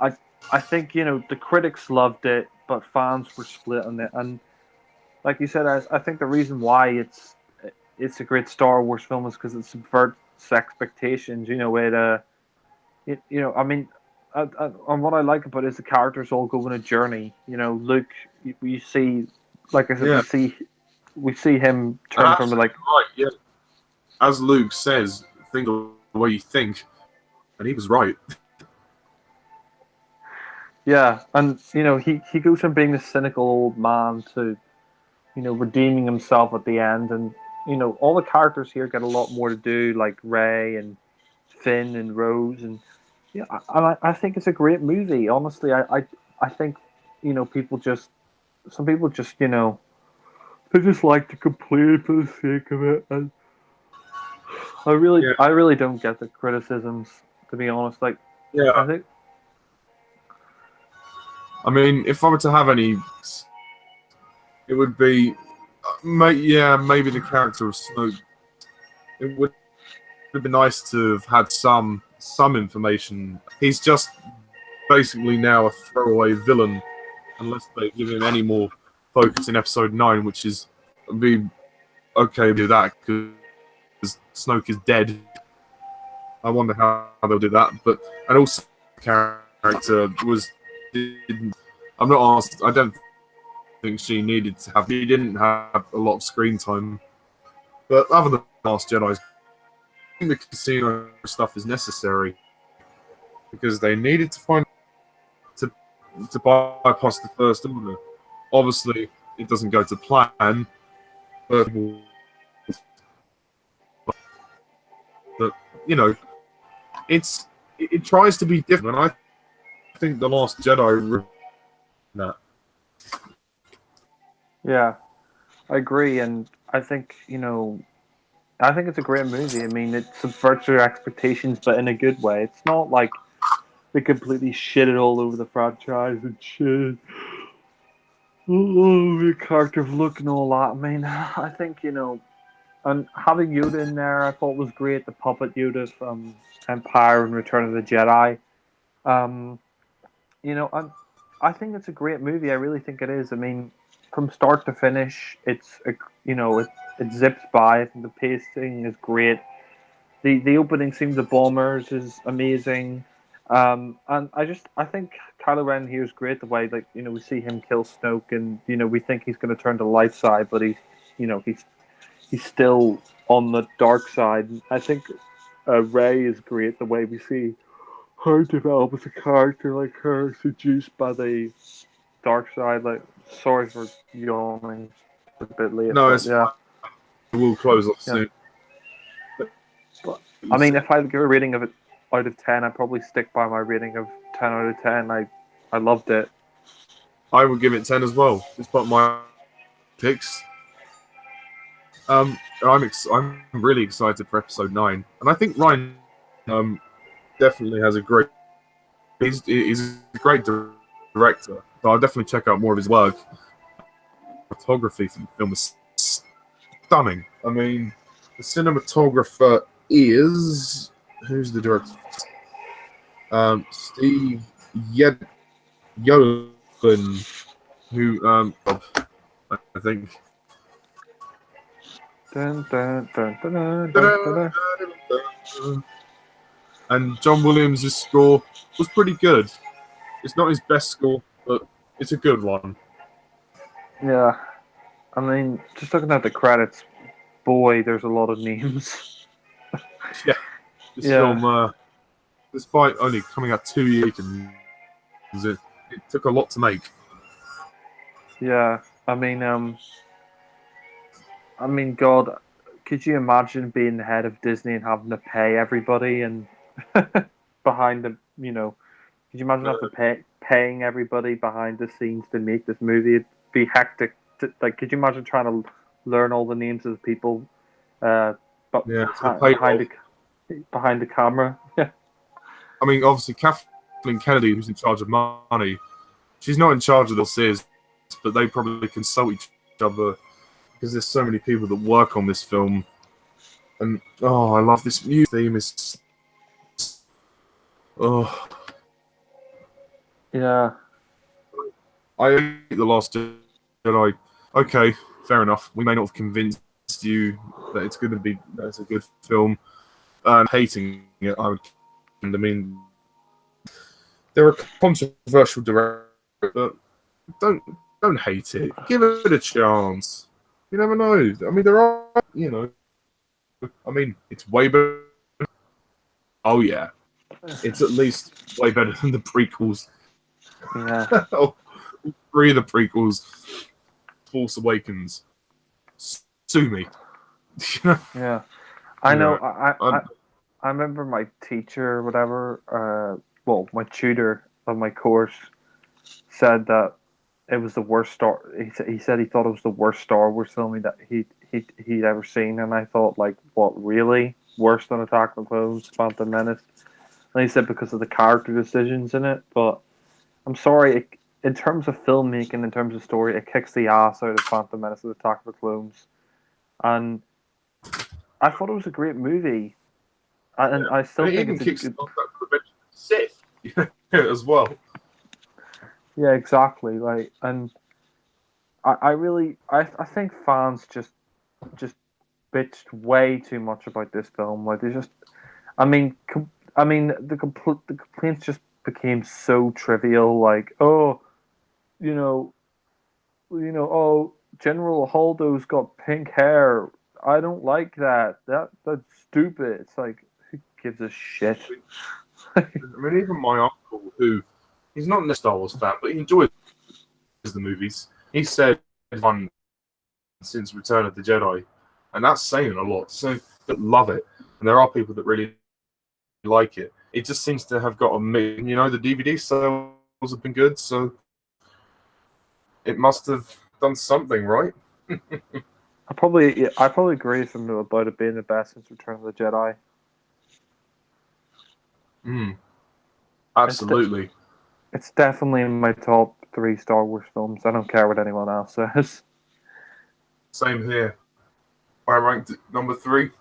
I think the critics loved it, but fans were split on it. And like you said, I think the reason why it's a great Star Wars film is because it subverts expectations. I mean, and what I like about it is the characters all go on a journey. Luke, we see, like I said, Yeah. we see him And turn from absolutely right, yeah. As Luke says, think the way you think, and he was right. yeah, and he goes from being a cynical old man to redeeming himself at the end, and all the characters here get a lot more to do, like Rey and Finn and Rose, and yeah, I think it's a great movie. Honestly, I think some people just they just like to complain for the sake of it, and Yeah, I really don't get the criticisms, to be honest. Like, yeah. I think, I mean, if I were to have any, it would be, maybe the character of Snoke. It would have been nice to have had some information. He's just basically now a throwaway villain, unless they give him any more focus in Episode 9, which is be okay to do that because Snoke is dead. I wonder how they'll do that. And also, the character was. I'm not asked. I don't think she needed to have. She didn't have a lot of screen time. But other than Last Jedi, I think the casino stuff is necessary because they needed to find to bypass the First Order. Obviously, it doesn't go to plan, but it tries to be different. And I think the Last Jedi that. yeah, I agree, and I think I think it's a great movie. I mean, it subverts your expectations, but in a good way. It's not like they completely shit it all over the franchise and shit. Oh, the character of Luke and all that. I mean, I think and having Yoda in there, I thought was great. The puppet Yoda from Empire and Return of the Jedi. Um, and I think it's a great movie. I really think it is. I mean, from start to finish, it zips by. I think the pacing is great. The opening scene, the bombers, is amazing. And I think Kylo Ren here is great. The way, like, we see him kill Snoke, and we think he's going to turn to the light side, but he's still on the dark side. I think Rey is great. The way we see her develop as a character, like her seduced by the dark side. Like, sorry for yawning, it's a bit late, No, but it's yeah. fine. We'll close off Yeah. soon. But I mean, if I give a rating of it out of 10, I'd probably stick by my rating of 10 out of 10. I loved it. I would give it 10 as well. Despite my picks. I'm really excited for Episode 9, and I think Ryan definitely has a great. He's a great director. So I'll definitely check out more of his work. Photography for the film is stunning. I mean, the cinematographer is who's the director? Steve Yolen, who I think. Dun, dun, dun, dun, dun, dun, dun. and John Williams' score was pretty good. It's not his best score, but it's a good one. Yeah, I mean, just looking at the credits, boy, there's a lot of names. Yeah, this Yeah. film, despite only coming out 2 years, it took a lot to make. Yeah, God, could you imagine being the head of Disney and having to pay everybody and behind the, could you imagine having to paying everybody behind the scenes to make this movie? It'd be hectic. Could you imagine trying to learn all the names of the people, but Yeah, for the behind the camera? Yeah. I mean, obviously, Kathleen Kennedy, who's in charge of money, she's not in charge of the series, but they probably consult each other because there's so many people that work on this film. And I love this music theme. It's Yeah. I hate The Last Jedi. Okay, fair enough. We may not have convinced you that it's going to be that's a good film. Hating it, I mean, they're a controversial director, but don't hate it. Give it a chance. You never know. I mean, there are, I mean, it's way better. Oh yeah, it's at least way better than the prequels. Yeah. Three of the prequels, Force Awakens. Sue me. Yeah. I know. I remember my teacher, or whatever, my tutor of my course said that it was the worst He said he thought it was the worst Star Wars film that he'd ever seen, and I thought, like, what, really worse than Attack of the Clones, Phantom Menace? And he said because of the character decisions in it, but I'm sorry, in terms of filmmaking, in terms of story, it kicks the ass out of Phantom Menace and Attack of the Clones, and I thought it was a great movie. And I still think even it's kicks off that Revenge of the Sith as well. Yeah, exactly. Like, and I think fans just bitched way too much about this film. Like, they just, the complaints just became so trivial. Like, you know, oh, General Holdo's got pink hair. I don't like that. That's stupid. It's like, who gives a shit? I mean, even my uncle, who he's not a Star Wars fan, but he enjoys the movies. He said one since Return of the Jedi, and that's saying a lot. So that love it, and there are people that really like it. It just seems to have got a mix. The DVD sales have been good, so it must have done something right. I probably agree with him about it being the best since Return of the Jedi. Absolutely. It's definitely in my top 3 Star Wars films. I don't care what anyone else says. Same here. I ranked it number 3.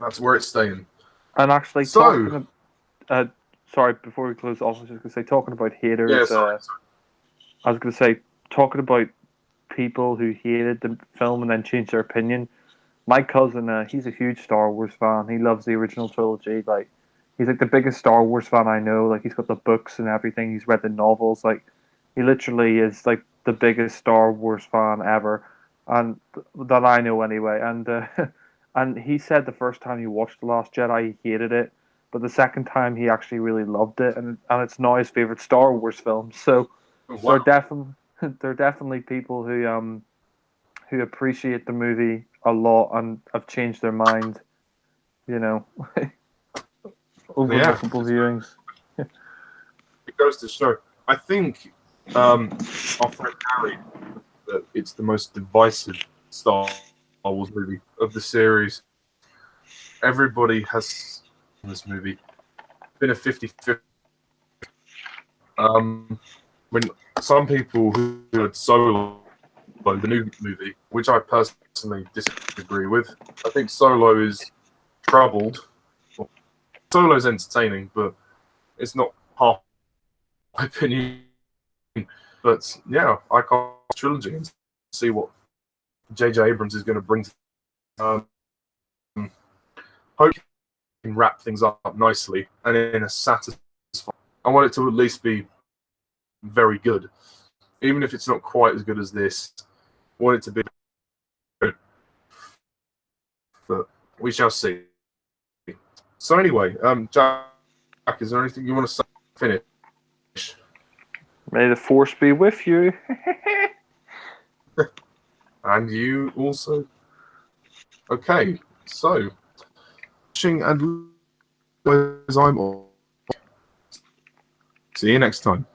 That's where it's staying. And actually, sorry, before we close off, I was just going to say, talking about haters. Yeah, sorry. I was going to say, talking about people who hated the film and then changed their opinion. My cousin, he's a huge Star Wars fan. He loves the original trilogy. Like, he's like the biggest Star Wars fan I know. Like, he's got the books and everything. He's read the novels. Like, he literally is like the biggest Star Wars fan ever, and that I know anyway. And and he said the first time he watched The Last Jedi, he hated it, but the second time he actually really loved it, and it's now his favorite Star Wars film. So Wow. there are definitely people who appreciate the movie a lot and have changed their mind, over multiple viewings. It goes to show. I think our friend Harry, that it's the most divisive Star Wars movie of the series. Everybody has in this movie been a 50-50. When some people who had Solo, the new movie, which I personally disagree with, I think Solo is troubled. Well, Solo's entertaining, but it's not half my opinion. But yeah, I can't trilogy and see what J.J. Abrams is going to bring. Hope wrap things up nicely and in a satisfying. I want it to at least be very good, even if it's not quite as good as this. I want it to be good, but we shall see. So anyway, Jack, is there anything you want to say? Finish. May the force be with you. And you also. Okay, so watching and as I'm on. See you next time.